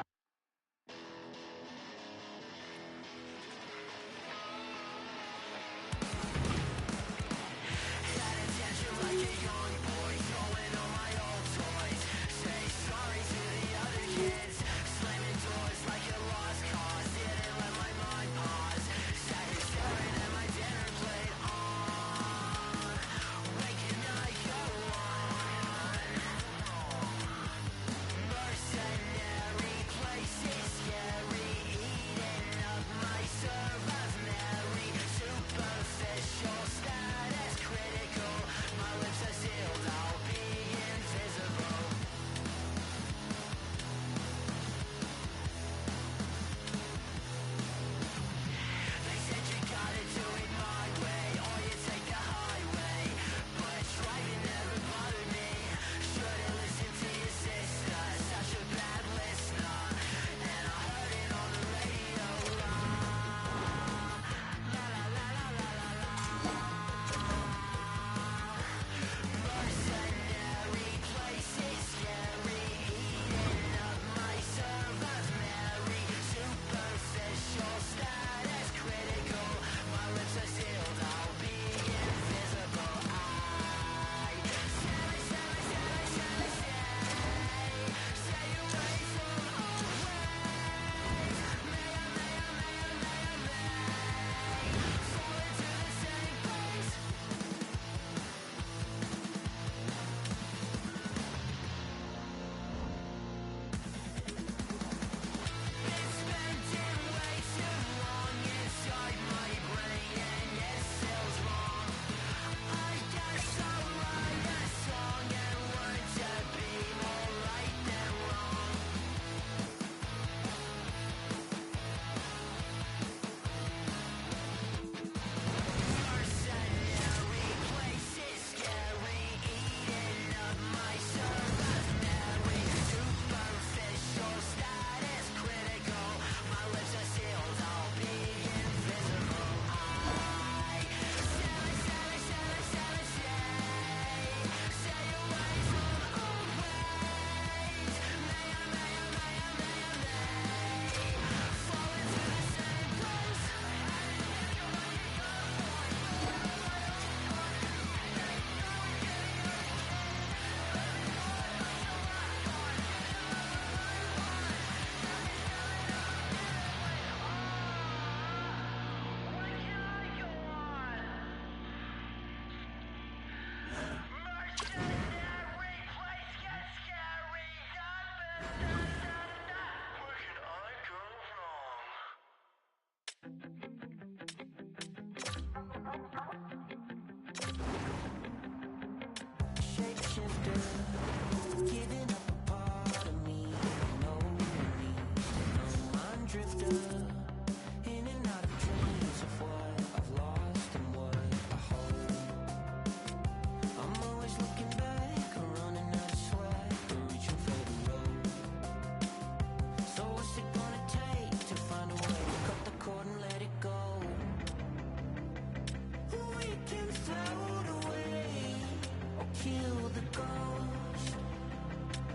goes.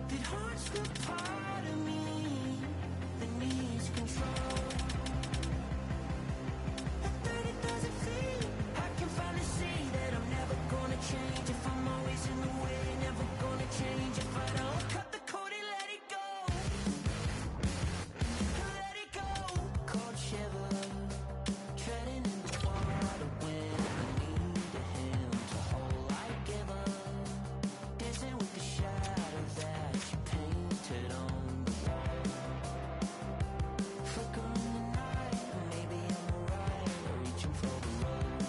That heart's the part of me that needs control. At 30,000 feet, I can finally see that I'm never gonna change if I'm always in the way. Never gonna change if I don't cut the cord and let it go. Let it go. Cold shiver, treading in the water when I need a hand to hold like ever. Dancing with the shadow that you painted on the wall. Flickering the night, maybe I'm alright, reaching for the road.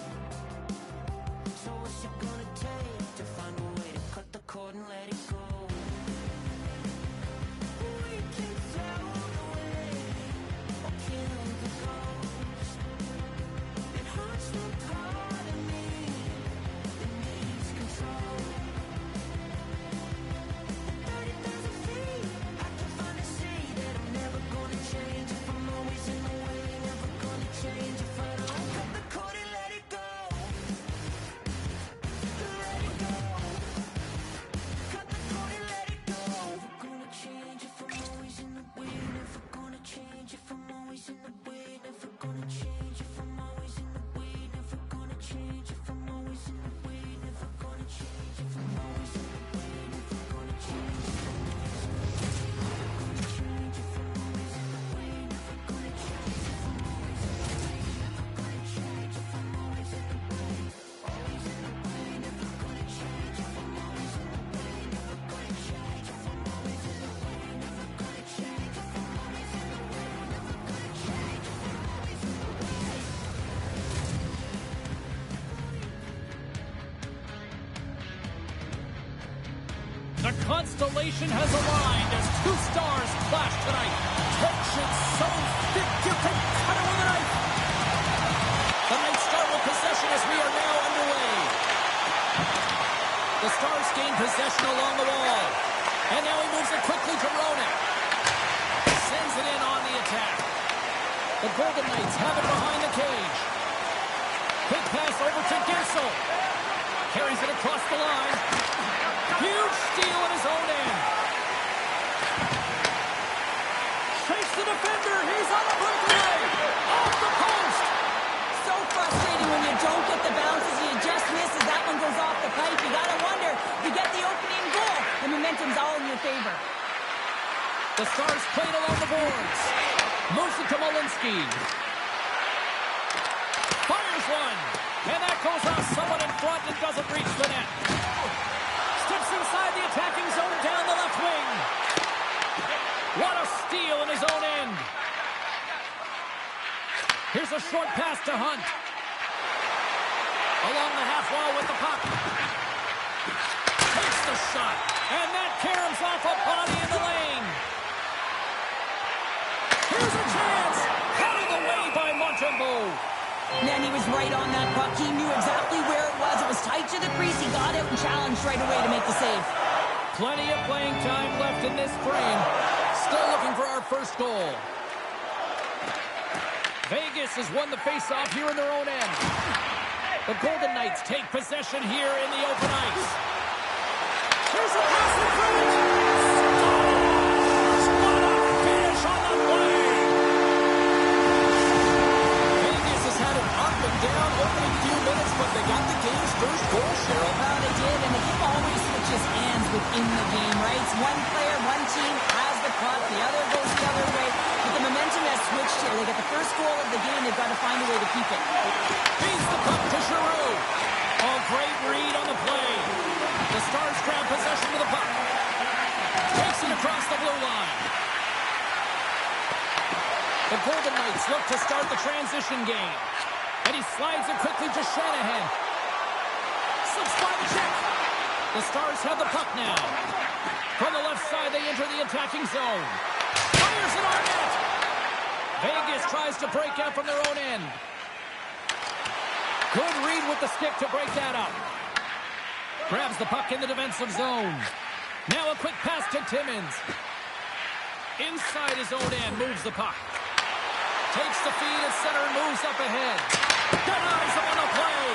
So what's it gonna take to find a way to cut the cord and let it go? We can float away or kill the ghost. It hurts the part of me that needs control. At 30,000 feet, I can finally see that I'm never gonna change if I'm always in the way. Never gonna change if I don't cut the cord and let it go. Let it go. Cut the cord and let it go. Never gonna change if I'm always in the way. Never gonna change if I'm always in the way. Never gonna change if I'm always in the way. Never gonna change if I'm always in the way. Never gonna change if I'm always in the way. Never gonna change if I'm always in the way. Never gonna change if I'm always in the way. Never gonna change if I'm always in the way. Never gonna change if I'm always in the way. Always in the way. Never gonna change if I'm always in the way. Never gonna change if I'm always in the way. Never gonna change if I'm always in the way. Never gonna change if I'm always in the way. The constellation has aligned as two stars clash tonight. Tension so thick you can cut it with a knife. The Knights start with possession as we are now underway. The Stars gain possession along the wall. And now he moves it quickly to Ronan. Sends it in on the attack. The Golden Knights have it behind the cage. Quick pass over to Gensel. Carries it across the line. Huge steal at his own end. Shakes the defender. He's on the breakaway. Off the post. So frustrating when you don't get the bounces, you just miss as that one goes off the pipe. You gotta wonder, you get the opening goal, the momentum's all in your favor. The Stars played along the boards. Moves it to Malinsky. Fires one. And that goes off someone in front and doesn't reach the net. Steps inside the attacking zone down the left wing. What a steal in his own end. Here's a short pass to Hunt. Along the half wall with the puck. Takes the shot. And that caroms off a body in the lane. Here's a chance. Headed away by Montembeault. Man, he was right on that puck. He knew exactly where it was. It was tight to the crease. He got out and challenged right away to make the save. Plenty of playing time left in this frame. Still looking for our first goal. Vegas has won the faceoff here in their own end. The Golden Knights take possession here in the open ice. Here's a pass in front. What a finish on the play. Vegas has had an up and down opening few minutes, but they got the game's first goal, Cheryl. Well, they did, and the game always switches hands within the game, right? It's one player, one team has the puck, the other goes the other way. But the momentum has switched here. They get the first goal of the game, they've got to find a way to keep it. Feeds the puck to Giroux. Oh, great read on the play. The Stars grab possession of the puck. Takes it across the blue line. The Golden Knights look to start the transition game. And he slides it quickly to Shanahan. Slips by the check. The Stars have the puck now. From the left side, they enter the attacking zone. Fires it on net. Vegas tries to break out from their own end. Good read with the stick to break that up. Grabs the puck in the defensive zone. Now a quick pass to Timmins. Inside his own end, moves the puck. Takes the feed at center and moves up ahead. Denies him on the play.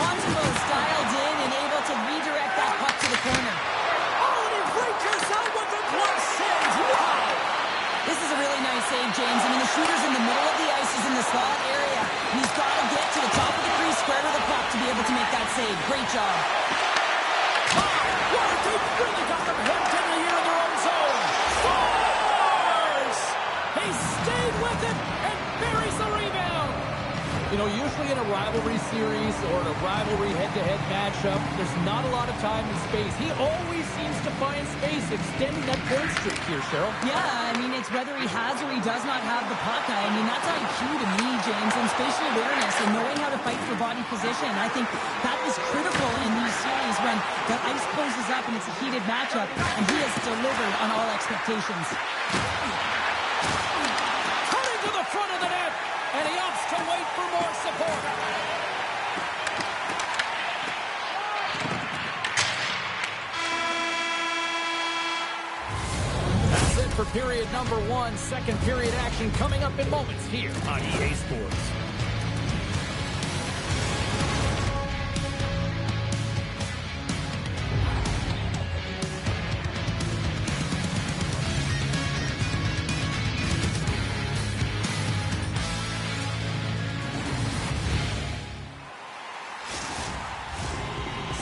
Montembeault dialed in and able to redirect that puck to the corner. save. Great job. What if they really got them hemmed in here in their own zone? Scores! He stayed with it and buries the rebound. You know, usually in a rivalry series or in a rivalry head-to-head matchup, there's not a lot of time and space. He always seems to find space, extending that point streak here, Cheryl. Yeah, I mean, it's whether he has or he does not have the puck. I mean, that's IQ to me, James, and spatial awareness and knowing how to fight for body position. I think that is critical in these series when the ice closes up and it's a heated matchup, and he has delivered on all expectations. Cutting to the front of the net, and he opts to wait for more support. That's it for period number 1. Second period action coming up in moments here on EA Sports.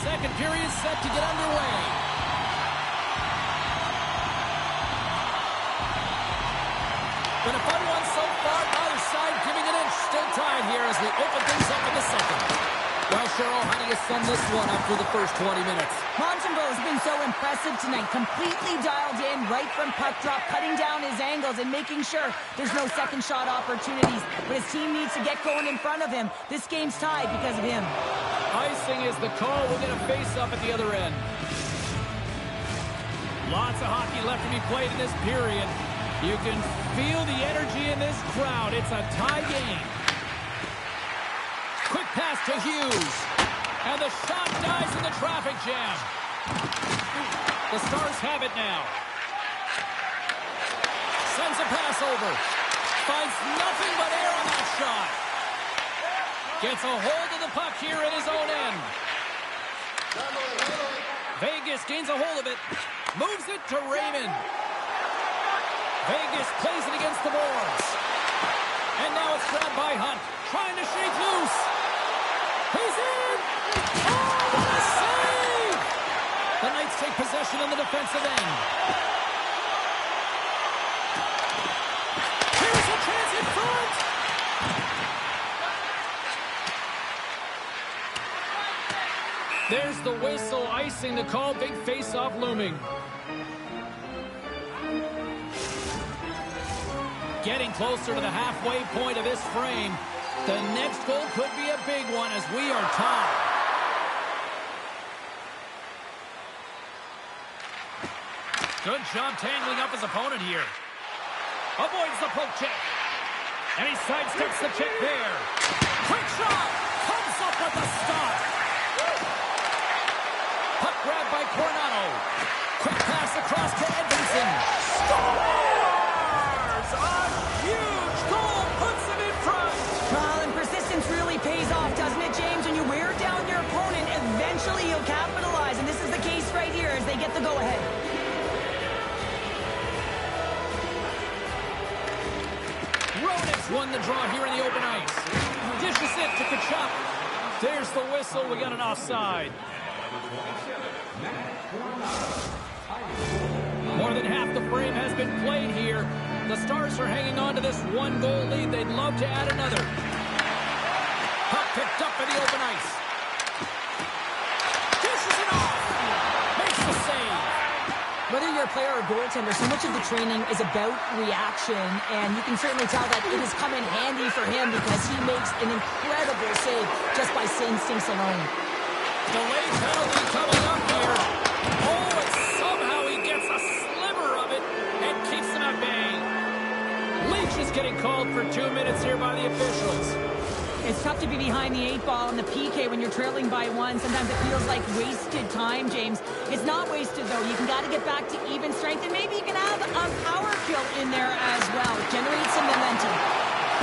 Second period set to get underway. Been a fun one so far. Neither side giving an inch. Still tied here as we open things up in the second. Well, Cheryl, how do you sum this one up through the first 20 minutes? Montembeau's been so impressive tonight, completely dialed in right from puck drop, cutting down his angles and making sure there's no second shot opportunities. But his team needs to get going in front of him. This game's tied because of him. Icing is the call. We'll get a face-up at the other end. Lots of hockey left to be played in this period. You can feel the energy in this crowd. It's a tie game. Quick pass to Hughes. And the shot dies in the traffic jam. The Stars have it now. Sends a pass over. Finds nothing but air on that shot. Gets a hold of the puck here in his own end. Vegas gains a hold of it. Moves it to Raymond. Vegas plays it against the boards. And now it's grabbed by Hunt. Trying to shake loose. He's in! Oh, what a save! The Knights take possession on the defensive end. Here's a chance in front! There's the whistle, icing the call. Big face-off looming. Getting closer to the halfway point of this frame. The next goal could be a big one as we are tied. Good job tangling up his opponent here. Avoids the poke check. And he sidesteps the check there. Quick shot. Comes up with the stop. Puck grabbed by Coronado. Quick pass across to Edmondson. Scores! A huge goal puts him in front. Well, and persistence really pays off, doesn't it, James? When you wear down your opponent, eventually you'll capitalize. And this is the case right here as they get the go-ahead. Ronix won the draw here in the open ice. Dishes it to Kachuk. There's the whistle. We got an offside. More than half the frame has been played here. The Stars are hanging on to this one-goal lead. They'd love to add another. Puck picked up in the open ice. Dishes it off. Makes the save. Whether you're a player or goaltender, so much of the training is about reaction, and you can certainly tell that it has come in handy for him because he makes an incredible save just by instincts alone. Delayed penalty coming up here. Oh, and somehow he gets a sliver of it and keeps him at bay. Leach is getting called for 2 minutes here by the officials. It's tough to be behind the 8-ball in the PK when you're trailing by 1. Sometimes it feels like wasted time, James. It's not wasted, though. You can got to get back to even strength, and maybe you can have a power kill in there as well. It generates some momentum.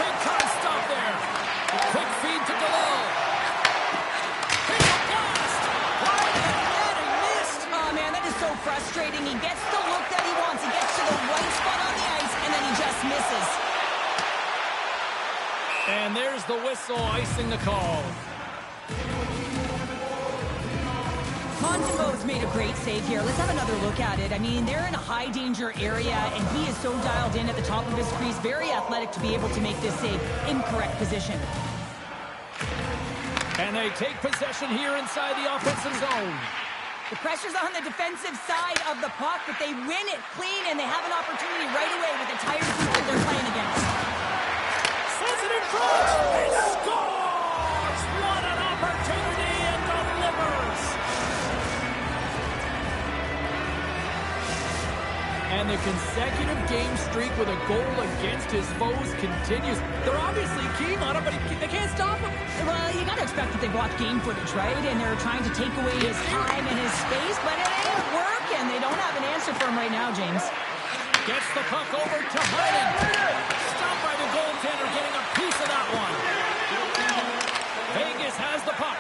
Big time stop there. Quick feed to Galil. Here's a blast. Right in the net, he missed. Oh, man, that is so frustrating. He gets the look that he wants. He gets to the right spot on the ice, and then he just misses. And there's the whistle, icing the call. Montembeau's made a great save here. Let's have another look at it. I mean, they're in a high-danger area, and he is so dialed in at the top of his crease. Very athletic to be able to make this save. Incorrect position. And they take possession here inside the offensive zone. The pressure's on the defensive side of the puck, but they win it clean, and they have an opportunity right away with the tired group that they're playing against. Sends it in front. He scores! What an opportunity and delivers! And the consecutive game streak with a goal against his foes continues. They're obviously keen on him, but they can't stop him. Well, you got to expect that they've watched game footage, right? And they're trying to take away his time and his space, but it ain't working. They don't have an answer for him right now, James. Gets the puck over to Hyden. Stopped by the goaltender, getting a piece of that one. Vegas has the puck.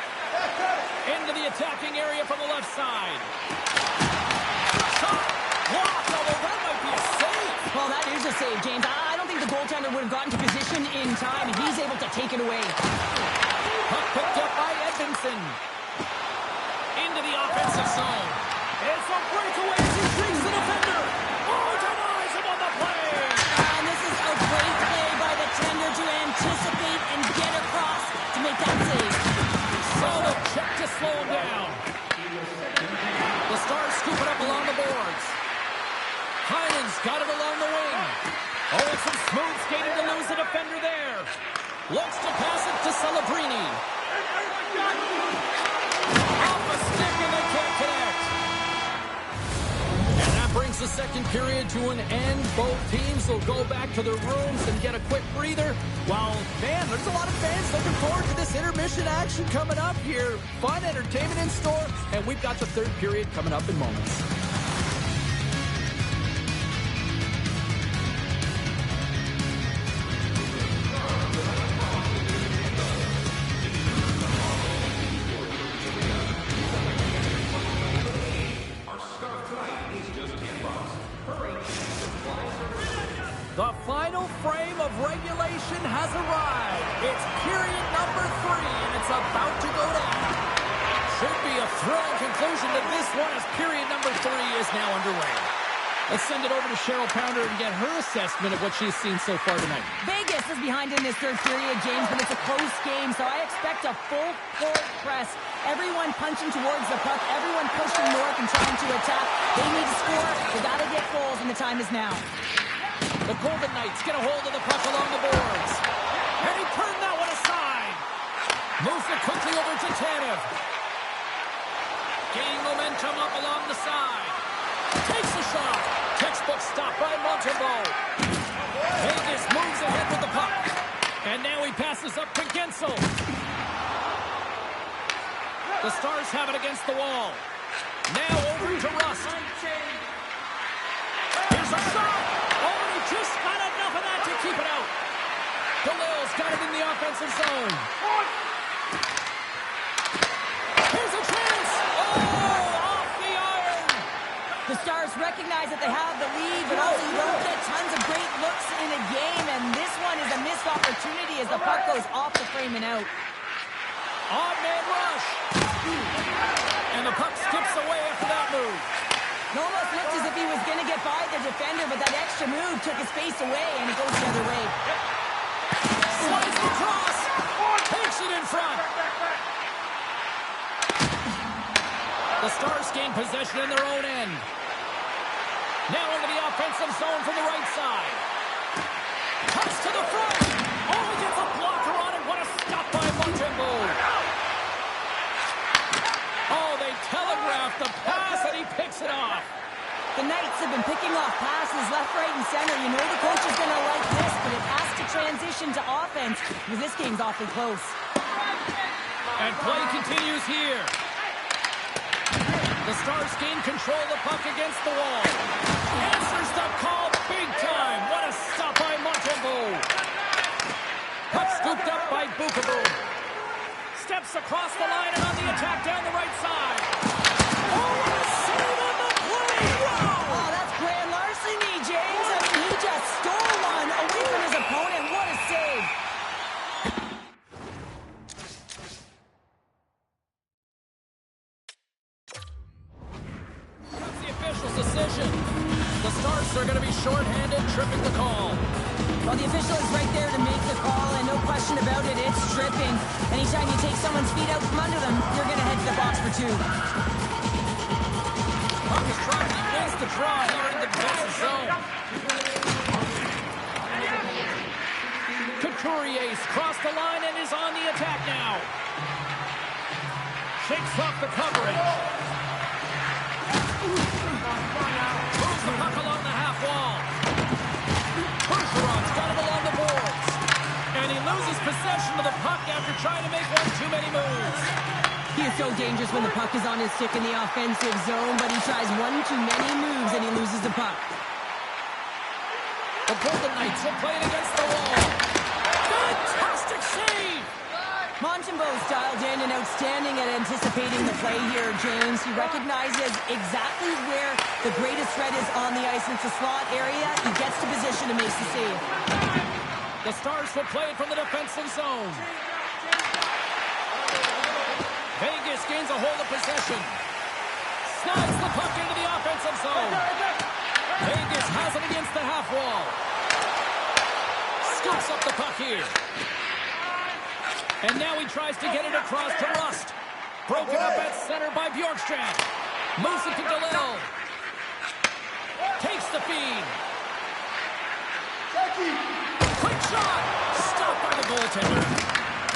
Into the attacking area from the left side. Shot. Blocked, although that might be a save. Well, that is a save, James. I don't think the goaltender would have gotten to position in time, and he's able to take it away. Puck picked up by Edmondson. Into the offensive zone. It's a breakaway as he shrinks the defender. Oh, denies him on the play. And this is a great play by the tender to anticipate and get across to make that save. Solid check to slow him down. The Stars scoop it up along the boards. Heinen's got it along the wing. Oh, it's some smooth skating to lose the defender there. Looks to pass it to Celebrini. Off a stick and they can't connect. And that brings the second period to an end. Both teams will go back to their rooms and get a quick breather. Well, man, there's a lot of fans looking forward to this intermission action coming up here. Fun entertainment in store, and we've got the third period coming up in moments. The final frame of regulation has arrived. It's period number 3, and it's about to go down. Should be a thrilling conclusion to this one as period number 3 is now underway. Let's send it over to Cheryl Pounder and get her assessment of what she's seen so far tonight. Vegas is behind in this third period, James, but it's a close game, so I expect a full court press. Everyone punching towards the puck, everyone pushing north and trying to attack. They need to score. They got to get goals, and the time is now. The Golden Knights get a hold of the puck along the boards. And he turned that one aside. Moves it quickly over to Tanev. Gaining momentum up along the side. Takes a shot. Textbook stop by Montembeau. Vegas moves ahead with the puck. And now he passes up to Gensel. The Stars have it against the wall. Now over to Rust. Here's a shot. Oh, he just got enough of that to keep it out. DeLille's got it in the offensive zone. Here's a chance. Oh, off the iron. The Stars recognize that they have the lead, but also you don't get tons of great looks in a game, and this one is a missed opportunity as the puck goes off the frame and out. Odd man rush. And the puck skips away after that move. It almost looked as if he was going to get by the defender, but that extra move took his face away, and it goes the other way. Slides it across. Takes it in front. The Stars gain possession in their own end. Now into the offensive zone from the right side. Cuts to the front. Oh, he gets a blocker on it. What a stop by Montembeau. Oh, they telegraphed the pass, and he picks it off. The Knights have been picking off passes left, right, and center. You know the coach is going to like this, but it has to transition to offense because this game's awfully close. And play continues here. The Stars gain control of the puck against the wall. Answers the call big time. What a stop by Montembeau. Puck scooped up by Bukavu. Steps across the line and on the attack down the right side. Oh, what a save on the play. Wow. Oh, that's grand larceny, James. I mean, he just stole one away from his opponent. What a save. official's decision. The Stars are going to be shorthanded, tripping the call. Well, the official is right there to make the call, and no question about it, it's tripping. Anytime you take someone's feet out from under them, you're going to head to the box for two. Puck is dropped. He wins the draw here in the defensive zone. Couturier's crossed the line and is on the attack now. Shakes off the coverage. Moves the puck along the half wall. Bergeron's got him along the boards. And he loses possession of the puck after trying to make one too many moves. He is so dangerous when the puck is on his stick in the offensive zone, but he tries one too many moves and he loses the puck. The Golden Knights will play it against the wall. Fantastic save! Montembeau's dialed in and outstanding at anticipating the play here, James. He recognizes exactly where the greatest threat is on the ice. It's the slot area. He gets to position and makes the save. The Stars will play it from the defensive zone. Vegas gains a hold of possession. Slides the puck into the offensive zone. Vegas has it against the half wall. Scoops up the puck here. And now he tries to get it across to Rust. Broken up at center by Bjorkstrand. Moves it to DeLille. Takes the feed. Quick shot. Stopped by the goaltender.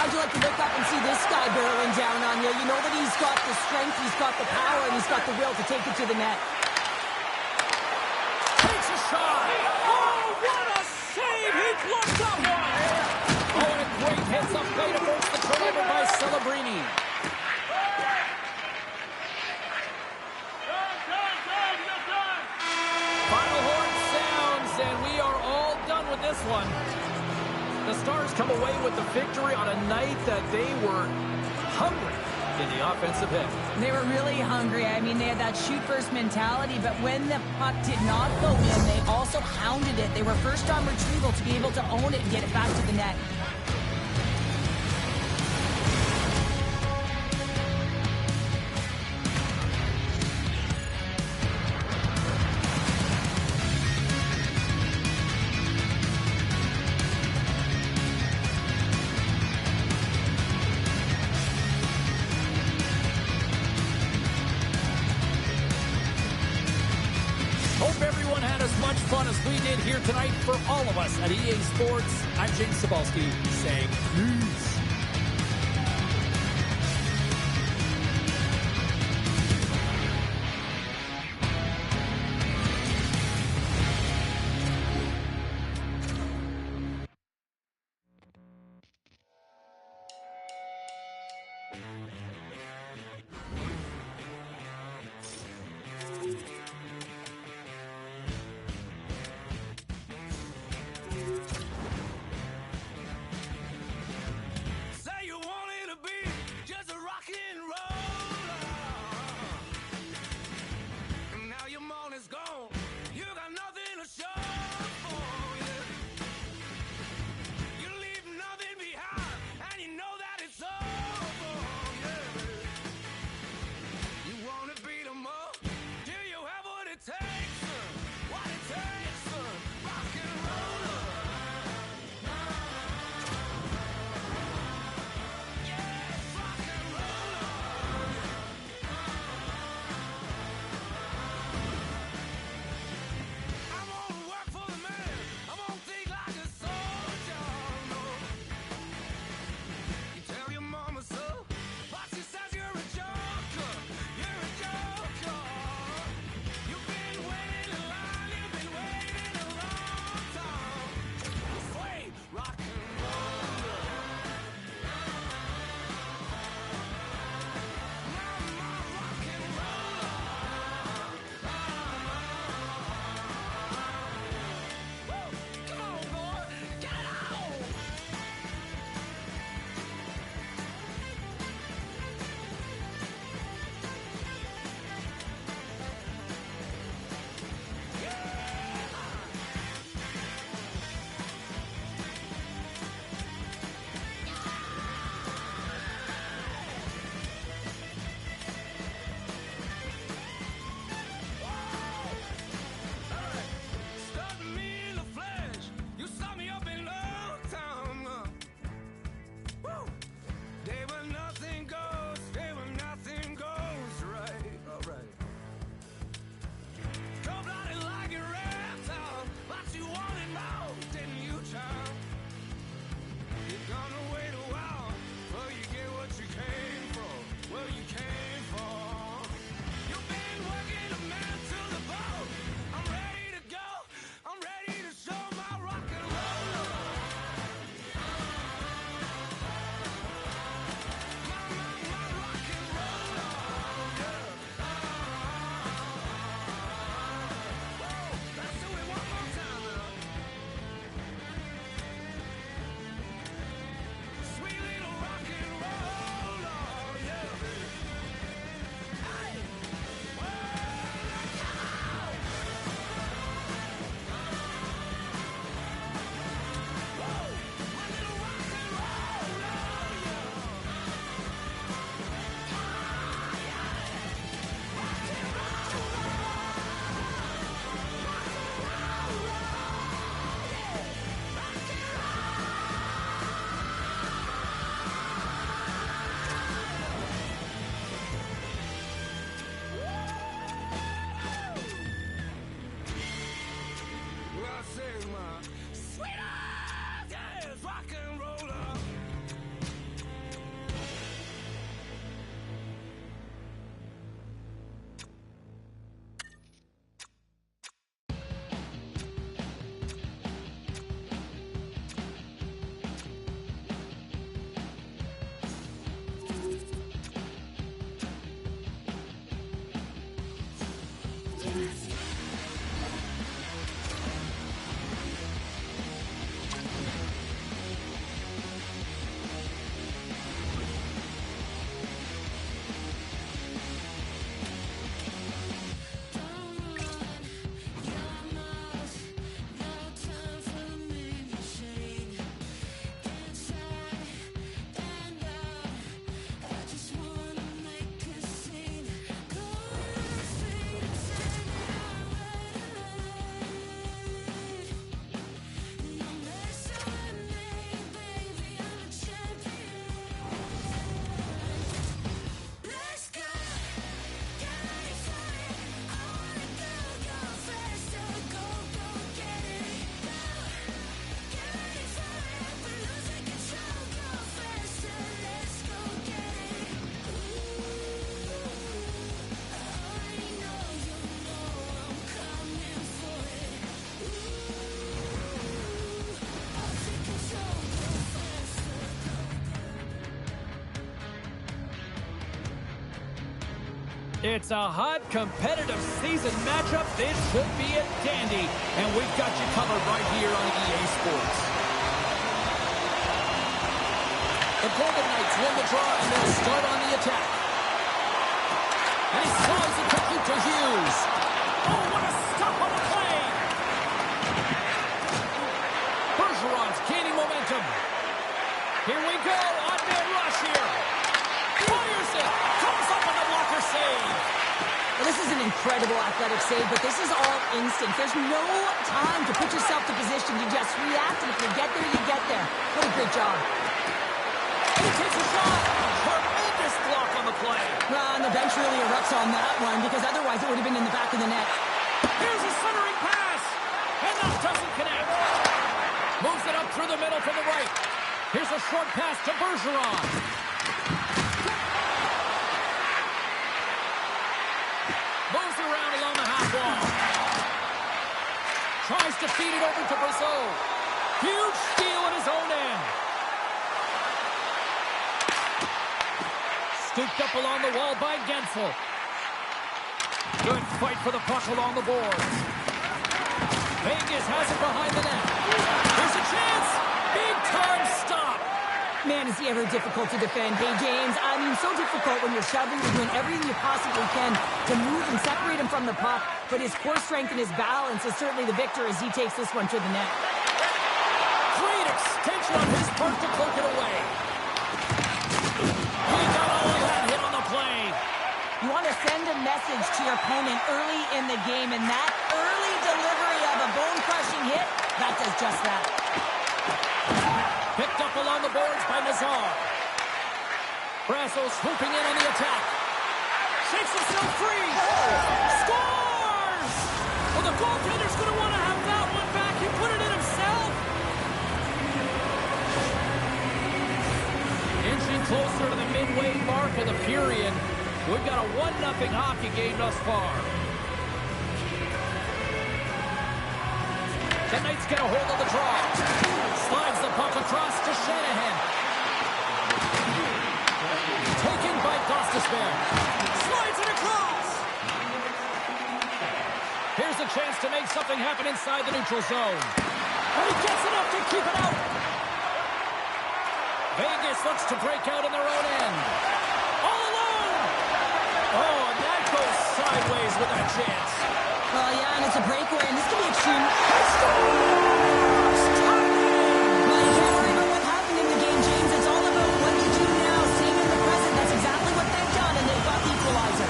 How'd you like to look up and see this guy barreling down on you? You know that he's got the strength, he's got the power, and he's got the will to take it to the net. Takes a shot. Oh, what a save. He blocked up one. Oh, and a great heads-up play to force the turnover by Celebrini. Final horn sounds, and we are all done with this one. The Stars come away with the victory on a night that they were hungry in the offensive end. They were really hungry. I mean, they had that shoot-first mentality, but when the puck did not go in, they also hounded it. They were first on retrieval to be able to own it and get it back to the net. Hope everyone had as much fun as we did here tonight. For all of us at EA Sports, I'm James Cebulski saying peace. It's a hot, competitive season matchup. This could be a dandy. And we've got you covered right here on EA Sports. The Golden Knights win the draw, and they'll start on the attack. And he slides it quickly to Hughes. Oh, what a stop on the play! Bergeron's gaining momentum. Here we go. On-man rush here. Fires it. Comes up on the blocker save. Well, this is an incredible athletic save, but this is all instinct. There's no time to put yourself to position. You just react, and if you get there, you get there. What a great job. And he takes a shot. Tremendous block on the play. Well, and the bench really erupts on that one, because otherwise it would have been in the back of the net. Here's a centering pass. And that doesn't connect. Moves it up through the middle from the right. Here's a short pass to Bergeron. Moves around along the half wall. Tries to feed it over to Brazeau. Huge steal at his own end. Scooped up along the wall by Gensel. Good fight for the puck along the boards. Vegas has it behind the net. Here's a chance. Big time stop. Man, is he ever difficult to defend. Hey, James, I mean, so difficult when you're shoving, you're doing everything you possibly can to move and separate him from the puck. But his core strength and his balance is certainly the victor as he takes this one to the net. Great extension on his part to cloak it away. He got all of that hit on the play. You want to send a message to your opponent early in the game, and that early delivery of a bone-crushing hit, that does just that. Picked up along the boards by Nazar. Brasso swooping in on the attack. Shakes himself free. Scores! Well, the goaltender's going to want to have that one back. He put it in himself. Inching closer to the midway mark of the period. We've got a 1-0 hockey game thus far. The Knights get a hold of the draw. Slides the puck across to Shanahan. Taken by Gostisbehere. Slides it across. Here's a chance to make something happen inside the neutral zone. And he gets enough to keep it out. Vegas looks to break out in their own end. All alone. Oh, and that goes sideways with that chance. Oh, yeah, and it's a breakaway, and this can be extreme. Well, you can't worry about what happened in the game, James. It's all about what you do now, staying in the present. That's exactly what they've done, and they've got the equalizer.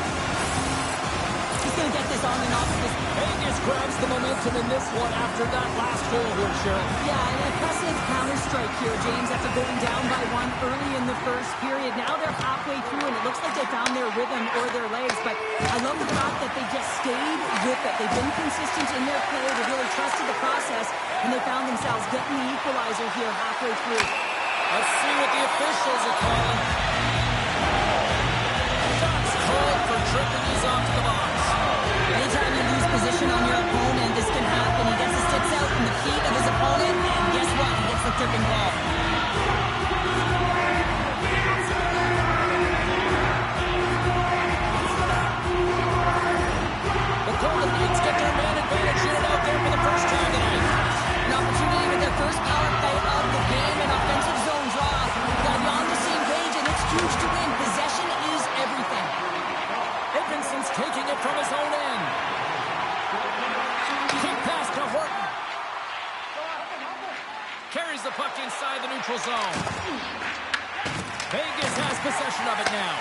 He's going to get this on and off of this. Vegas grabs the momentum in this one after that last goal here, Cheryl. Yeah, an impressive counter-strike here, James, after going down by one early in the first period. Now they're halfway through, and it looks like they found their rhythm or their legs, but I love the fact that they just stayed with it. They've been consistent in their play. They really trusted the process, and they found themselves getting the equalizer here halfway through. Let's see what the officials are calling. Shots called for tripping. He's off to the box. Anytime you lose position on your opponent, this can happen. He gets the sticks out in the feet of his opponent, and guess what? He gets the tripping ball. The Golden Knights get their man advantage unit out there for the first time tonight. An opportunity with their first power play of the game, an offensive zone draw. Got to be on the same page, and it's huge to win. Possession is everything. Edmondson's taking it from his own end. Kick pass to Horton. Carries the puck inside the neutral zone. Vegas has possession of it now.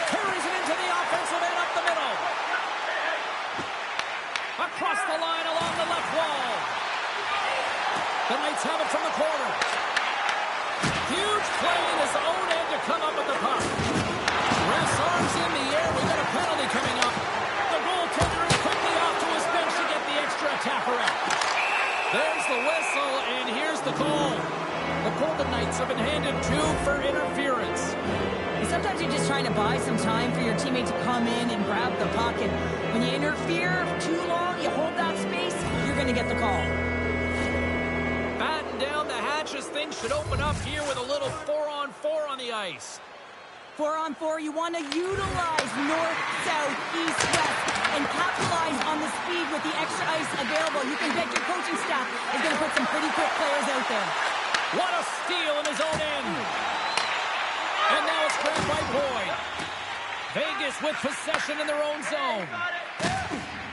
Carries it into the offensive end up the middle. Across the line along the left wall. The Knights have it from the corner. Huge play in his own end to come up with the puck. Ref's arms in the air. We got a penalty coming up. The goaltender is quickly off to his bench to get the extra attacker out. There's the whistle, and here's the goal. The Golden Knights have been handed 2 for interference. And sometimes you're just trying to buy some time for your teammate to come in and grab the puck. And when you interfere too long, you hold that space, you're going to get the call. Batten down the hatches. Things should open up here with a little 4-on-4 on the ice. 4-on-4, you want to utilize north, south, east, west, and capitalize on the speed with the extra ice available. You can bet your coaching staff is going to put some pretty quick players out there. What a steal in his own end. And now it's grabbed by Boyd. Vegas with possession in their own zone.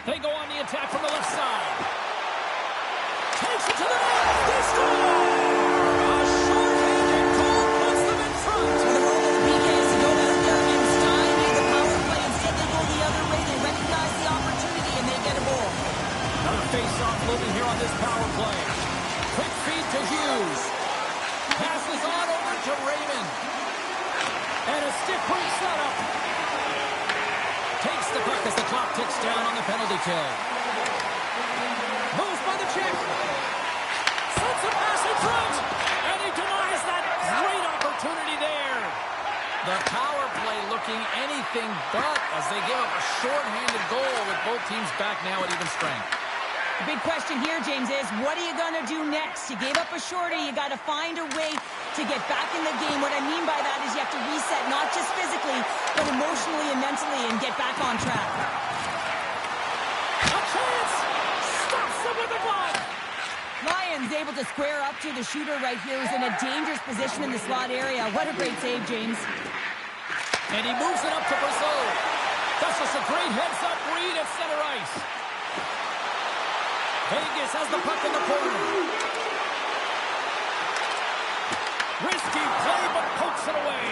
They go on the attack from the left side. Takes it to the net. They score! A short-handed goal puts them in front. So the role of the PK is to go down there and stymie the power play. Instead, they go the other way. They recognize the opportunity, and they get a goal. Another face-off moving here on this power play. Quick feed to Hughes. Passes on over to Raymond. And a stick break setup. Takes the puck as the clock ticks down on the penalty kill. Moves by the check. Sends a pass in front. And he denies that great opportunity there. The power play looking anything but as they give up a short-handed goal with both teams back now at even strength. The big question here, James, is what are you going to do next? You gave up a shorty. You got to find a way to get back in the game. What I mean by that is you have to reset, not just physically, but emotionally and mentally, and get back on track. A chance! Stops him with the glove! Lions able to square up to the shooter right here, who's in a dangerous position in the slot area. What a great save, James. And he moves it up to Brazil. That's just a great heads-up read at center ice. Vegas has the puck in the corner. Risky play, but pokes it away.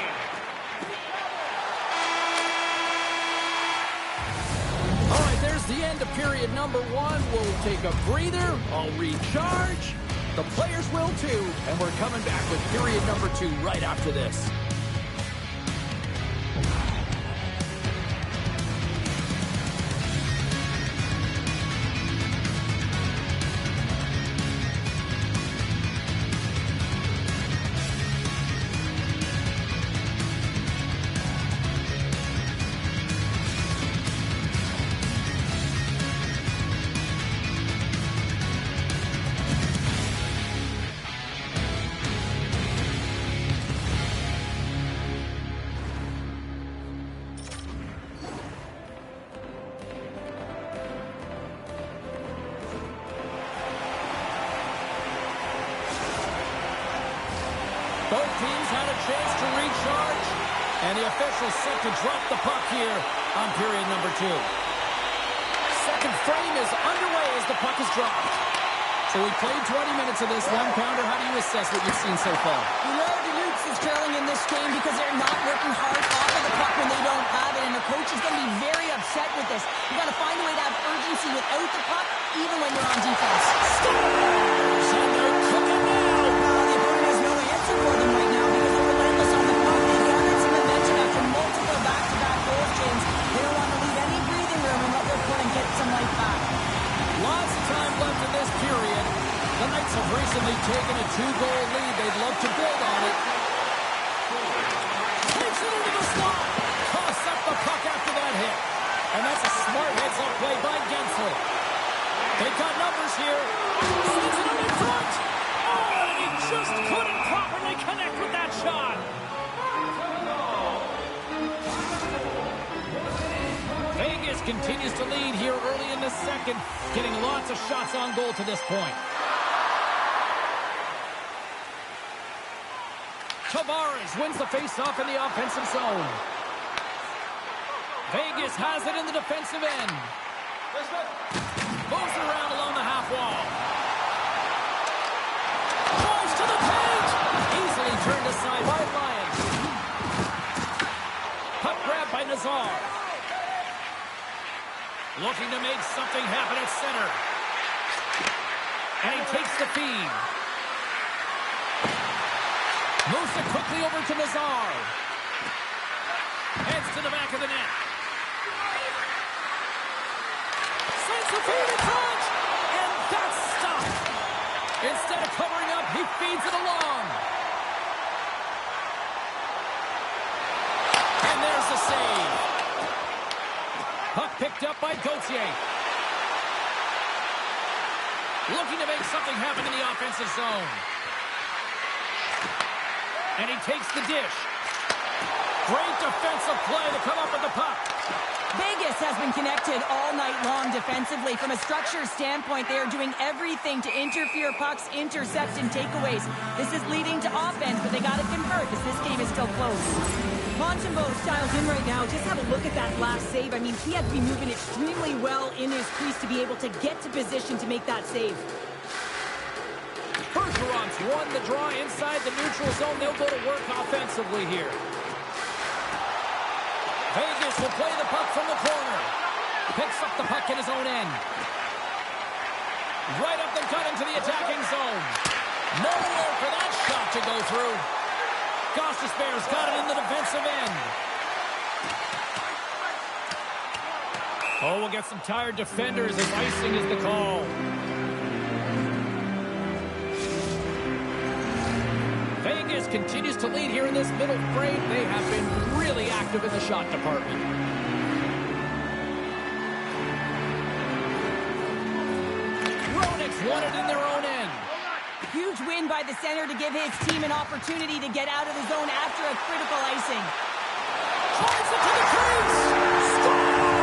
All right, there's the end of period number one. We'll take a breather. I'll recharge. The players will too. And we're coming back with period number two right after this. Both teams had a chance to recharge, and the officials set to drop the puck here on period number two. Second frame is underway as the puck is dropped. So we played 20 minutes of this one-pounder. How do you assess what you've seen so far? You know Duluth is trailing in this game because they're not working hard off of the puck when they don't have it, and the coach is going to be very upset with this. You've got to find a way to have urgency without the puck, even when you're on defense. Scores! And they're cooking now! The opponent has no answer for them right now because they're relentless on the puck. They garnered some momentum after multiple back-to-back goals, James. They don't want to leave any breathing room and let their opponent get some life back. Lots of time left in this period. The Knights have recently taken a 2-goal lead. They'd love to build on it. Takes it into the slot. Toss up the puck after that hit. And that's a smart heads-up play by Gensel. They've got numbers here. Sends it up in front. Oh, and he just couldn't properly connect with that shot. Vegas continues to lead here early in the second, getting lots of shots on goal to this point. Tavares wins the face-off in the offensive zone. Vegas has it in the defensive end. Moves around along the half wall. Goes to the paint. Easily turned aside by Lyons. Puck grab by Nazar. Looking to make something happen at center. And he takes the feed. Moves it quickly over to Nazar. Heads to the back of the net. Sends the feed in front. And that's stopped. Instead of covering up, he feeds it along. And there's the save. Puck picked up by Gauthier. Looking to make something happen in the offensive zone. And he takes the dish. Great defensive play to come up with the puck. Vegas has been connected all night long defensively. From a structure standpoint, they are doing everything to interfere pucks, intercept, and takeaways. This is leading to offense, but they got to convert because this game is still close. Montembeault styles in right now. Just have a look at that last save. I mean, he had to be moving extremely well in his crease to be able to get to position to make that save. Bergeron's won the draw inside the neutral zone. They'll go to work offensively here. Vegas will play the puck from the corner. Picks up the puck in his own end. Right up the gut into the attacking zone. Nowhere for that shot to go through. Gostisbehere's got it in the defensive end. Oh, we'll get some tired defenders as icing is the call. Vegas continues to lead here in this middle frame. They have been really active in the shot department. Hronek's won it in their own end. Huge win by the center to give his team an opportunity to get out of the zone after a critical icing. Drives it to the crease. Score!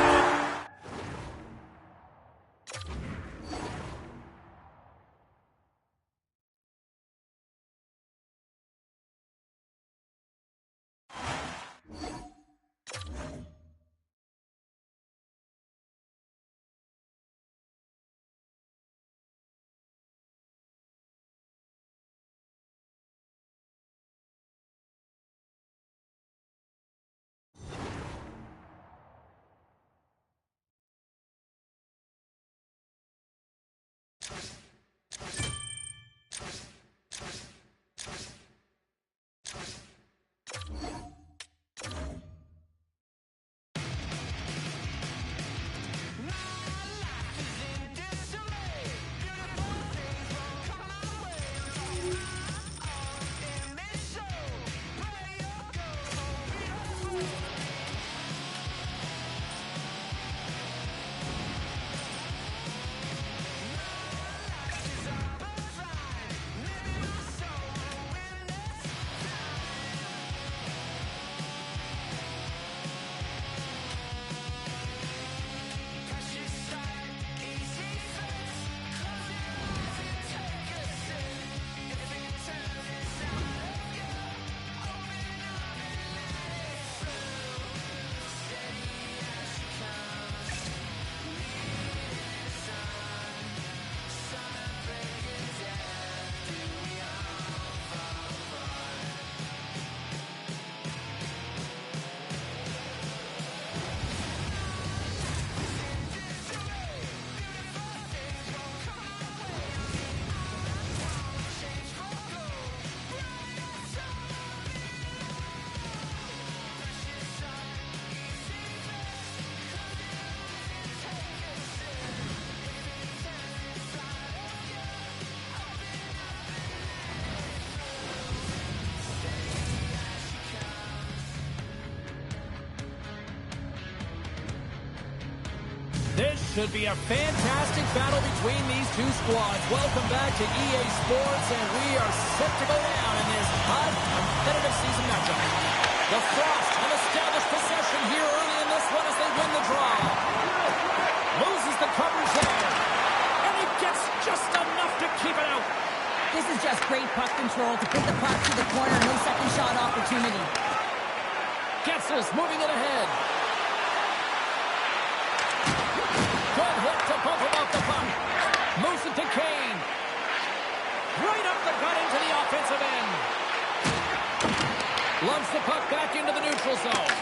This should be a fantastic battle between these two squads. Welcome back to EA Sports, and we are set to go down in this hot, competitive season matchup. The Frost have established possession here early in this one as they win the draw. Loses the coverage there, and he gets just enough to keep it out. This is just great puck control to put the puck to the corner. No second shot opportunity. Getzel's moving it ahead. Good hit to bump him off the puck. Moves it to Kane. Right up the gut into the offensive end. Lumps the puck back into the neutral zone.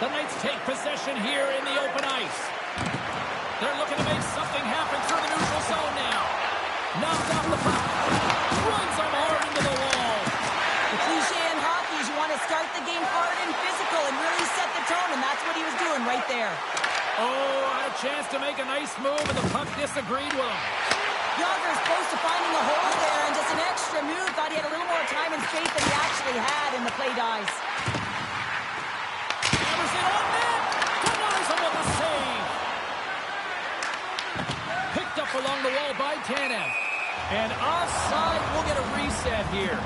The Knights take possession here in the open ice. They're looking to make something happen through the neutral zone now. Knocked off the puck. Runs him hard into the wall. The cliche in hockey is you want to start the game hard and physical and really set the tone, and that's what he was doing right there. Oh, had a chance to make a nice move, and the puck disagreed with him. Yager's close to finding a hole there, and just an extra move. Thought he had a little more time and space than he actually had, and the play dies. Hammers it on net. Denies him with a save. Picked up along the wall by Tanev. And offside, we'll get a reset here.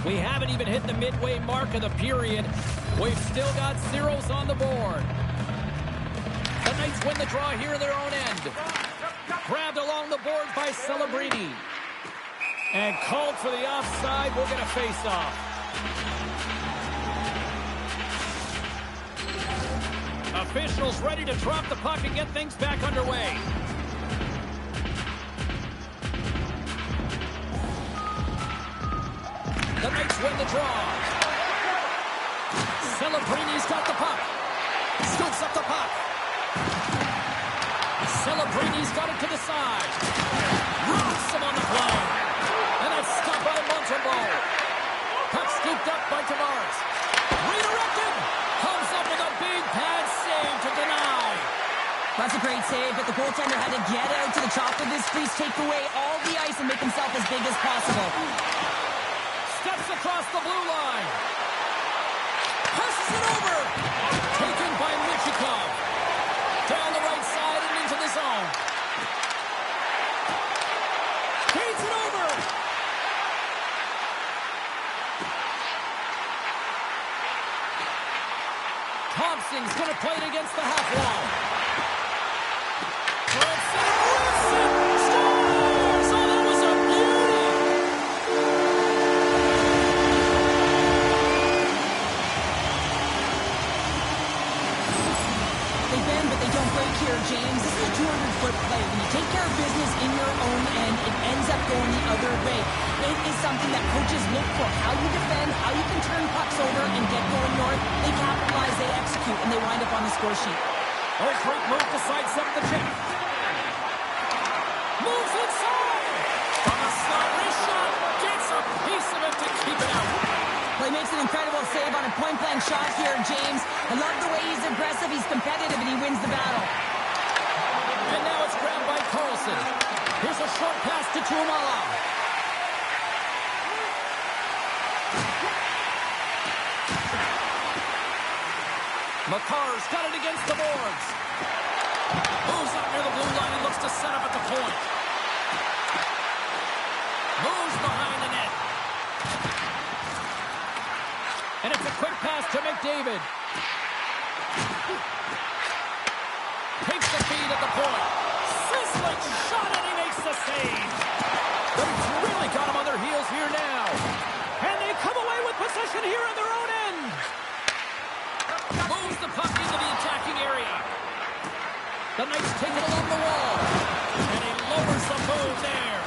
We haven't even hit the midway mark of the period. We've still got zeros on the board. The Knights win the draw here in their own end. Grabbed along the boards by Celebrini. And called for the offside. We'll get a face-off. Officials ready to drop the puck and get things back underway. The Knights win the draw. Celebrini's got the puck. Scoops up the puck. Celebrini's got it to the side. Rocks him on the play. And that's stopped by Montembeault. Puck scooped up by Tavares. Redirected. Comes up with a big pad save to deny. That's a great save, but the goaltender had to get out to the top of his crease, take away all the ice, and make himself as big as possible. Steps across the blue line. Passes it over. Taken by Michikov. Down the right side and into the zone. Feeds it over. Thompson's going to play it against the half wall. Scores! Oh, that was a beauty! They bend, but they don't break here, James. This is a 200-foot play. When you take care of business in your own end, it ends up going the other way. It is something that coaches look for. How you defend, how you can turn pucks over and get going north. They capitalize, they execute, and they wind up on the score sheet. Oh, great move to sidestep the check. Moves inside. From a slot wrist shot. Gets a piece of it to keep it out. Well, he makes an incredible save on a point-blank shot here, James. I love the way he's aggressive, he's competitive, and he wins the battle. And now it's grabbed by Carlson. Here's a short pass to Tumala. McCarr's got it against the boards. Moves up near the blue line and looks to set up at the point. Moves behind the net. And it's a quick pass to McDavid. Takes the feed at the point. Sizzling shot and he makes the save. But he's really got him on their heels here now. And they come away with possession here in their own end. Moves the puck into the attacking area. The Knights take it along the wall. And he lowers the move there.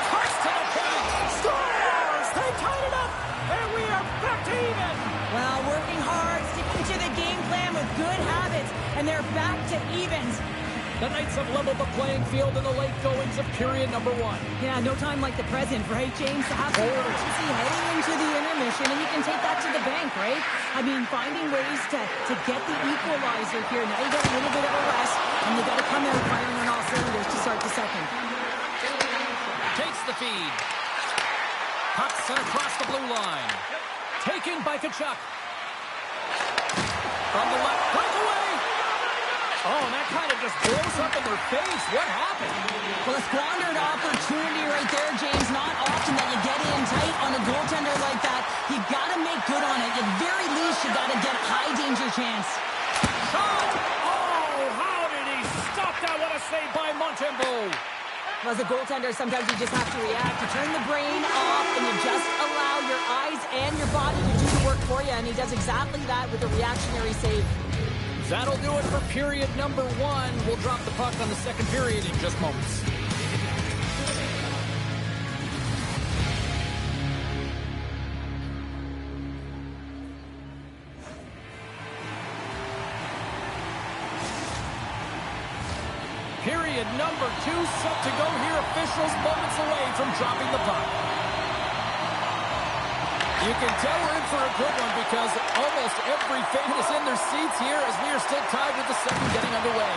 Cuts to the point. Scores! They tied it up. And we are back to even. Well, working hard, sticking to the game plan with good habits, and they're back to evens. The Knights have leveled the playing field in the late goings of period number 1. Yeah, no time like the present, right, James? To have some urgency heading into the intermission, and you can take that to the bank, right? I mean, finding ways to get the equalizer here. Now you got a little bit of a rest, and you got to come out firing on all cylinders to start the second. Takes the feed. Puck sent across the blue line. Taken by Tkachuk. From the left, breakaway. Oh, and that kind of just blows up in their face. What happened? Well, a squandered opportunity right there, James. Not often that you get in tight on a goaltender like that. You got to make good on it. At very least, you got to get a high danger chance. Shot! Oh, how did he stop that? What a save by Montembeault. Well, as a goaltender, sometimes you just have to react. You turn the brain off, and you just allow your eyes and your body to do the work for you, and he does exactly that with a reactionary save. That'll do it for period number 1. We'll drop the puck on the second period in just moments. Period number 2 set to go here. Officials moments away from dropping the puck. You can tell we're in for a good one because almost every fan is in their seats here as we are still tied with the second getting underway.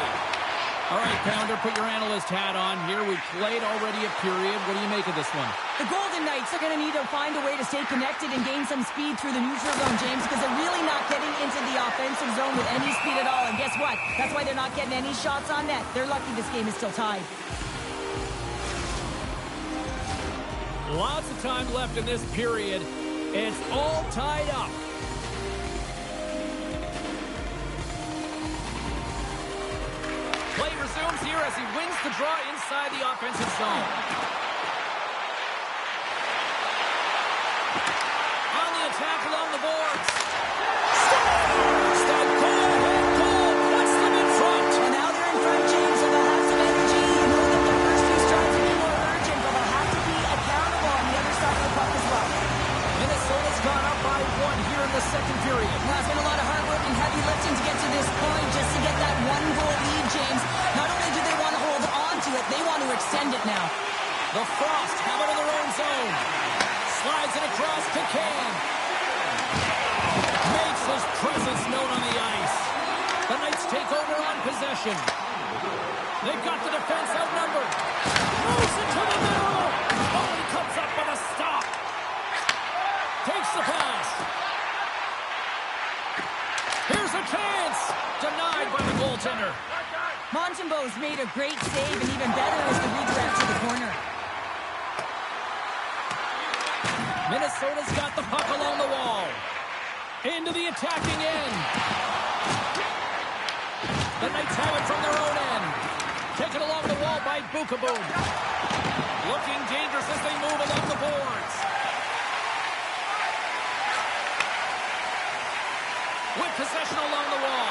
All right, Pounder, put your analyst hat on here. We've played already a period. What do you make of this one? The Golden Knights are going to need to find a way to stay connected and gain some speed through the neutral zone, James, because they're really not getting into the offensive zone with any speed at all. And guess what? That's why they're not getting any shots on net. They're lucky this game is still tied. Lots of time left in this period. It's all tied up. Play resumes here as he wins the draw inside the offensive zone. On the attack along the boards. Scores! The go-ahead goal puts them in front. And now they're in front, James, so they'll have some energy. You know that the first few strides will be more urgent, but they'll have to be accountable on the other side of the puck as well. Minnesota's gone up by 1 here in the second period. Now, it's been a lot of hard work and heavy lifting to get to this point, just to get that one-goal lead, James. Not only do they want to hold on to it, they want to extend it now. The Frost have it in their own zone. Slides it across to Cam. Makes his presence known on the ice. The Knights take over on possession. They've got the defense outnumbered. Moves it to the middle. Oh, he comes up with a stop. Takes the pass. Here's a chance. Denied by the goaltender. Montembeau's made a great save, and even better is the redirect to the corner. Minnesota's got the puck along the wall. Into the attacking end. The Knights have it from their own end. Taken along the wall by Bukaboom. Looking dangerous as they move along the boards. With possession along the wall.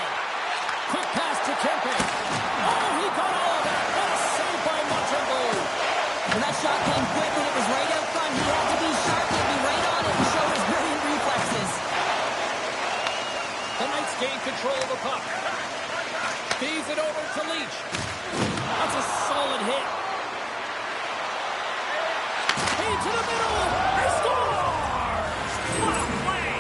Quick pass to Kempe. Oh, he got all of that. What a save by Montembeau. Well, that shot came quick when it was right out front. He had to be sharp, he'd be right on it and show his brilliant reflexes. The Knights gain control of the puck. Feeds it over to Leach. That's a solid hit. Into the middle. He scores! What a play!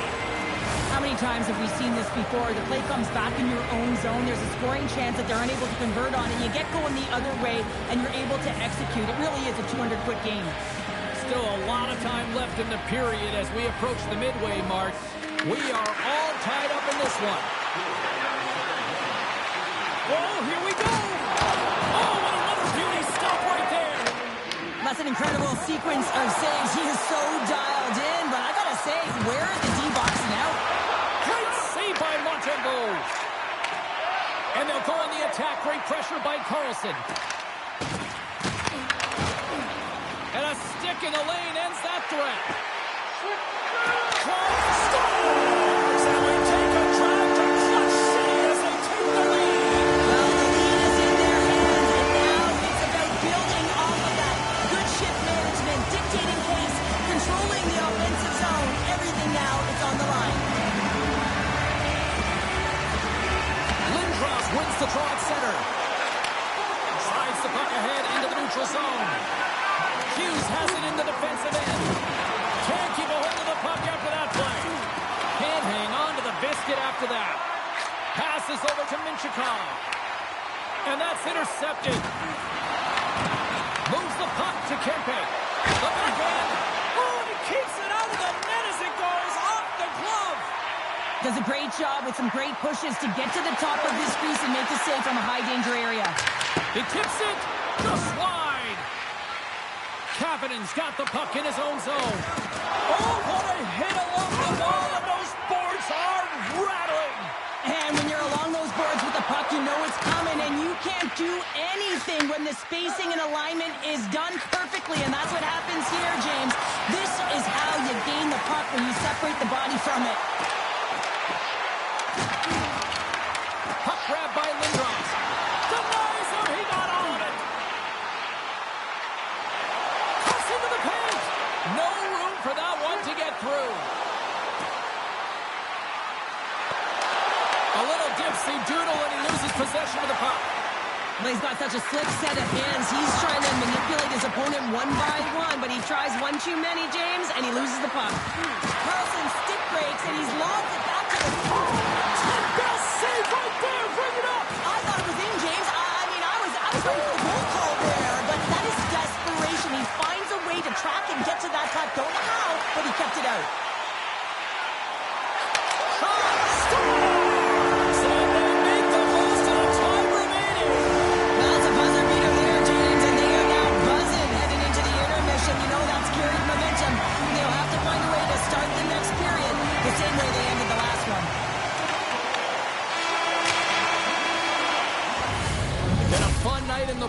How many times have we seen this before? The play comes back in your own zone. There's a scoring chance that they're unable to convert on it. You get going the other way, and you're able to execute. It really is a 200-foot game. Still a lot of time left in the period as we approach the midway mark. We are all tied up in this one. Oh, here we go! Oh, what another beauty stop right there! That's an incredible sequence of saves. He is so dialed in, but I gotta say, where is the D-box now? Great save by Montembeau. And they'll go on the attack. Great pressure by Carlson. And a stick in the lane ends that threat. Scores! And we take a drive to Clutch City as they take the lead. Well, the lead is in their hands, and now it's about building off of that. Good shift management, dictating pace, controlling the offensive zone. Everything now is on the line. Lindros wins the draw at center. Slides the puck ahead into the neutral zone. Hughes has it in the defensive end. Can't keep a hold of the puck after that play. Can't hang on to the biscuit after that. Passes over to Minchikov. And that's intercepted. Moves the puck to Kempe. The backhand. Oh, and he keeps it out of the net as it goes off the glove. Does a great job with some great pushes to get to the top of his crease and make the save from a high-danger area. He tips it just wide. Kapanen's got the puck in his own zone. Oh, what a hit along the wall, and those boards are rattling. And when you're along those boards with the puck, you know it's coming, and you can't do anything when the spacing and alignment is done perfectly, and that's what happens here, James. This is how you gain the puck when you separate the body from it. Puck grab by Lindros. Denies him, he got all of it. Cuts into the paint. No room for that one to get through. A little dipsy doodle and he loses possession of the puck. Well, he's got such a slick set of hands. He's trying to manipulate his opponent one by one, but he tries one too many, James, and he loses the puck. Carlson stick breaks, and he's lobbed it back to the... Best save right there. Bring it up. I thought it was in, James. I mean, I was ready for the goal call there, but that is desperation. He finds a way to track and get to that puck. Don't know how, but he kept it out. Scores! And they make the most of the time remaining. Well, it's a buzzer beater there, James, and they are now buzzing heading into the intermission. You know that's carried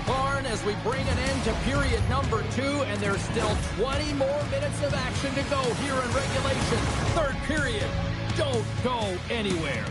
barn as we bring an end to period number 2, and there's still 20 more minutes of action to go here in regulation. Third period. Don't go anywhere.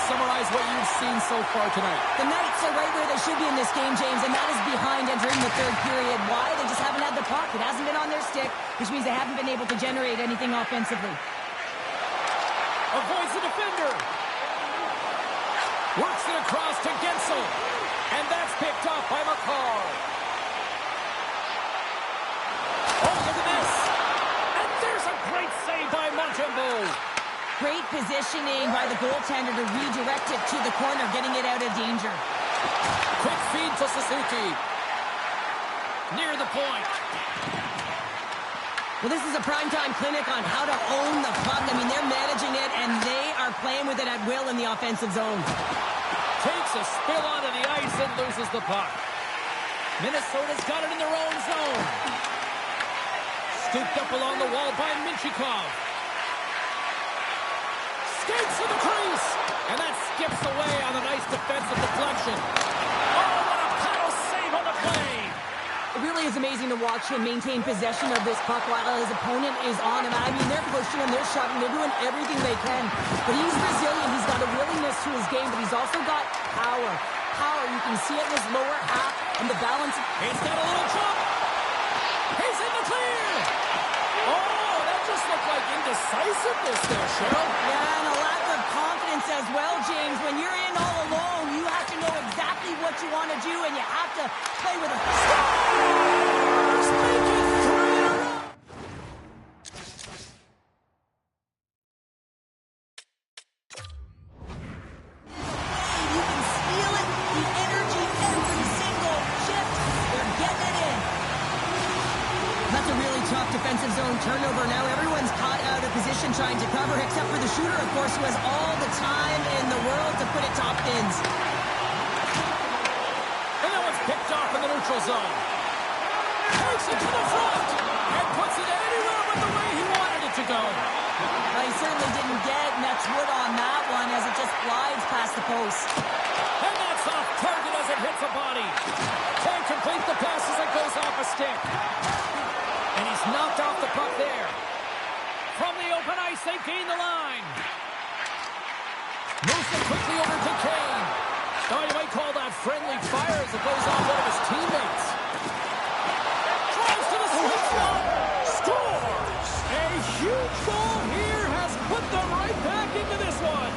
Summarize what you've seen so far tonight. The Knights are right where they should be in this game, James, and that is behind entering the third period. Why? They just haven't had the puck. It hasn't been on their stick, which means they haven't been able to generate anything offensively. Avoids the defender. Works it across to Gensel. And that's picked up by McCall. Oh, look at this. And there's a great save by Montembeault. Great positioning by the goaltender to redirect it to the corner, getting it out of danger. Quick feed to Suzuki. Near the point. Well, this is a primetime clinic on how to own the puck. I mean, they're managing it, and they are playing with it at will in the offensive zone. Takes a spill onto the ice and loses the puck. Minnesota's got it in their own zone. Scooped up along the wall by Minchikov. Skates to the crease, and that skips away on a nice defensive deflection. Oh, what a paddle save on the play! It really is amazing to watch him maintain possession of this puck while his opponent is on him. I mean, they're pushing him, they're shoving, they're doing everything they can. But he's resilient, he's got a willingness to his game, but he's also got power. Power, you can see it in his lower half, and the balance. He's got a little jump. He's in the clear. Oh, that just looked like indecisiveness there, Cheryl. Yeah, and a lack of confidence as well, James. When you're in all alone, you have to know exactly what you want to do, and you have to play with a Stars make it 3 in a row. You can feel it, the energy, every single shift. They're getting it in. That's a really tough defensive zone turnover. Now everyone's caught out of position trying to cover, except for the shooter, of course, who has all the time in the world to put it top pins. And that one's picked off in the neutral zone. Takes it to the front and puts it anywhere but the way he wanted it to go. He certainly didn't get much wood on that one as it just glides past the post. And that's off target as it hits a body. Can't complete the pass as it goes off a stick. And he's knocked off the puck there. From the open ice, they gain the line. Moves it quickly over to Kane. Oh, you might call that friendly fire as it goes off one of his teammates. Drives to the sweet spot. Scores! A huge goal here has put them right back into this one.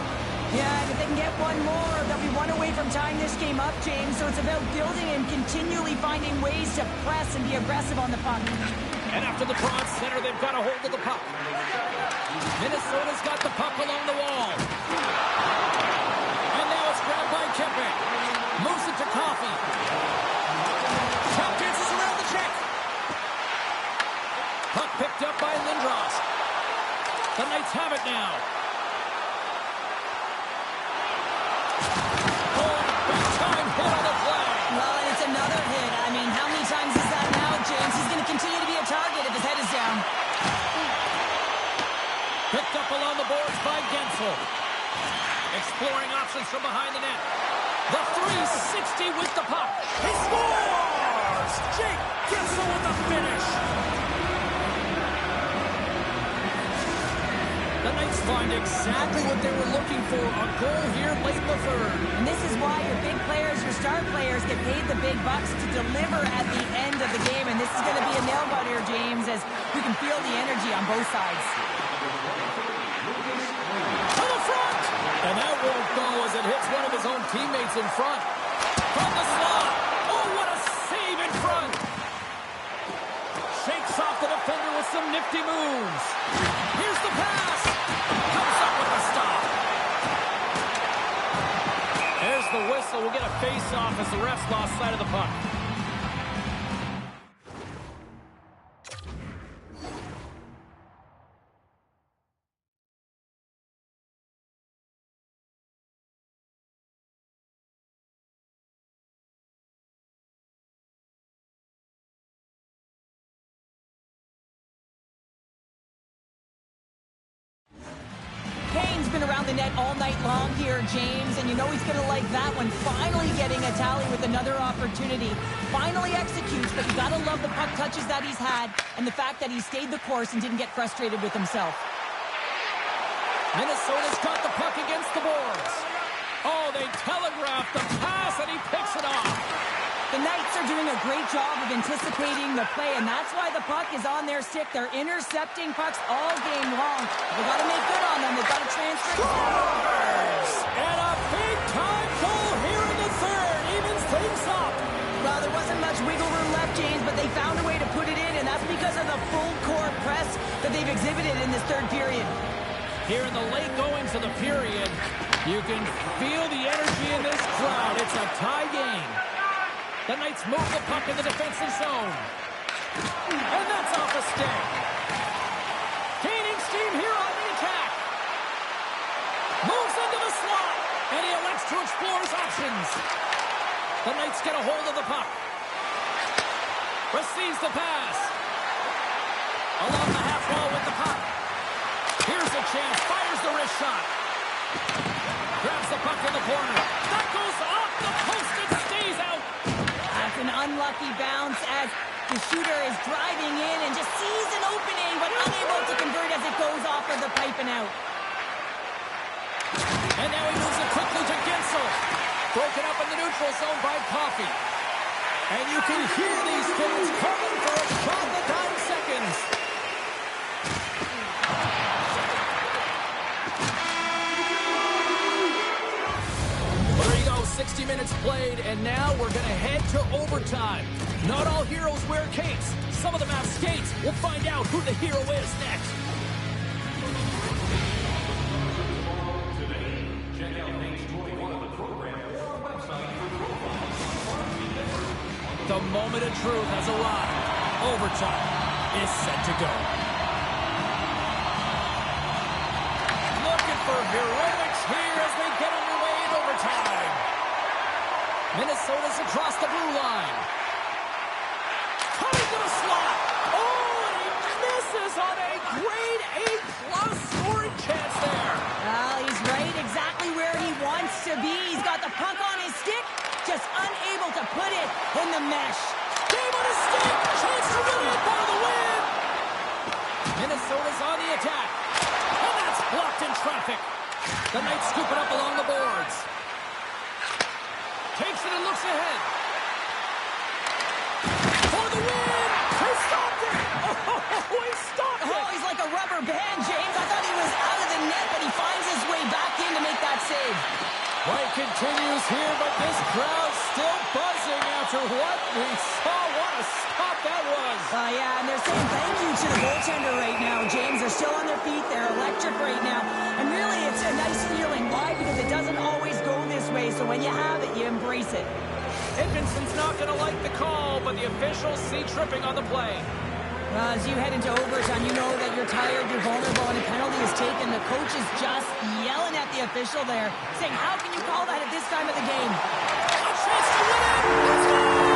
Yeah, and if they can get one more, they'll be one away from tying this game up, James. So it's about building and continually finding ways to press and be aggressive on the puck. And after the broad center, they've got a hold of the puck. Minnesota's got the puck along the wall. And now it's grabbed by Kempe. Moves it to Coffey. Tap dances around the check. Puck picked up by Lindros. The Knights have it now. Oh, big time hit on the play. Well, and it's another hit. I mean, how many times is that now, James? He's going to continue to be a target if his head is down. Picked up along the boards by Gensel. Exploring options from behind the net. The 360 with the puck. He scores! Jake Gensel with the finish. The Knights find exactly what they were looking for. A goal here late in the third. And this is why your big players, your star players, get paid the big bucks to deliver at the end of the game. And this is going to be a nail-biter, James, as you can feel the energy on both sides. To the front! And that won't go as it hits one of his own teammates in front. From the slot! Oh, what a save in front! Shakes off the defender with some nifty moves. Here's the pass. Comes up with a stop. There's the whistle. We'll get a face-off as the refs lost sight of the puck. Kane's been around the net all night long here, James, and you know he's going to like that one. Finally getting a tally with another opportunity. Finally executes, but you got to love the puck touches that he's had and the fact that he stayed the course and didn't get frustrated with himself. Minnesota's got the puck against the boards. Oh, they telegraphed the pass, and he picks it off. The Knights are doing a great job of anticipating the play, and that's why the puck is on their stick. They're intercepting pucks all game long. They got to make good on them. They've got to transfer. And a big-time goal here in the third. Evens things up. Well, there wasn't much wiggle room left, James, but they found a way to put it in, and that's because of the full-court press that they've exhibited in this third period. Here in the late goings of the period, you can feel the energy in this crowd. It's a tie game. The Knights move the puck in the defensive zone. And that's off a stick. Gaining steam here on the attack. Moves into the slot. And he elects to explore his options. The Knights get a hold of the puck. Receives the pass. Along the half wall with the puck. Here's a chance. Fires the wrist shot. Grabs the puck in the corner. That goes off the post and stays out. That's an unlucky bounce as the shooter is driving in and just sees an opening but unable to convert as it goes off of the pipe and out. And now he moves it quickly to Gensel. Broken up in the neutral zone by Coffey. And you can hear these fans calling for a shot in the 9 seconds. There you go, 60 minutes played, and now we're going to head to overtime. Not all heroes wear capes. Some of them have skates. We'll find out who the hero is next. The moment of truth has arrived. Overtime is set to go. Looking for heroics here as they get underway in overtime. Minnesota's across the blue line. Coming to the slot. Oh, and he misses on a grade A+ scoring chance there. Well, he's right exactly where he wants to be. He's got the puck on his stick, just unable to put it in the mesh. Game on his stick. Chance to win it for the win. Minnesota's on the attack. And that's blocked in traffic. The Knights scoop it up along the boards. Takes it and looks ahead. For the win! He stopped it! Oh, he stopped it! Oh, he's like a rubber band, James. I thought he was out of the net, but he finds his way back in to make that save. Play continues here, but this crowd's still buzzing after what we saw. What a stop that was! Yeah, and they're saying thank you to the goaltender right now, James. They're still on their feet. They're electric right now. And really, it's a nice feeling. Why? Because it doesn't always go this way, so when you have it, you embrace it. Edmonton's not going to like the call, but the officials see tripping on the play. As you head into overtime, you know that you're tired, you're vulnerable, and a penalty is taken. The coach is just yelling at the official there, saying, how can you call that at this time of the game? A chance to win it! Let's go!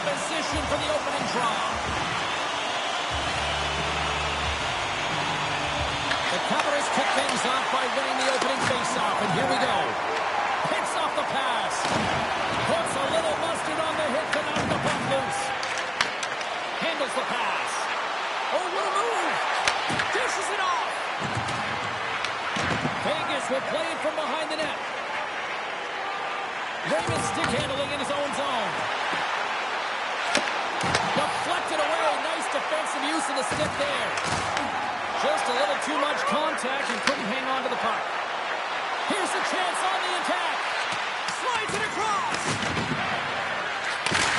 position for the opening draw. The Capitals kick things off by winning the opening faceoff, and here we go. Picks off the pass. Puts a little mustard on the hit to knock the puck loose. Handles the pass. Oh, what a move! Dishes it off. Vegas will play it from behind the net. Raymond stick handling in his own zone. Deflected away. Nice defensive use of the stick there. Just a little too much contact and couldn't hang on to the puck. Here's a chance on the attack. Slides it across.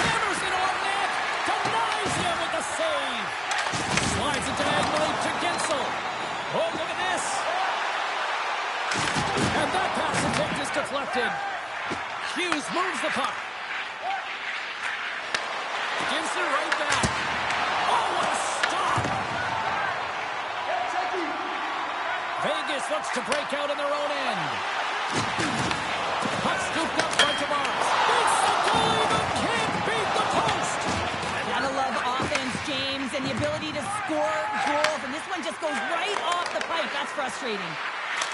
Hammers it on net. Denies him with the save. Slides it diagonally to Gensel. Oh, look at this. And that pass attempt is deflected. Hughes moves the puck. Gives it right back. Oh, what a stop. Vegas looks to break out in their own end. Puck scooped up by Tavares. Beats the goalie, but can't beat the post. Gotta love offense, James, and the ability to score goals. And this one just goes right off the pipe. That's frustrating.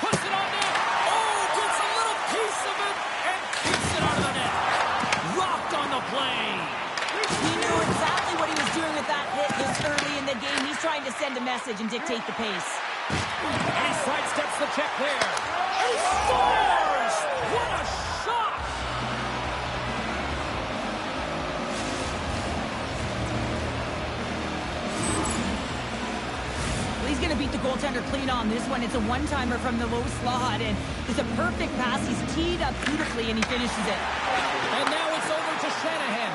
Puts it on net. Oh, gets a little piece of it and keeps it out of the net. Rocked on the play. He knew exactly what he was doing with that hit this early in the game. He's trying to send a message and dictate the pace. And he sidesteps the check there. He scores! What a shot! Well, he's going to beat the goaltender clean on this one. It's a one-timer from the low slot, and it's a perfect pass. He's teed up beautifully, and he finishes it. And now it's over to Shanahan.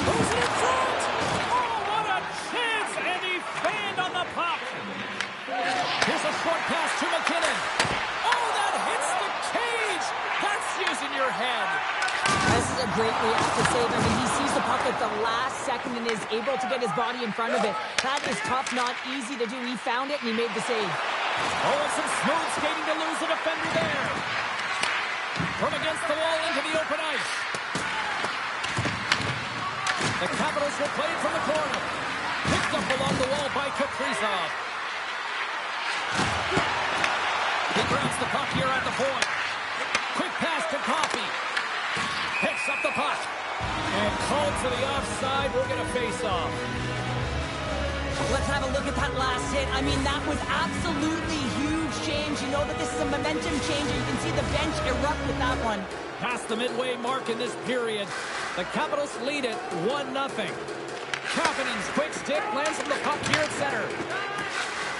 Moves it in front! Oh, what a chance! And he fanned on the puck. Here's a short pass to McKinnon. Oh, that hits the cage! That's using your head. This is a great reactive save. I mean, he sees the puck at the last second and is able to get his body in front of it. That is tough, not easy to do. He found it, and he made the save. Oh, and some smooth skating to lose a defender there. From against the wall into the open ice. The Capitals will play it from the corner. Picked up along the wall by Kaprizov. He grabs the puck here at the point. Quick pass to Coffey. Picks up the puck. And called to the offside. We're going to face off. Let's have a look at that last hit. I mean, that was absolutely huge change. You know that this is a momentum changer. You can see the bench erupt with that one. Past the midway mark in this period. The Capitals lead it 1-0. Kapanen's quick stick lands from the puck here at center.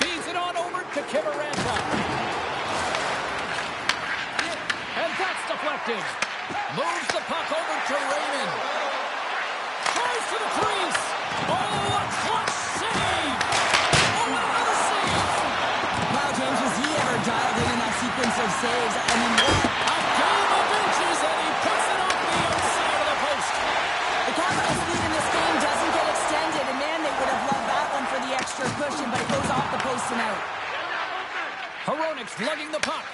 Feeds it on over to Kiviranta. And that's deflected. Moves the puck over to Raymond. Tries to the crease. Oh, a clutch save. Oh, another save. Wow, James, was he ever dialed in that sequence of saves? I mean, A game of inches, and he puts it off the outside of the post. the Capitals lead in this game doesn't get extended, and man, they would have loved that one for the extra cushion, but it goes off the post and out. Hronik's lugging the puck.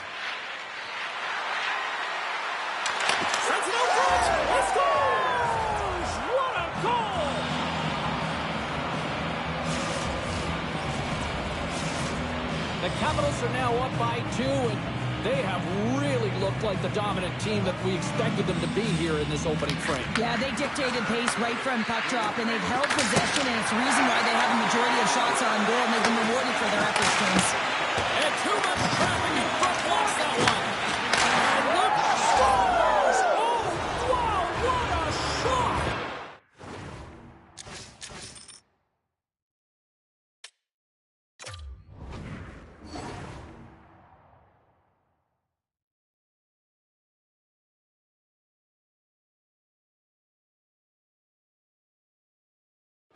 Sends it out front. He scores! What a goal! The Capitals are now up by 2, and they have really looked like the dominant team that we expected them to be here in this opening frame. Yeah, they dictated pace right from puck drop, and they've held possession, and it's the reason why they have a majority of shots on goal, and they've been rewarded for their efforts, James. And too much traffic in front blocks that one. And look, scores! Oh, wow, what a shot!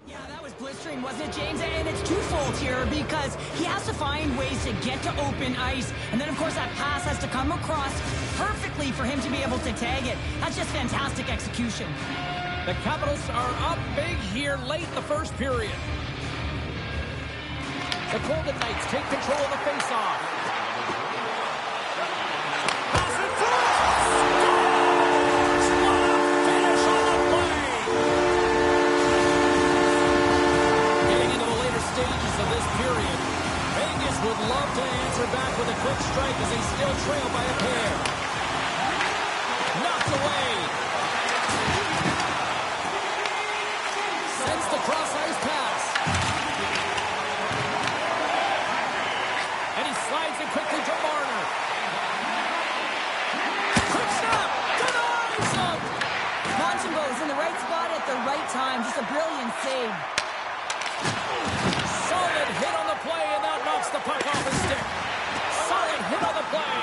Yeah, that was blistering, wasn't it, James? And it's twofold here because he has to find ways to get to open ice. And then, of course, that pass has to come across perfectly for him to be able to tag it. That's just fantastic execution. The Capitals are up big here late in the first period. The Golden Knights take control of the faceoff. Pass in front! Scores! What a finish on the play! they still trail by a pair. Knocked away. Sends the cross-ice pass. And he slides it quickly to Marner. Quick stop! Denies him! Montembeau's in the right spot at the right time. Just a brilliant save. Solid hit on the play, and that knocks the puck off his stick. Solid hit on the play.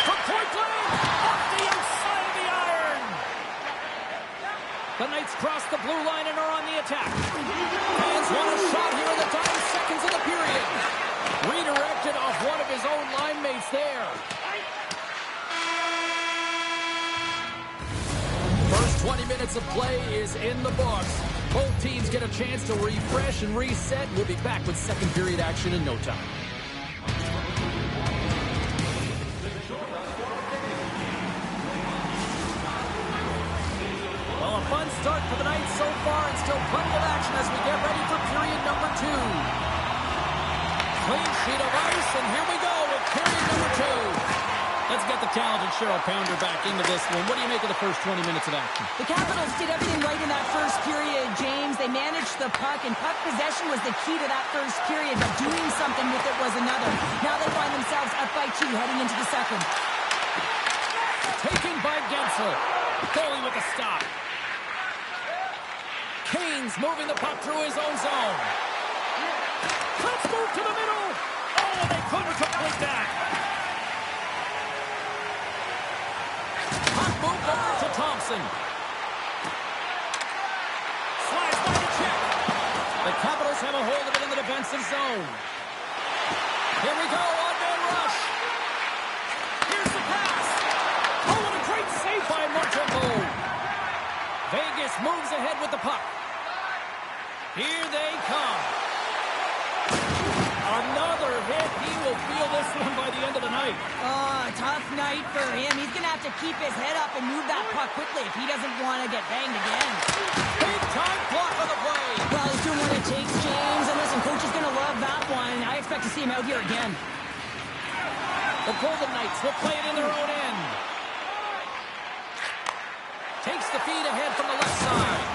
From point blank, off the outside of the iron. The Knights cross the blue line and are on the attack. Fans want a shot here in the dying seconds of the period. Redirected off one of his own line mates there. First 20 minutes of play is in the books. Both teams get a chance to refresh and reset. We'll be back with second period action in no time. Well, a fun start for the Knights so far, and still plenty of action as we get ready for period number 2. Clean sheet of ice, and here we go with period number 2. Let's get the talented Cheryl Pounder back into this one. What do you make of the first 20 minutes of action? The Capitals did everything right in that first period, James. They managed the puck, and puck possession was the key to that first period, but doing something with it was another. Now they find themselves up by 2 heading into the second. Taken by Gensel. Goalie with a stop. Kane's moving the puck through his own zone. Let's move to the middle. Oh, they couldn't complete that. Puck moved over to Thompson. Slides by the check. The Capitals have a hold of it in the defensive zone. Here we go, on-man rush. Here's the pass. Oh, what a great save by Montembeau. Vegas moves ahead with the puck. Here they come. Another hit. He will feel this one by the end of the night. Oh, tough night for him. He's going to have to keep his head up and move that puck quickly if he doesn't want to get banged again. Big time block on the play. Well, he's doing what it takes, James. And listen, coach is going to love that one. I expect to see him out here again. The Golden Knights will play it in their own end. Takes the feed ahead from the left side.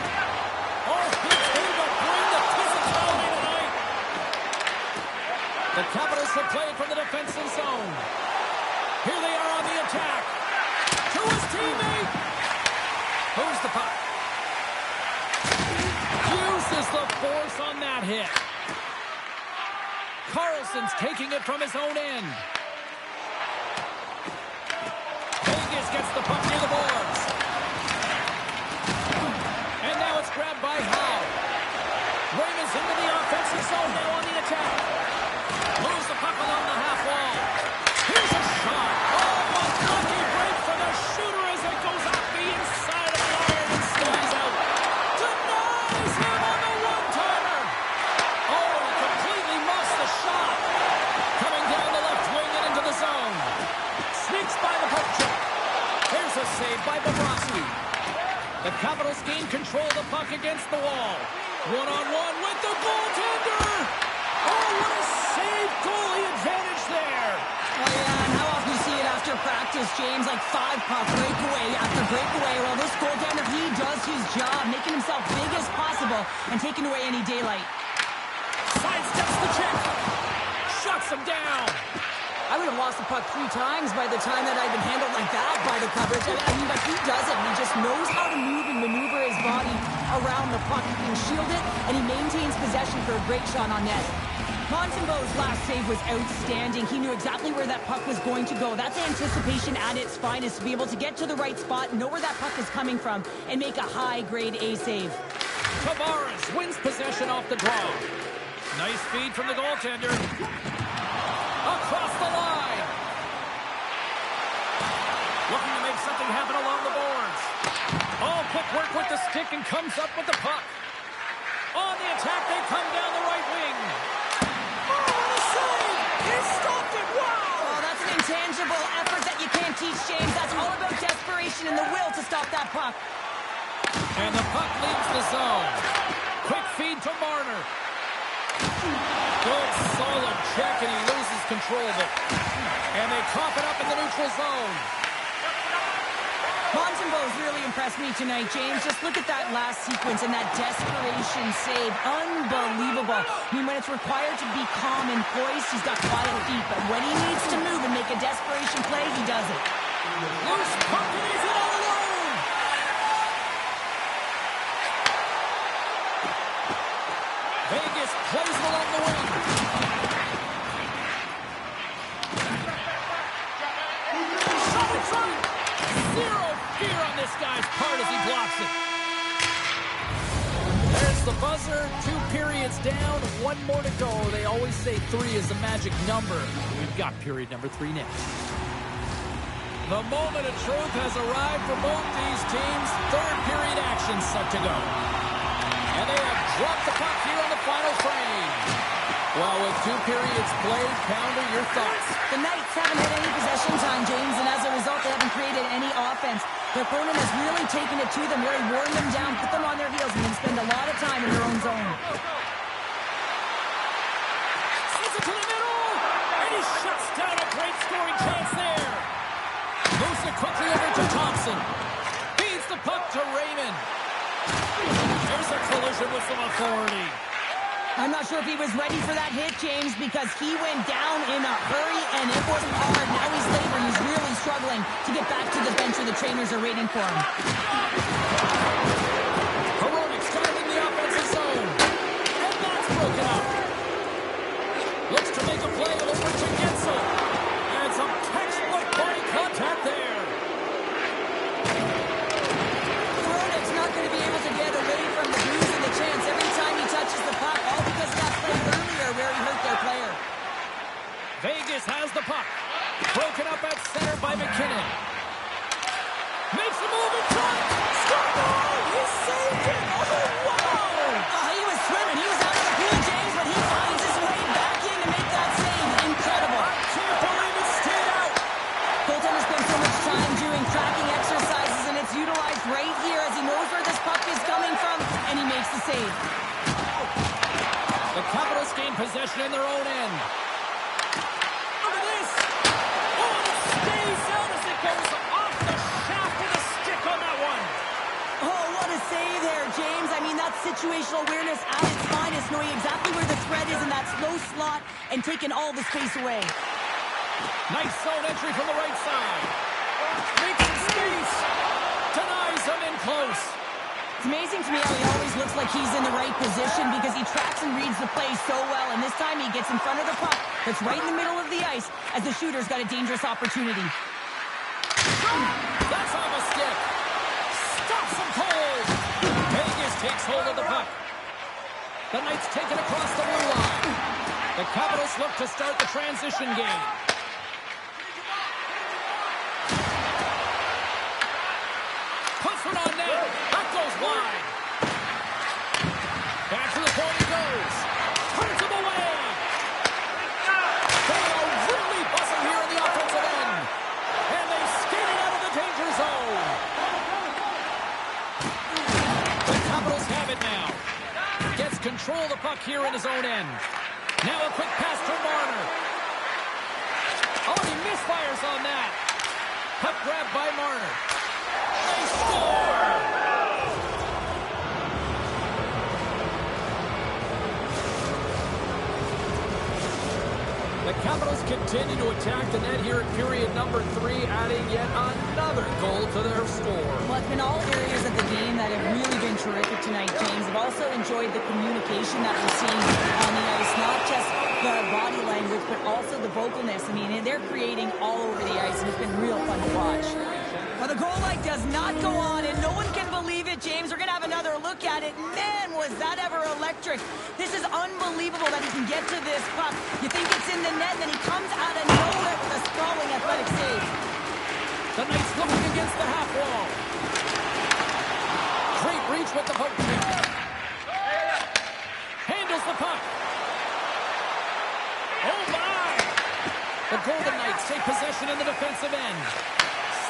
Oh, big save to bring the Pistons home tonight. The Capitals will play it from the defensive zone. Here they are on the attack. To his teammate. Moves the puck. Uses the force on that hit. Carlson's taking it from his own end. Vegas gets the puck near the boards. And now it's grabbed by Howe. Raymond's into the offensive zone now on the attack. Moves the puck along the half wall. Here's a shot. Oh, a lucky break for the shooter as it goes off the inside of the iron and stays out. Denies him on the one-timer. Oh, he completely muffs the shot. Coming down the left wing and into the zone. Sneaks by the poke check. Here's a save by Bobrovsky. The Capitals gain control of the puck against the wall. One-on-one with the goaltender. Oh, what a save! Goalie advantage there. Oh, yeah, and how often do you see it after practice, James? Like 5-puck breakaway after breakaway. Well, this goaltender, he does his job, making himself big as possible and taking away any daylight. Sidesteps the check. Shuts him down. I would have lost the puck 3 times by the time that I'd been handled like that by the coverage. I mean, but he doesn't. He just knows how to move and maneuver his body around the puck. He can shield it, and he maintains possession for a great shot on net. Montembeau's last save was outstanding. He knew exactly where that puck was going to go. That's anticipation at its finest, to be able to get to the right spot, know where that puck is coming from, and make a high-grade A save. Tavares wins possession off the draw. Nice feed from the goaltender. Across the line. Looking to make something happen along the boards. Oh, quick work with the stick and comes up with the puck. On the attack, they come down the right wing. Oh, what a save! He stopped it! Wow! Oh, that's an intangible effort that you can't teach, James. That's all about desperation and the will to stop that puck. And the puck leaves the zone. Quick feed to Marner. Good, solid check, and he loses control of it. And they cough it up in the neutral zone. Montembeau's really impressed me tonight, James. Just look at that last sequence and that desperation save. Unbelievable. I mean, when it's required to be calm and poised, he's got quiet feet. But when he needs to move and make a desperation play, he does it. Loose puck, and he's in all alone. Vegas plays it along the wing. Shot in front. Zero fear on this guy's part as he blocks it. There's the buzzer. 2 periods down, 1 more to go. They always say 3 is the magic number. We've got period number 3 next. The moment of truth has arrived for both these teams. 3rd period action set to go. And they have dropped the puck here on the final frame. Well, with 2 periods played, Pounder, your thoughts? The Knights haven't had any possession time, James, and as a result, they haven't created any offense. Their opponent has really taken it to them, really worn them down, put them on their heels, and then spend a lot of time in their own zone. Sends it to the middle, and he shuts down a great scoring chance there. Moves it quickly over to Thompson. Feeds the puck to Raymond. There's a collision with some authority. I'm not sure if he was ready for that hit, James, because he went down in a hurry, and it was hard. Now he's laboring. He's really struggling to get back to the bench where the trainers are waiting for him. Heroics driving the offensive zone. And that's broken up. Looks to make a play over to Gensel. And some textbook body contact there. Heroics not going to be able to get away from the bruise and the chance every time he touches the puck, all because of that play earlier where he hurt their player. Vegas has the puck. Broken up at center by McKinnon. Makes the move in front. Score! He saved it! Oh, wow! He was swimming. He was out of the pool, James, but he finds his way back in to make that save. Incredible. I can't believe it stayed out. Goaltender spends so much time doing tracking exercises, and it's utilized right here as he knows where this puck is coming from, and he makes the save. The Capitals gain possession in their own end. Look at this! Oh, and it stays out as it goes off the shaft with a stick on that one. Oh, what a save there, James. I mean, that's situational awareness at its finest, knowing exactly where the threat is in that slow slot and taking all the space away. Nice zone entry from the right side. Makes some space. Denies him in close. It's amazing to me how he always looks like he's in the right position because he tracks and reads the play so well, and this time he gets in front of the puck that's right in the middle of the ice as the shooter's got a dangerous opportunity. That's off a stick. Stops him cold. Vegas takes hold of the puck. The Knights take it across the blue line. The Capitals look to start the transition game. Puts one on net. That goes wide. Back to the point he goes. Turns him away. They are really buzzing here in the offensive end. And they skated out of the danger zone. The Capitals have it now. Gets control of the puck here in his own end. Now a quick pass to Marner. Oh, he misfires on that. Puck grab by Marner. They score! The Capitals continue to attack the net here at period number 3, adding yet another goal to their score. Well, it's been all areas of the game that have really been terrific tonight, James. I've also enjoyed the communication that we're seeing on the ice, not just the body language, but also the vocalness. I mean, they're creating all over the ice, and it's been real fun to watch. Well, the goal light does not go on, and no one can believe it, James. We're going to have another look at it. Man, was that ever electric. This is unbelievable that he can get to this puck. You think it's in the net, then he comes out of nowhere with a sprawling athletic save. The Knights looking against the half wall. Great reach with the poke check. Handles the puck. Oh, my! The Golden Knights take possession in the defensive end.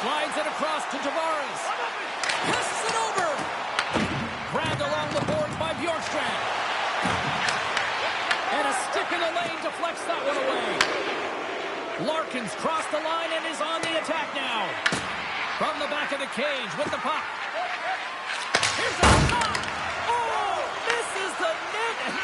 Slides it across to Tavares. Passes it over. Grabbed along the boards by Bjorkstrand. And a stick in the lane deflects that one away. Larkin's crossed the line and is on the attack now. From the back of the cage with the puck. Here's a shot! Oh, misses the net, and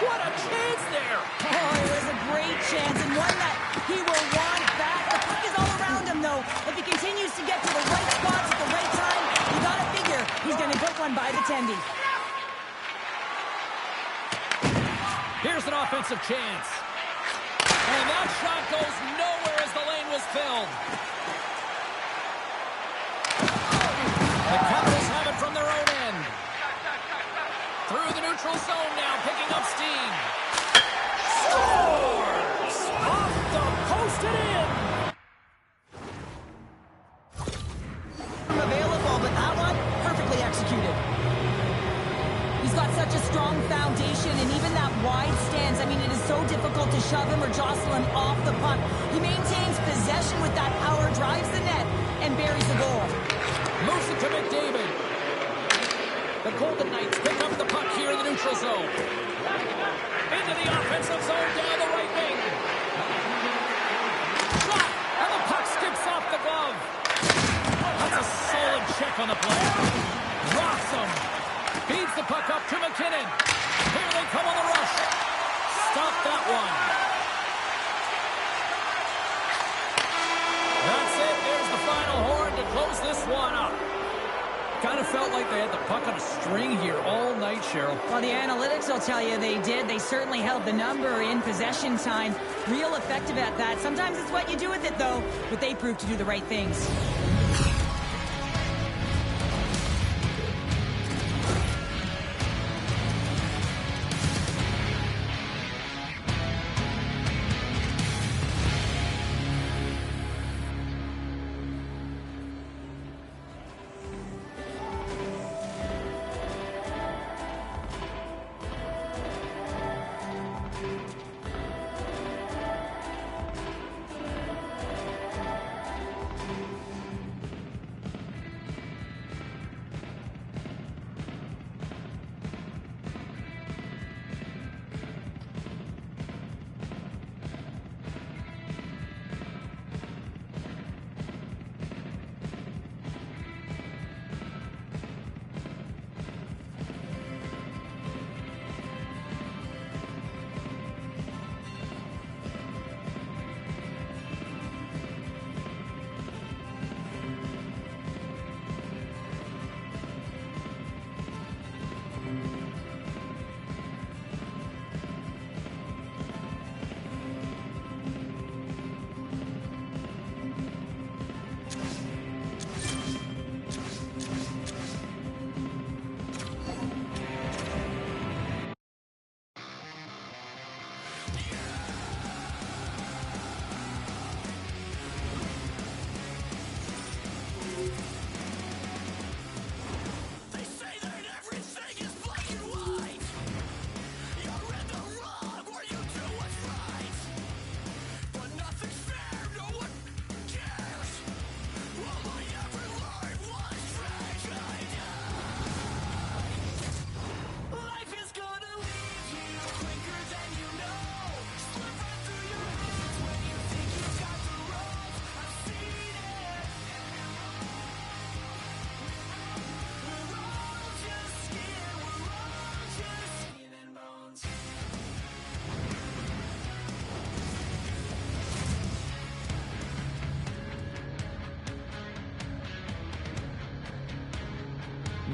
what a chance there! Oh, it was a great chance, and one that he will want back. The puck is all around him, though. If he continues to get to the right spots at the right time, you gotta figure he's gonna get one by the tendy. Here's an offensive chance. And that shot goes nowhere as the lane was filled. The Capitals have it from their own end. Through the neutral zone now, picking up steam. Scores! Off the post and in! Available, but that one, perfectly executed. He's got such a strong foundation, and even that wide stance, I mean, it is so difficult to shove him or jostle him off the puck. He maintains possession with that power, drives the net, and buries the goal. Moves it to McDavid. The Golden Knights pick up the puck here in the neutral zone. Into the offensive zone, down the right wing. Shot, and the puck skips off the glove. That's a solid check on the play. Rocks him. Feeds the puck up to McKinnon. Here they come on the rush. Stop that one. That's it. There's the final horn to close this one up. Kind of felt like they had the puck on a string here all night, Cheryl. Well, the analytics will tell you they did. They certainly held the number in possession time. Real effective at that. Sometimes it's what you do with it, though. But they proved to do the right things.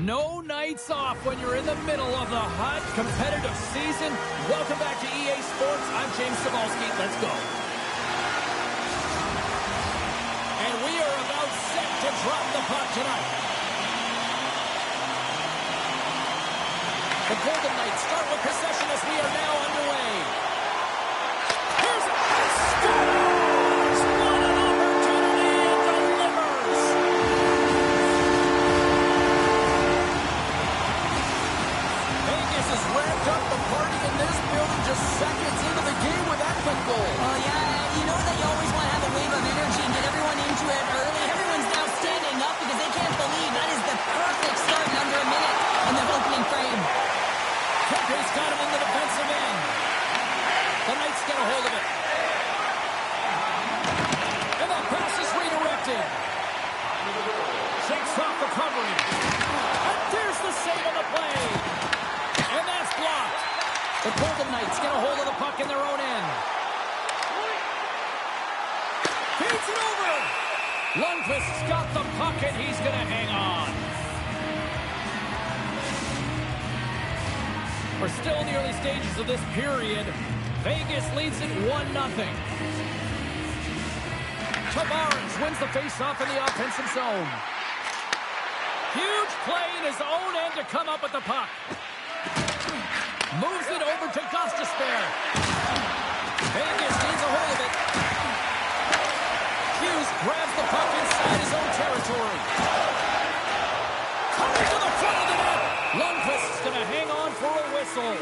No nights off when you're in the middle of the hot, competitive season. Welcome back to EA Sports. I'm James Cebulski. Let's go. And we are about set to drop the puck tonight. The Golden Knights start with possession as we are now underway. Here's a scores! What an opportunity and delivers! Vegas has ramped up the party in this building just seconds into the game with that quick goal. Oh, yeah, you know that you always want to have a wave of energy and get everyone into it early. Everyone's now standing up because they can't believe that is the perfect start in under a minute in the opening frame. Kempe's got him in the defensive end. get a hold of the puck in their own end. Feeds it over. Lundqvist's got the puck, and he's going to hang on. We're still in the early stages of this period. Vegas leads it 1-0. Tavares wins the faceoff in the offensive zone. Huge play in his own end to come up with the puck. Moves it over to Gostisbehere. Vegas needs a hold of it. Hughes grabs the puck inside his own territory. Coming to the front of the net. Lundqvist's going to hang on for a whistle.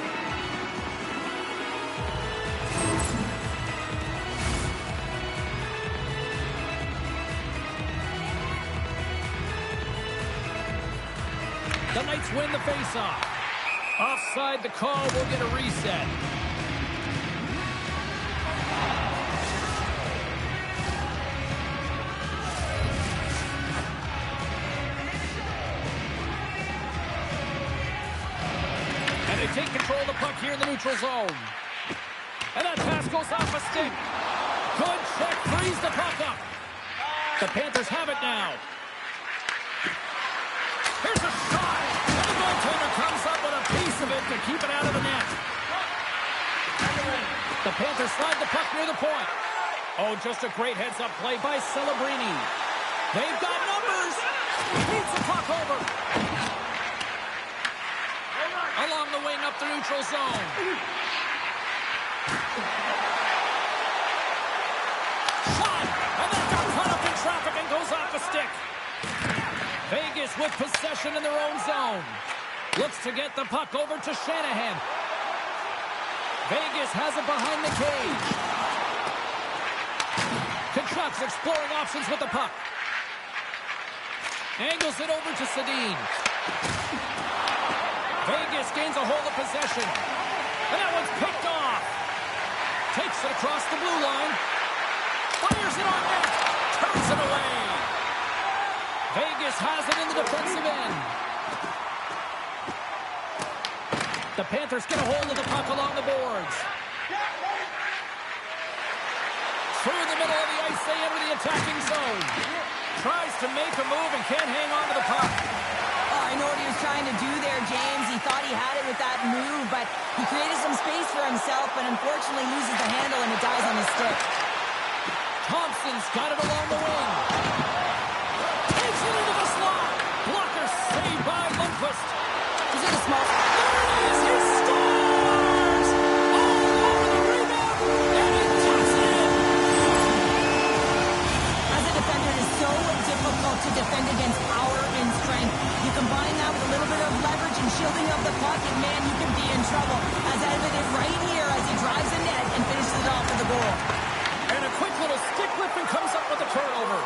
The Knights win the faceoff. Offside the call will get a reset. And they take control of the puck here in the neutral zone. And that pass goes off a stick. Good check, frees the puck up. The Panthers have it now. Here's a shot. And the goaltender comes up with a piece of it to keep it out of the net. The Panthers slide the puck near the point. Oh, just a great heads-up play by Celebrini. They've got numbers. Beats the puck over. Along the wing up the neutral zone. Shot. And that got caught up in traffic and goes off the stick. Vegas with possession in their own zone. Looks to get the puck over to Shanahan. Vegas has it behind the cage. Kachuk's exploring options with the puck. Angles it over to Sedin. Vegas gains a hold of possession. And that one's picked off. Takes it across the blue line. Fires it on net. Turns it away. Vegas has it in the defensive end. The Panthers get a hold of the puck along the boards. Through the middle of the ice, they enter the attacking zone. Tries to make a move and can't hang on to the puck. Oh, I know what he was trying to do there, James. He thought he had it with that move, but he created some space for himself, but unfortunately loses the handle and it dies on his stick. Thompson's got it along the wing. Takes it into the slot. Blocker saved by Lundqvist. Is it a small... There it is. He scores! All over the rebound, and he tucks it in. As a defender, it is so difficult to defend against power and strength. You combine that with a little bit of leverage and shielding of the puck, and man, you can be in trouble. As evident right here as he drives the net and finishes it off with the goal. And a quick little stick whip and comes up with a turnover.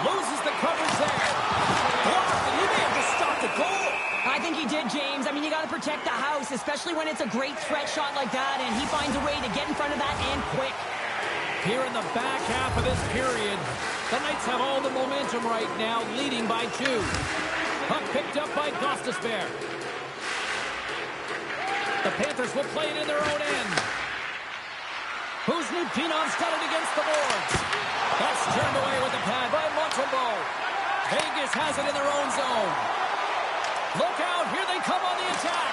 Loses the coverage there. Blocked, and he may have just stopped the goal. I think he did, James. I mean, you got to protect the house, especially when it's a great threat shot like that, and he finds a way to get in front of that and quick. Here in the back half of this period, the Knights have all the momentum right now, leading by 2. Puck picked up by Gostisbehere. The Panthers will play it in their own end. Kuznipinov's got it against the boards. That's turned away with the pad by Montembeault. Vegas has it in their own zone. Look out, here they come on the attack.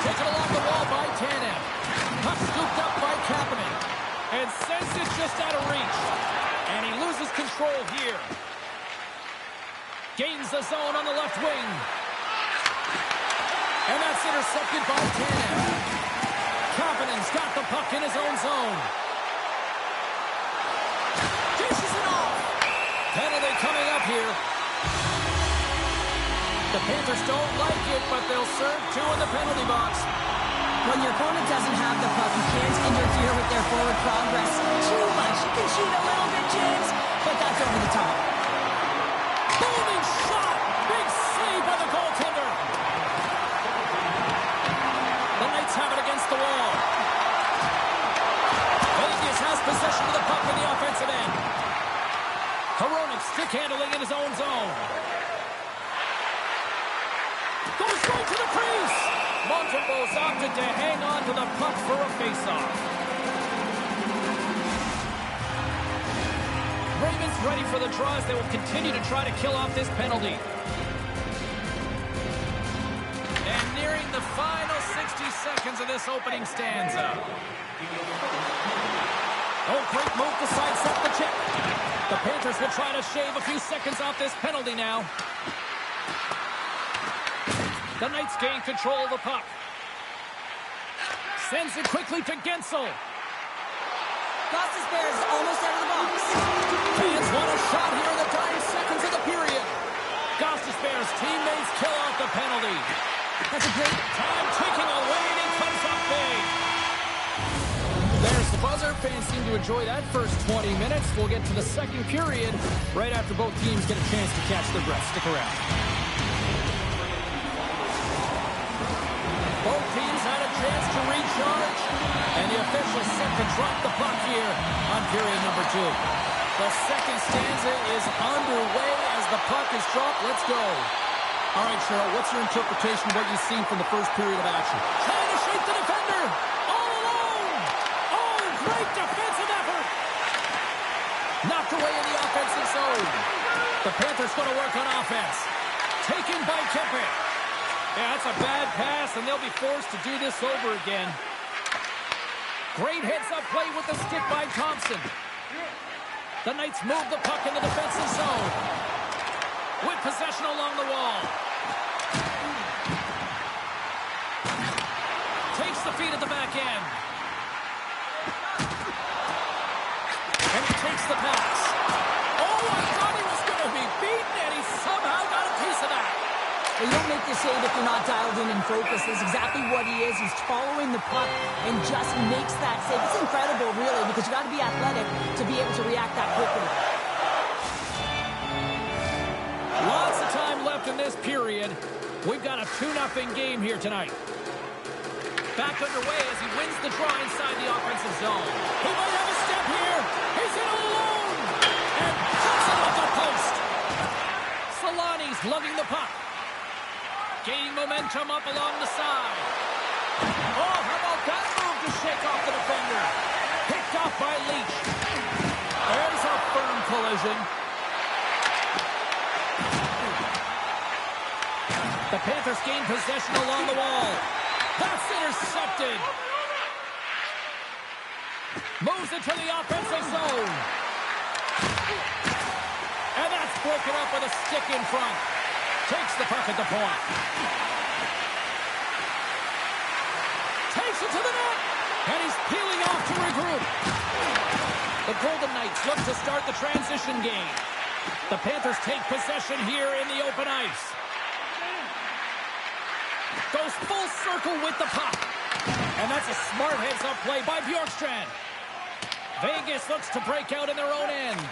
Taken along the wall by Tanev. Puck scooped up by Kapanen. And sends it just out of reach. And he loses control here. Gains the zone on the left wing. And that's intercepted by Tanev. Kapanen's got the puck in his own zone. Dishes it off. Penalty coming up here. The Panthers don't like it, but they'll serve 2 in the penalty box. When your opponent doesn't have the puck, you can't interfere with their forward progress too much. You can shoot a little bit, James, but that's over the top. Booming shot! Big save by the goaltender. The Knights have it against the wall. Vegas has possession of the puck in the offensive end. Hronek stick handling in his own zone. Goes right to the crease. Montembeaus opted to hang on to the puck for a faceoff. Ravens ready for the draw as they will continue to try to kill off this penalty. And nearing the final 60 seconds of this opening stanza. Oh, great move to sidestep the check. The Panthers will try to shave a few seconds off this penalty now. The Knights gain control of the puck. Sends it quickly to Gensel. Costas Bears almost out of the box. Fans want a shot here in the dying seconds of the period. Costas Bears teammates kill off the penalty. That's a great... Time ticking away and it comes up big. There's the buzzer. Fans seem to enjoy that first 20 minutes. We'll get to the second period right after both teams get a chance to catch their breath. Stick around. Both teams had a chance to recharge, and the officials set to drop the puck here on period number 2. The second stanza is underway as the puck is dropped. Let's go. All right, Cheryl, what's your interpretation of what you've seen from the first period of action? Trying to shake the defender. All alone. Oh, great defensive effort. Knocked away in the offensive zone. The Panthers going to work on offense. Taken by Kempe. Yeah, that's a bad pass, and they'll be forced to do this over again. Great heads-up play with the stick by Thompson. The Knights move the puck in the defensive zone. With possession along the wall. Takes the feed at the back end. And he takes the pass. Oh, I thought he was going to be beaten, and he somehow got a piece of that. Well, you don't make the save if you're not dialed in and focused. That's exactly what he is. He's following the puck and just makes that save. It's incredible, really, because you got to be athletic to be able to react that quickly. Lots of time left in this period. We've got a 2-0 game here tonight. Back underway as he wins the draw inside the offensive zone. He might have a step here. He's in alone. And cuts it off the post. Solani's lugging the puck. Gaining momentum up along the side. Oh, how about that move to shake off the defender? Picked off by Leach. There's a firm collision. The Panthers gain possession along the wall. That's intercepted. Moves it to the offensive zone. And that's broken up with a stick in front. Takes the puck at the point. Takes it to the net. And he's peeling off to regroup. The Golden Knights look to start the transition game. The Panthers take possession here in the open ice. Goes full circle with the puck. And that's a smart heads-up play by Bjorkstrand. Vegas looks to break out in their own end.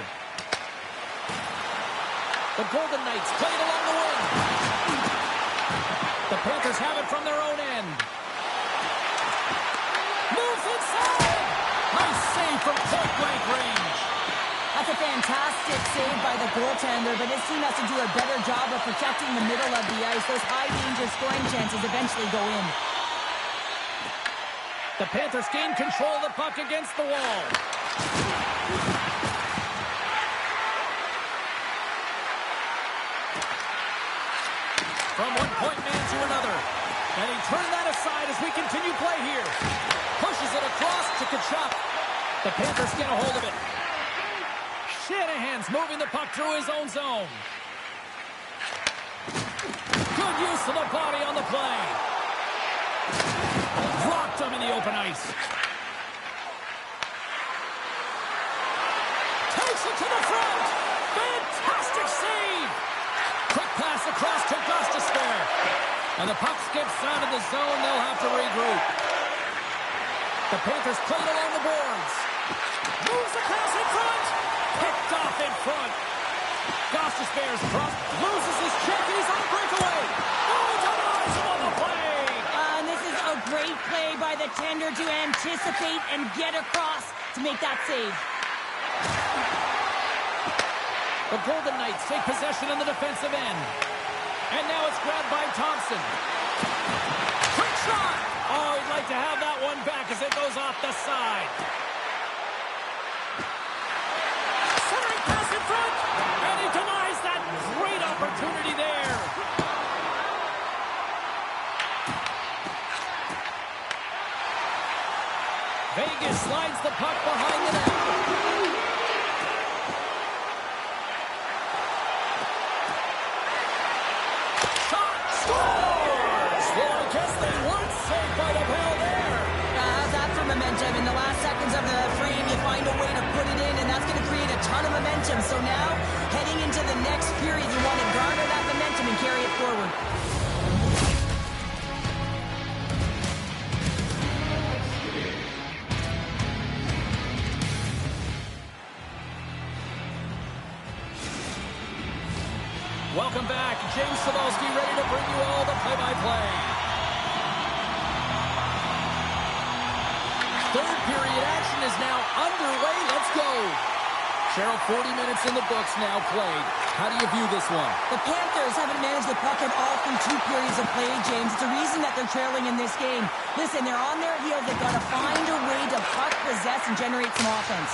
The Golden Knights play it along the wing. The Panthers have it from their own end. Moves inside. Nice save from point-blank range. That's a fantastic save by the goaltender, but his team has to do a better job of protecting the middle of the ice. Those high-danger scoring chances eventually go in. The Panthers gain control of the puck against the wall. From one point man to another. And he turned that aside as we continue play here. Pushes it across to Kachuk. The Panthers get a hold of it. Shanahan's moving the puck through his own zone. Good use of the body on the play. Blocked him in the open ice. Takes it to the front. Fantastic save. Quick pass across to Gostisbehere. And the puck skips out of the zone. They'll have to regroup. The Panthers play it along the boards. Moves across in front. Picked off in front. Gostisbehere's cross. Loses his check. He's on breakaway. Oh, denies him on the play. And this is a great play by the tender to anticipate and get across to make that save. The Golden Knights take possession in the defensive end. And now it's grabbed by Thompson. Quick Shot! Oh, he'd like to have that one back as it goes off the side. Centering pass in front, and he denies that great opportunity there. Vegas slides the puck behind the net. Shot! Scores! Well, I guess they weren't safe by the bell there. How's that for momentum? In the last seconds of the frame, you find a way to put it in, and that's going to create a ton of momentum. So now, heading into the next period, you want to garner that momentum and carry it forward. Welcome back. James Cebulski ready to bring you all the play-by-play. Third period action is now underway. Let's go. Cheryl, 40 minutes in the books now played. How do you view this one? The Panthers haven't managed the puck at all through 2 periods of play, James. It's a reason that they're trailing in this game. Listen, they're on their heels. They've got to find a way to puck possess and generate some offense.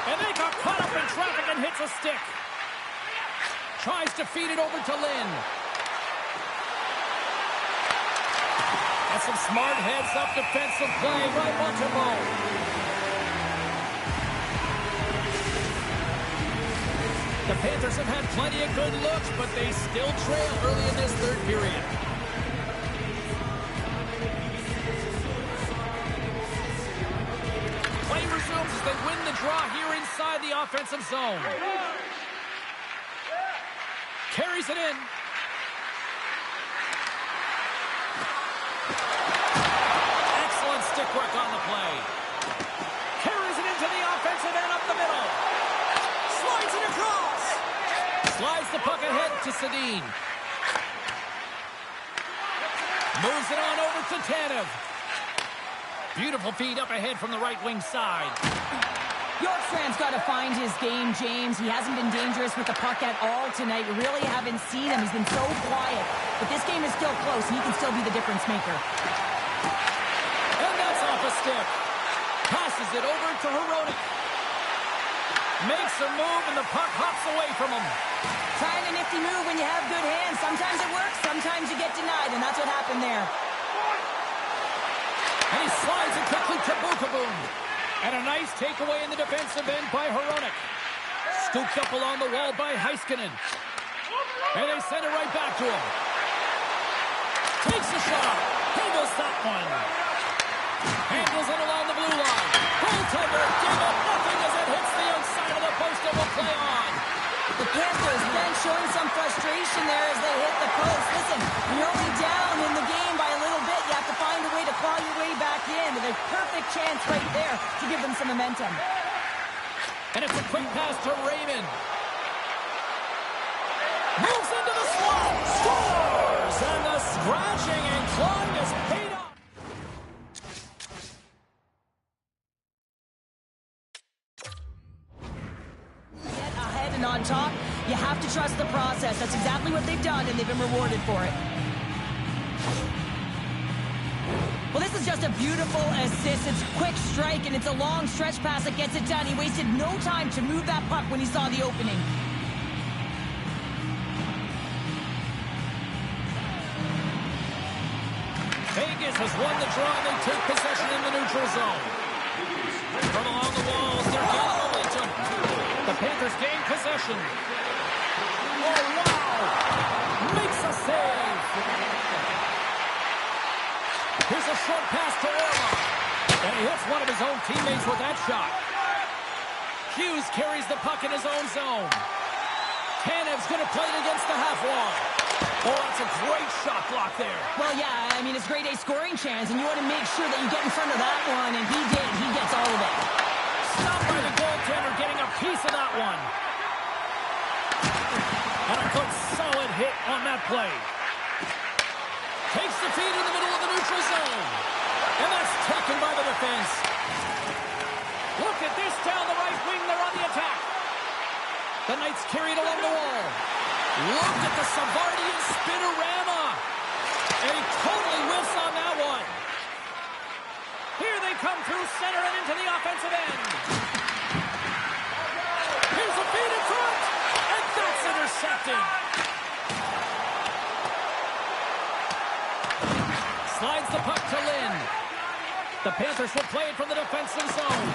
And they got caught up in traffic and hits a stick. Tries to feed it over to Lynn. That's some smart heads-up defensive play by Montembeault. The Panthers have had plenty of good looks, but they still trail early in this third period. Play resumes as they win the draw here inside the offensive zone. Carries it in. Excellent stick work on the play. Carries it into the offensive end up the middle. Slides it across. Slides the puck ahead to Sedin. Moves it on over to Tanev. Beautiful feed up ahead from the right wing side. Bjorkstrand's got to find his game, James. He hasn't been dangerous with the puck at all tonight. We really haven't seen him. He's been so quiet. But this game is still close, and he can still be the difference maker. And that's off a stick. Passes it over to Hronek. Makes a move, and the puck hops away from him. Trying a nifty move when you have good hands. Sometimes it works, sometimes you get denied, and that's what happened there. And he slides it quickly to Bukaboom. And a nice takeaway in the defensive end by Hronek. Scooped up along the wall by Heiskanen. And they send it right back to him. Takes a shot. Handles that one. Handles it along the blue line. Goaltender gave up nothing as it hits the outside of the post and will play on. The Panthers then showing some frustration there as they hit the post. Listen, when you're only down in the game by a little bit, you have to find a way to claw your way back in. With a perfect chance right there to give them some momentum. And it's a quick pass to Raymond. Moves into the slot. Scores! And the scratching and clawing is paid off. Get ahead and on top, you have to trust the process. That's exactly what they've done, and they've been rewarded for it. Well, this is just a beautiful assist. It's a quick strike, and it's a long stretch pass that gets it done. He wasted no time to move that puck when he saw the opening. Vegas has won the draw, and they take possession in the neutral zone. From along the walls, they're gaining momentum. The Panthers gain possession. Oh, wow! Makes a save! Here's a short pass to Orlov. And he hits one of his own teammates with that shot. Hughes carries the puck in his own zone. Tanev's going to play it against the half wall. Oh, that's a great shot block there. Well, yeah, I mean, it's grade A scoring chance, and you want to make sure that you get in front of that one, and he did. He gets all of it. Stopped by the goaltender, getting a piece of that one. And a good solid hit on that play. Takes the feed in the middle of the neutral zone. And that's taken by the defense. Look at this down the right wing. They're on the attack. The Knights carry it along the wall. Look at the Savardian spinorama. And he totally whiffs on that one. come through center and into the offensive end. Here's a feed in front, and that's intercepted. Slides the puck to Lynn. The Panthers will play it from the defensive zone.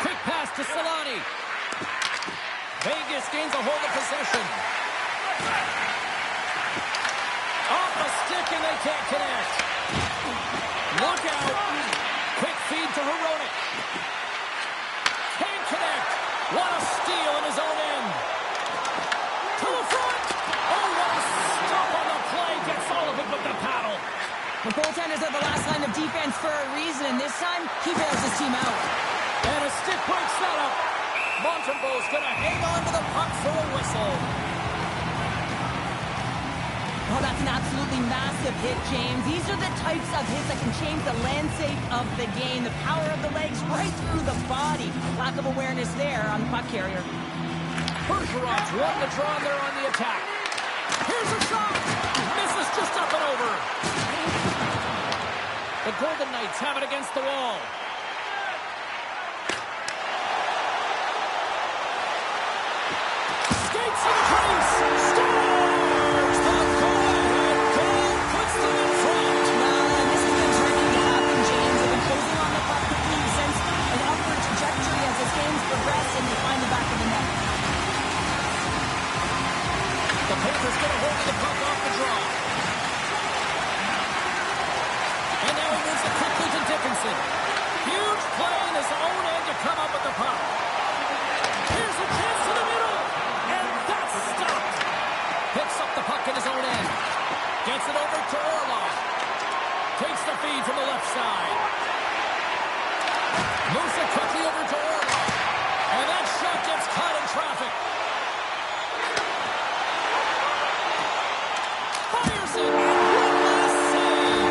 Quick pass to Solani. Vegas gains a hold of possession. Off a stick and they can't connect. Look out. Quick feed to Hronek. Can't connect. What a steal in his own end. To the front. Oh, what a stop on the play. Gets all of it with the paddle. The goaltenders are the last line of defense for a reason, and this time, he bails his team out. And a stick break setup. Montembeau's going to hang on to the puck for a whistle. Oh, that's an absolutely massive hit, James. These are the types of hits that can change the landscape of the game. The power of the legs right through the body. Lack of awareness there on the puck carrier. Bergeron's won the draw there on the attack. Here's a shot. Misses just up and over. The Golden Knights have it against the wall. Skates in the crease. Scores! The go-ahead goal puts them in front. Well, and this has been starting to happen, James. They've been closing on the puck quickly. You sense an upward trajectory as this game's progressed, and they find the back of the net. The Panthers get a hold of the puck off the draw. And now he moves it quickly to Dickinson. Huge play in his own end to come up with the puck. Here's a chance to the middle. And that's stopped. Picks up the puck in his own end. Gets it over to Orlov. Takes the feed from the left side. Moves it quickly over to Orlov. And that shot gets caught in traffic. Fires it. One last save.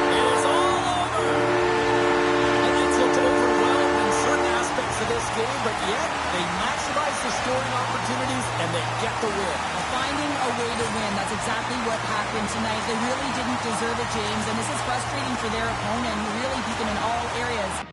It is all over. The Knights looked overwhelmed in certain aspects of this game, but yet they maximize the scoring opportunities and they get the win. Finding a way to win. That's exactly what happened tonight. They really didn't deserve it, James, and this is frustrating for their opponent. You really beat them in all areas.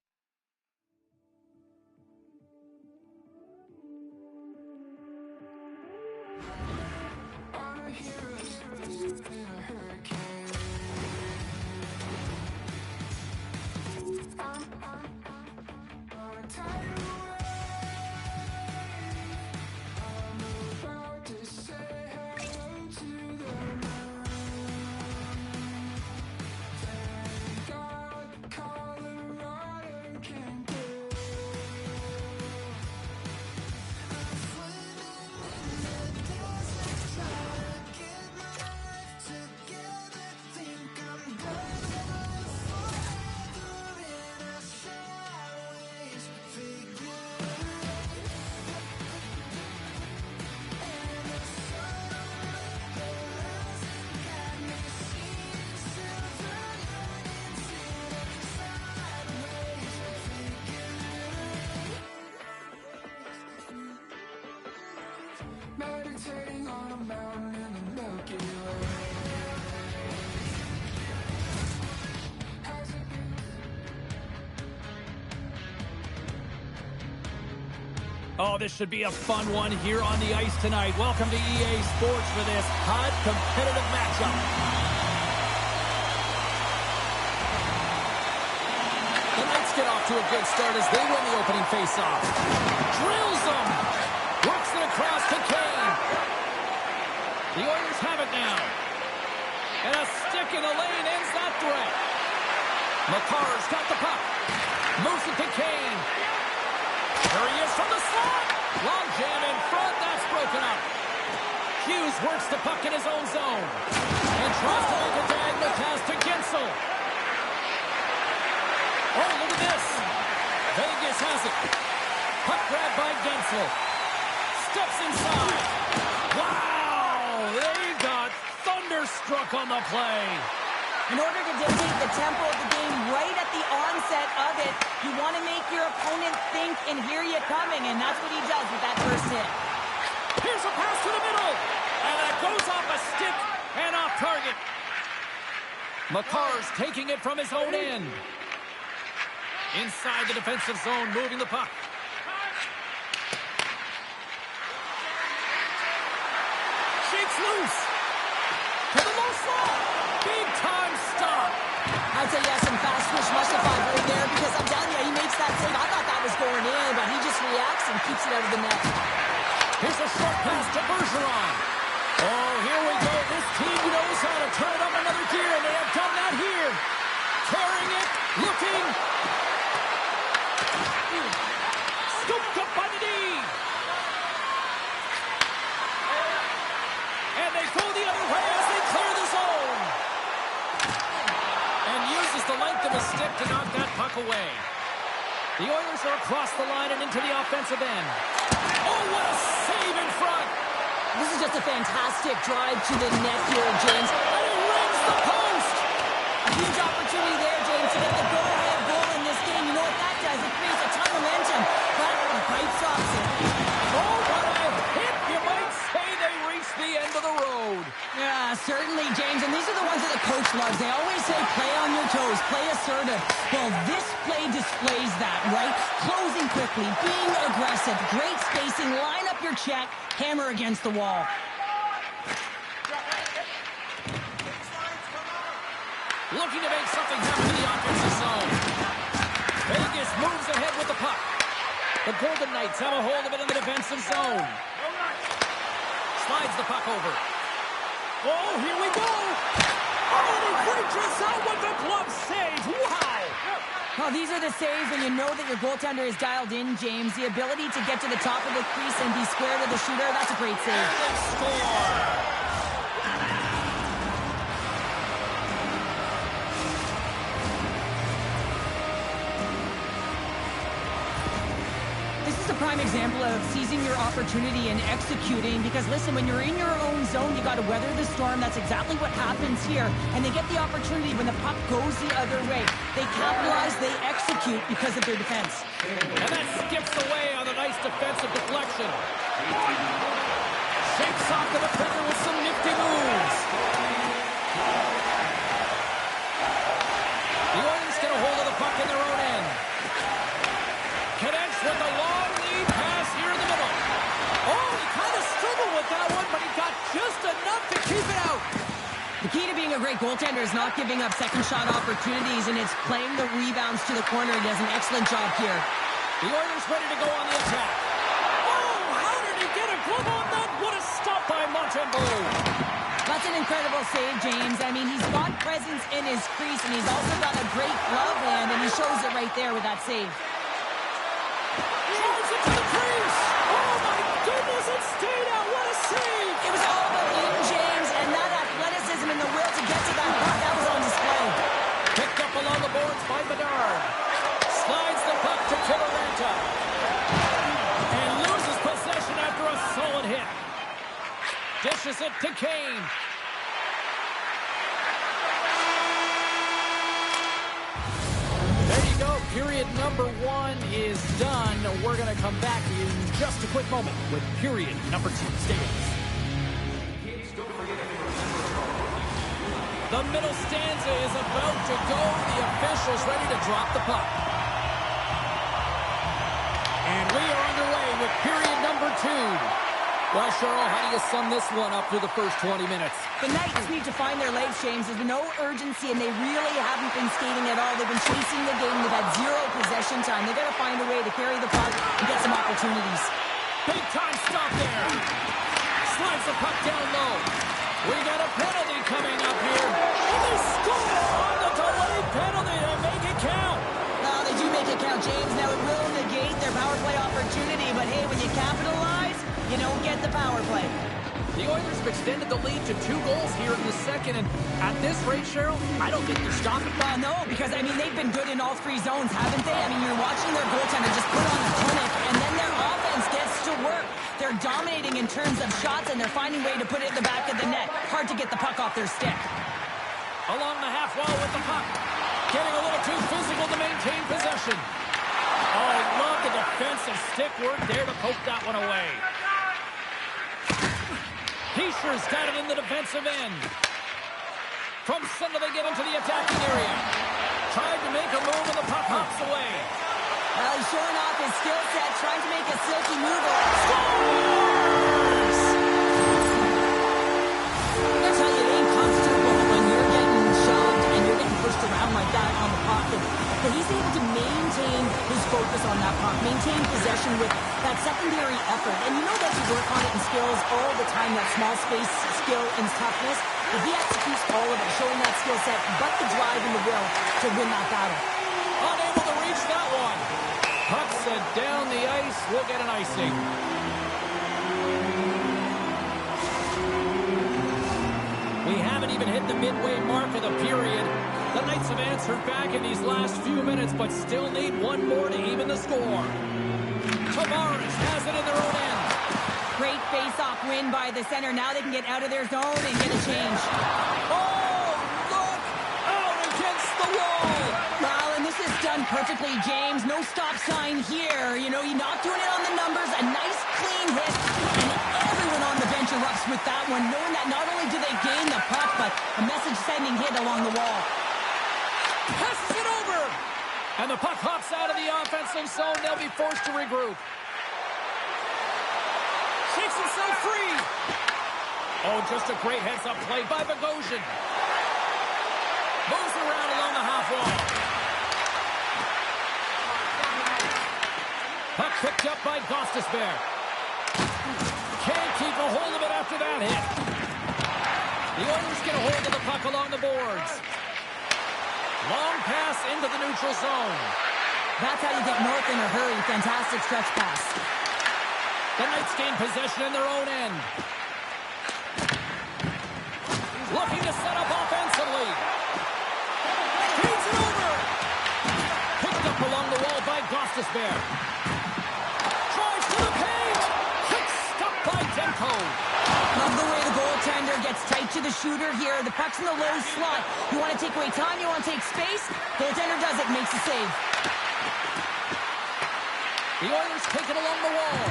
Meditating on a mountain in the Milky Way. Oh, this should be a fun one here on the ice tonight. Welcome to EA Sports for this hot, competitive matchup. The Knights get off to a good start as they win the opening faceoff. Drills them. Works it across to Kane. The Oilers have it now. And a stick in the lane ends that threat. McCarr's got the puck. Moves it to Kane. There he is from the slot. Long jam in front. That's broken up. Hughes works the puck in his own zone. And tries to make a diagonal pass to Gensel. Oh, look at this. Vegas has it. Puck grab by Gensel. Steps inside. Wow! They got thunderstruck on the play. In order to dictate the tempo of the game right at the onset of it, you want to make your opponent think and hear you coming, and that's what he does with that first hit. Here's a pass to the middle, and it goes off a stick and off target. McCarr's taking it from his own end. Inside the defensive zone, moving the puck. Shakes loose. To the low slot. Big time stop. I'd say yes, some fast switch must have found right there because I'm telling you, he makes that save. I thought that was going in, but he just reacts and keeps it out of the net. Here's a short pass to Bergeron. Oh, here we go. This team knows how to turn it up another gear, and they have done that here. Carrying it, looking. Scooped up by the D. And they go the other way as they clear the zone. And uses the length of his stick to knock that puck away. The Oilers are across the line and into the offensive end. Oh, what a save in front. This is just a fantastic drive to the net here, James. And he rings the post. A huge opportunity there, James, to get the go-ahead goal in this game. You know what that does? It creates a ton of momentum, but the pipe stops it. Oh, what a hit. You might say they reached the end of the road. Yeah, certainly, James. And these are the ones that the coach loves. They always say, play on your toes, play assertive. Well, this play displays that, right? Closing quickly, being aggressive, great spacing, line up your check, hammer against the wall. Looking to make something happen in the offensive zone. Vegas moves ahead with the puck. The Golden Knights have a hold of it in the defensive zone. Slides the puck over. Oh, here we go. Oh, and he breaks out with the glove save. Wow. Well, these are the saves when you know that your goaltender is dialed in, James. The ability to get to the top of the crease and be square to the shooter, that's a great save. And score. This is a prime example of seizing your opportunity and executing because, listen, when you're in your own zone, you got to weather the storm. That's exactly what happens here. And they get the opportunity when the puck goes the other way. They capitalize, they execute because of their defense. And that skips away on a nice defensive deflection. Shakes off the defender with some nifty moves. The Oilers get a hold of the puck in their own end. Connects with a long lead pass here in the middle. Oh, he kind of struggled with that one, but he got just enough to keep it out. The key to being a great goaltender is not giving up second shot opportunities, and it's playing the rebounds to the corner. He does an excellent job here. The Oilers ready to go on the attack. Oh, how did he get a glove on that? What a stop by Montembeau. That's an incredible save, James. I mean, he's got presence in his crease, and he's also got a great glove hand, and he shows it right there with that save. Drives it to the crease. Oh, my goodness, it stayed out. What a save. It was all about in, James, and that athleticism and the will to get to that puck, that was on display. Picked up along the boards by Bedard. Slides the puck to Kiviranta. And loses possession after a solid hit. Dishes it to Kane. There you go. Period number 1 is done. We're going to come back in just a quick moment with period number 2. Stay with us. The middle stanza is about to go. The officials ready to drop the puck. And we are underway with period number 2. Well, Cheryl, how do you sum this one up through the first 20 minutes? The Knights need to find their legs, James. There's been no urgency, and they really haven't been skating at all. They've been chasing the game. They've had zero possession time. They've got to find a way to carry the puck and get some opportunities. Big time stop there. Slides the puck down low. We got a penalty coming up here. And they score on the delayed penalty to make it count. Well, they do make it count, James. Now, it will negate their power play opportunity, but hey, when you capitalize, you don't get the power play. The Oilers have extended the lead to 2 goals here in the second, and at this rate, Cheryl, I don't think they're stopping. No, because, I mean, they've been good in all 3 zones, haven't they? I mean, you're watching their goaltender just put on a clinic, and then their offense gets to work. They're dominating in terms of shots, and they're finding a way to put it in the back of the net. Hard to get the puck off their stick. Along the half wall with the puck. Getting a little too physical to maintain possession. Oh, I love the defensive stick work there to poke that one away. Heischer's got it in the defensive end. From center, they get into the attacking area. tried to make a move and the puck hops away. Well, he's showing off his skill set, trying to make a silky move. Scores! I tell you, it ain't comfortable when you're getting shoved and you're getting pushed around like that on the puck. But he's able to maintain his focus on that puck, maintain possession with that secondary effort. And you know that you work on it in skills all the time, that small space skill and toughness. But he executes all of it, showing that skill set, but the drive and the will to win that battle. Unable to reach that one. Puck set down the ice. We'll get an icing. We haven't even hit the midway mark of the period. The Knights have answered back in these last few minutes, but still need one more to even the score. Tavares has it in their own end. Great face-off win by the center. Now they can get out of their zone and get a change. Oh, look! Out against the wall! Well, and this is done perfectly, James. No stop sign here. You know, you're not doing it on the numbers. A nice, clean hit. And everyone on the bench erupts with that one, knowing that not only do they gain the puck, but a message-sending hit along the wall. Passes it over! And the puck hops out of the offensive zone. They'll be forced to regroup. Shakes himself free. Oh, just a great heads-up play by Bogosian. Moves around along the half wall. Puck picked up by Gostisbehere. Can't keep a hold of it after that hit. The Oilers get a hold of the puck along the boards. Long pass into the neutral zone. That's how you get north in a hurry. Fantastic stretch pass. The Knights gain possession in their own end. Looking to set up offensively. Feeds it over. Picked up along the wall by Gostisbehere. Drives to the paint. Quick stop by Demko. Love the way the goaltender gets tight to the shooter here. The puck's in the low slot. You want to take away time, you want to take space. Goaltender does it, makes the save. The Oilers take it along the wall.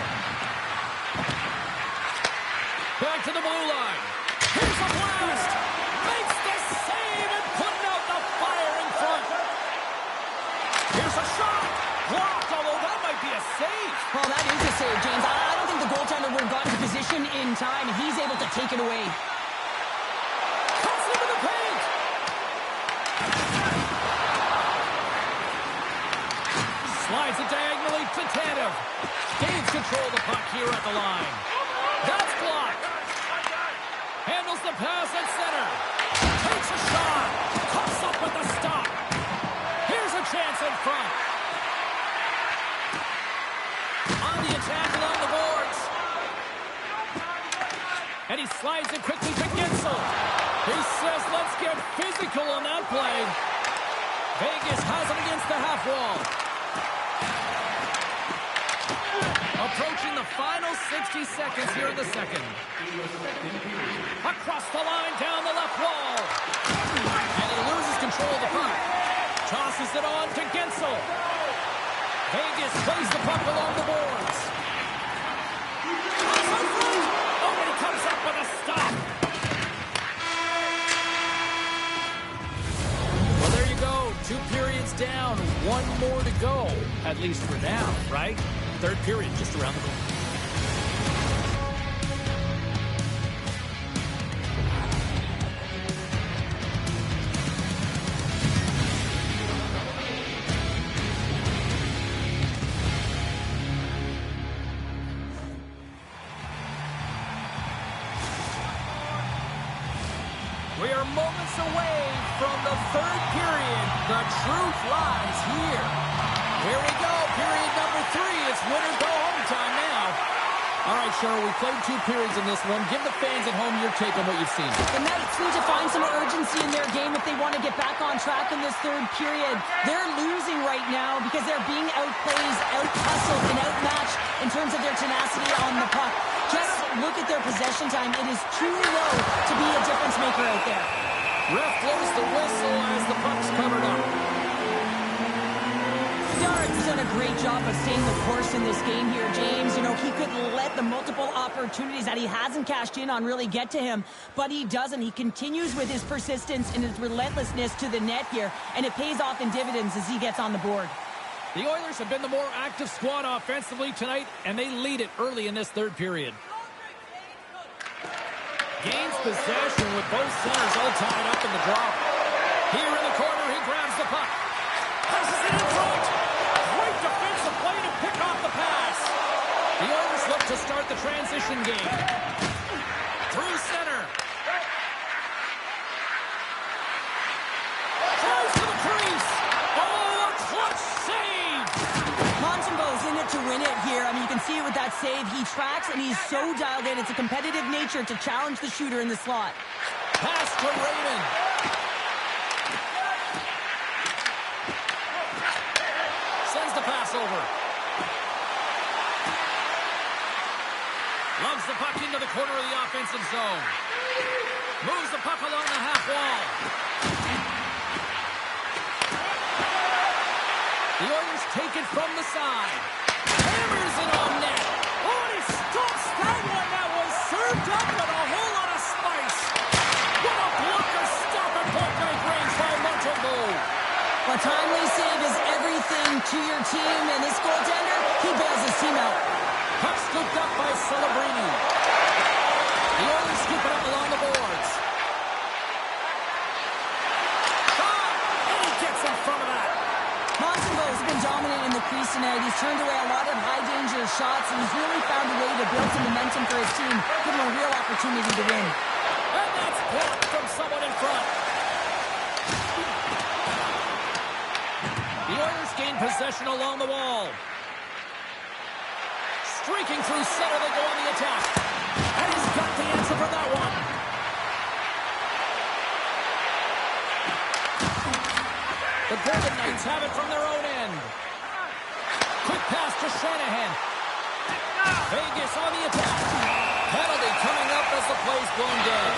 Back to the blue line. Here's a blast. Makes the save and putting out the fire in front. Here's a shot. Blocked, although that might be a save. Well, that is a save, James. I don't think the goaltender would have gotten to position in time. He's able to take it away. Cuts into the paint. Slides it diagonally to Tanev. Gains control of the puck here at the line. That's blocked. Handles the pass at center. Takes a shot. Cuts up with the stop. Here's a chance in front. On the attack along the boards. And he slides it quickly to Gensel. He says, let's get physical on that play. Vegas has it against the half wall. Approaching the final 60 seconds here in the second. Across the line, down the left wall. And he loses control of the puck. Tosses it on to Gensel. Vegas plays the puck along the boards. Oh, and he comes up with a stop. Well, there you go. 2 periods down. 1 more to go. At least for now, right? Third period just around the corner. We are moments away from the third period. The truth lies here. Here we go, period number 3. It's win or go home time now. All right, Cheryl, we played 2 periods in this one. Give the fans at home your take on what you've seen. The Knights need to find some urgency in their game if they want to get back on track in this third period. They're losing right now because they're being outplayed, out-hustled, and outmatched in terms of their tenacity on the puck. Just look at their possession time. It is too low to be a difference maker out there. Ref blows the whistle as the puck's covered up. Dart's done a great job of staying the course in this game here, James. You know, he could let the multiple opportunities that he hasn't cashed in on really get to him, but he doesn't. He continues with his persistence and his relentlessness to the net here, and it pays off in dividends as he gets on the board. The Oilers have been the more active squad offensively tonight, and they lead it early in this third period. Gains possession with both centers all tied up in the drop. Here in the corner, he grabs the puck. Passes it in front. Great defensive play to pick off the pass. The Oilers look to start the transition game. Through center. Drives to the crease. Oh, a clutch save. Montembeau's in it to win it here. I mean, you can see it with that save. He tracks, and he's so dialed in. It's a competitive nature to challenge the shooter in the slot. Pass to Raymond. Sends the pass over. Loves the puck into the corner of the offensive zone. Moves the puck along the half wall. The Oilers take it from the side. Hammers it on net. Oh, and he stops that one. That was served up with a whole lot of spice. What a blocker stop at point-blank range by Montembeau. A timely save is everything to your team, and this goaltender, he bails his team out. Puck scooped up by Celebrini. The Oilers scoop it up along the boards. Shot! And he gets in front of that. Montembeau's been dominant in the crease tonight. He's turned away a lot of high-danger shots, and he's really found a way to build some momentum for his team, give him a real opportunity to win. And that's blocked from someone in front. The Oilers gain possession along the wall. Streaking through center, they go on the attack. And he's got the answer for that one. The Golden Knights have it from their own end. Quick pass to Shanahan. Vegas on the attack. Penalty coming up as the play's blown dead.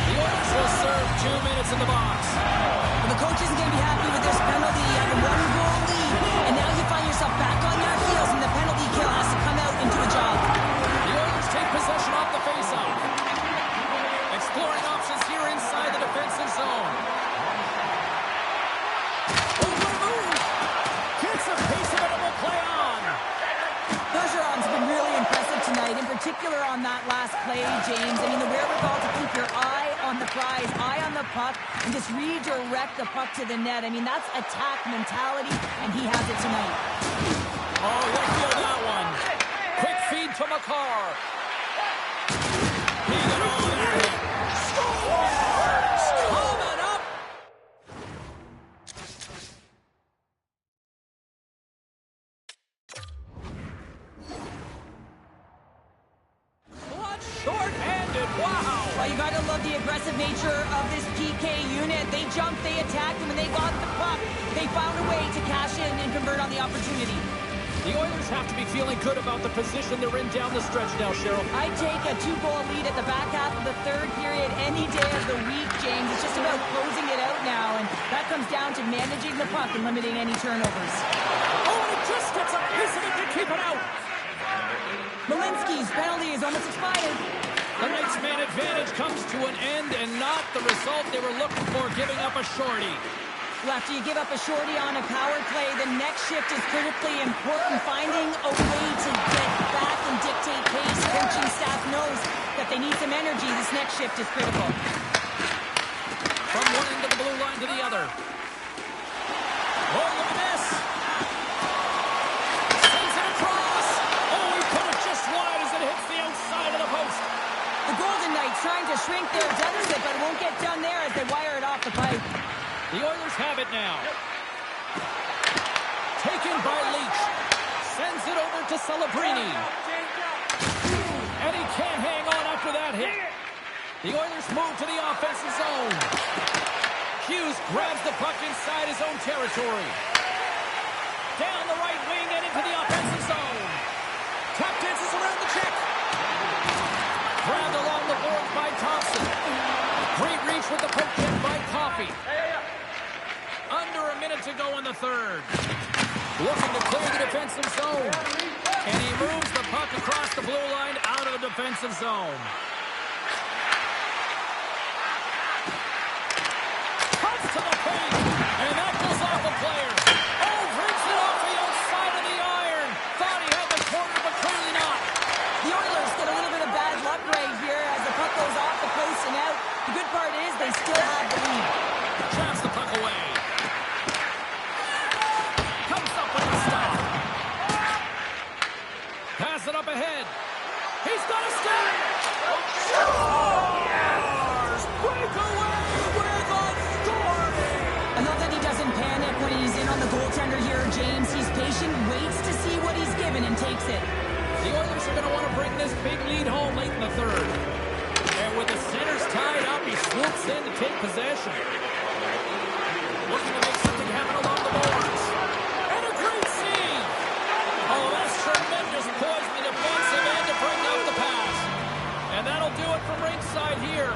The Oilers will serve 2 minutes in the box. And the coach isn't going to be happy with this penalty. You have a one-goal lead, and now you find yourself back on your heels, and the penalty kill has to come out and do a job. The Oilers take possession off the faceoff. Exploring options here inside the defensive zone. Oh, what a move! Gets a piece of it and will play on. Bergeron's been really impressive tonight, in particular on that last play, James. I mean, the wherewithal to keep your eye on the prize, eye on the puck, and just redirect the puck to the net. I mean, that's attack mentality, and he has it tonight. Oh, he'll feel that one. Quick feed to McCarr. He got all that hit. Scores! Coming up. Blood short-handed. Wow. Well, you got to love the aggressive nature of this PK unit. They jumped, they attacked, and when they got the puck, they found a way to cash in and convert on the opportunity. The Oilers have to be feeling good about the position they're in down the stretch now, Cheryl. I'd take a 2-goal lead at the back half of the third period any day of the week, James. It's just about closing it out now, and that comes down to managing the puck and limiting any turnovers. Oh, and it just gets a piece of it to keep it out. Malinsky's penalty is almost expired. The Knights' man advantage comes to an end, and not the result they were looking for, giving up a shorty. Well, after you give up a shorty on a power play, the next shift is critically important. Finding a way to get back and dictate pace. Coaching staff knows that they need some energy. This next shift is critical. From one end of the blue line to the other. Oh, look at this. Sends it across. Oh, he put it just wide as it hits the outside of the post. The Golden Knights trying to shrink their deficit, but it won't get done there as they wire it off the pipe. The Oilers have it now. Taken by Leach. Sends it over to Celebrini. And he can't hang on after that hit. The Oilers move to the offensive zone. Hughes grabs the puck inside his own territory. Down the right wing and into the offensive zone. Tap dances around the check. Grabbed along the boards by Thompson. Great reach with the poke check by Coffey. Under a minute to go in the third. Looking to clear the defensive zone. And he defensive zone. Cuts to the paint, and that goes off a player. Oh, brings it off the outside of the iron. Thought he had the corner, but clearly not. The Oilers get a little bit of bad luck right here as the puck goes off the post and out. The good part is they still have the lead. Traps the puck away. Comes up with a stop. Pass it up ahead. He's got a step. Breakaway with authority. I love that he doesn't panic when he's in on the goaltender here, James. He's patient, waits to see what he's given, and takes it. The Oilers are going to want to bring this big lead home late in the third. And with the centers tied up, he swoops in to take possession. Looking to make something happen along the boards. And a great save. Oh, that's tremendous poise in the defensive end to bring out the pass. And that'll do it from ringside here.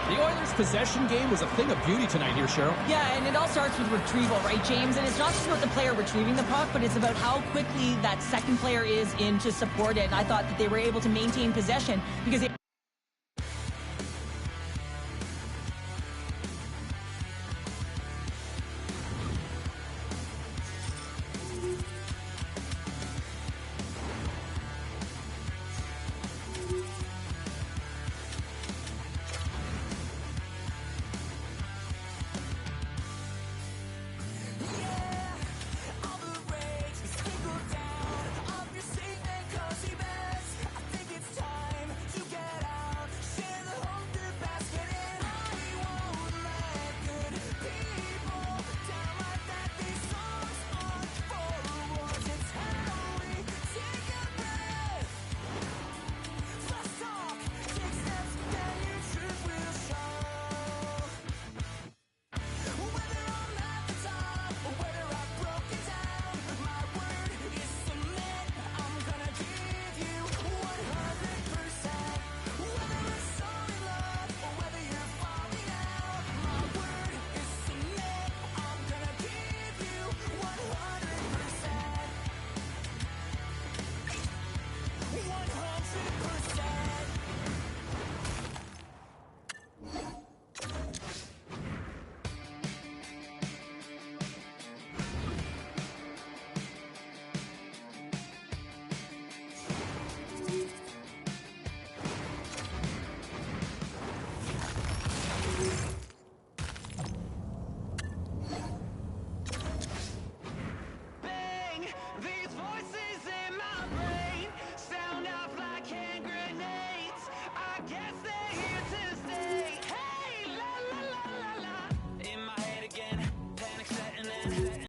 The Oilers' possession game was a thing of beauty tonight here, Cheryl. Yeah, and it all starts with retrieval, right, James? And it's not just about the player retrieving the puck, but it's about how quickly that second player is in to support it. And I thought that they were able to maintain possession because they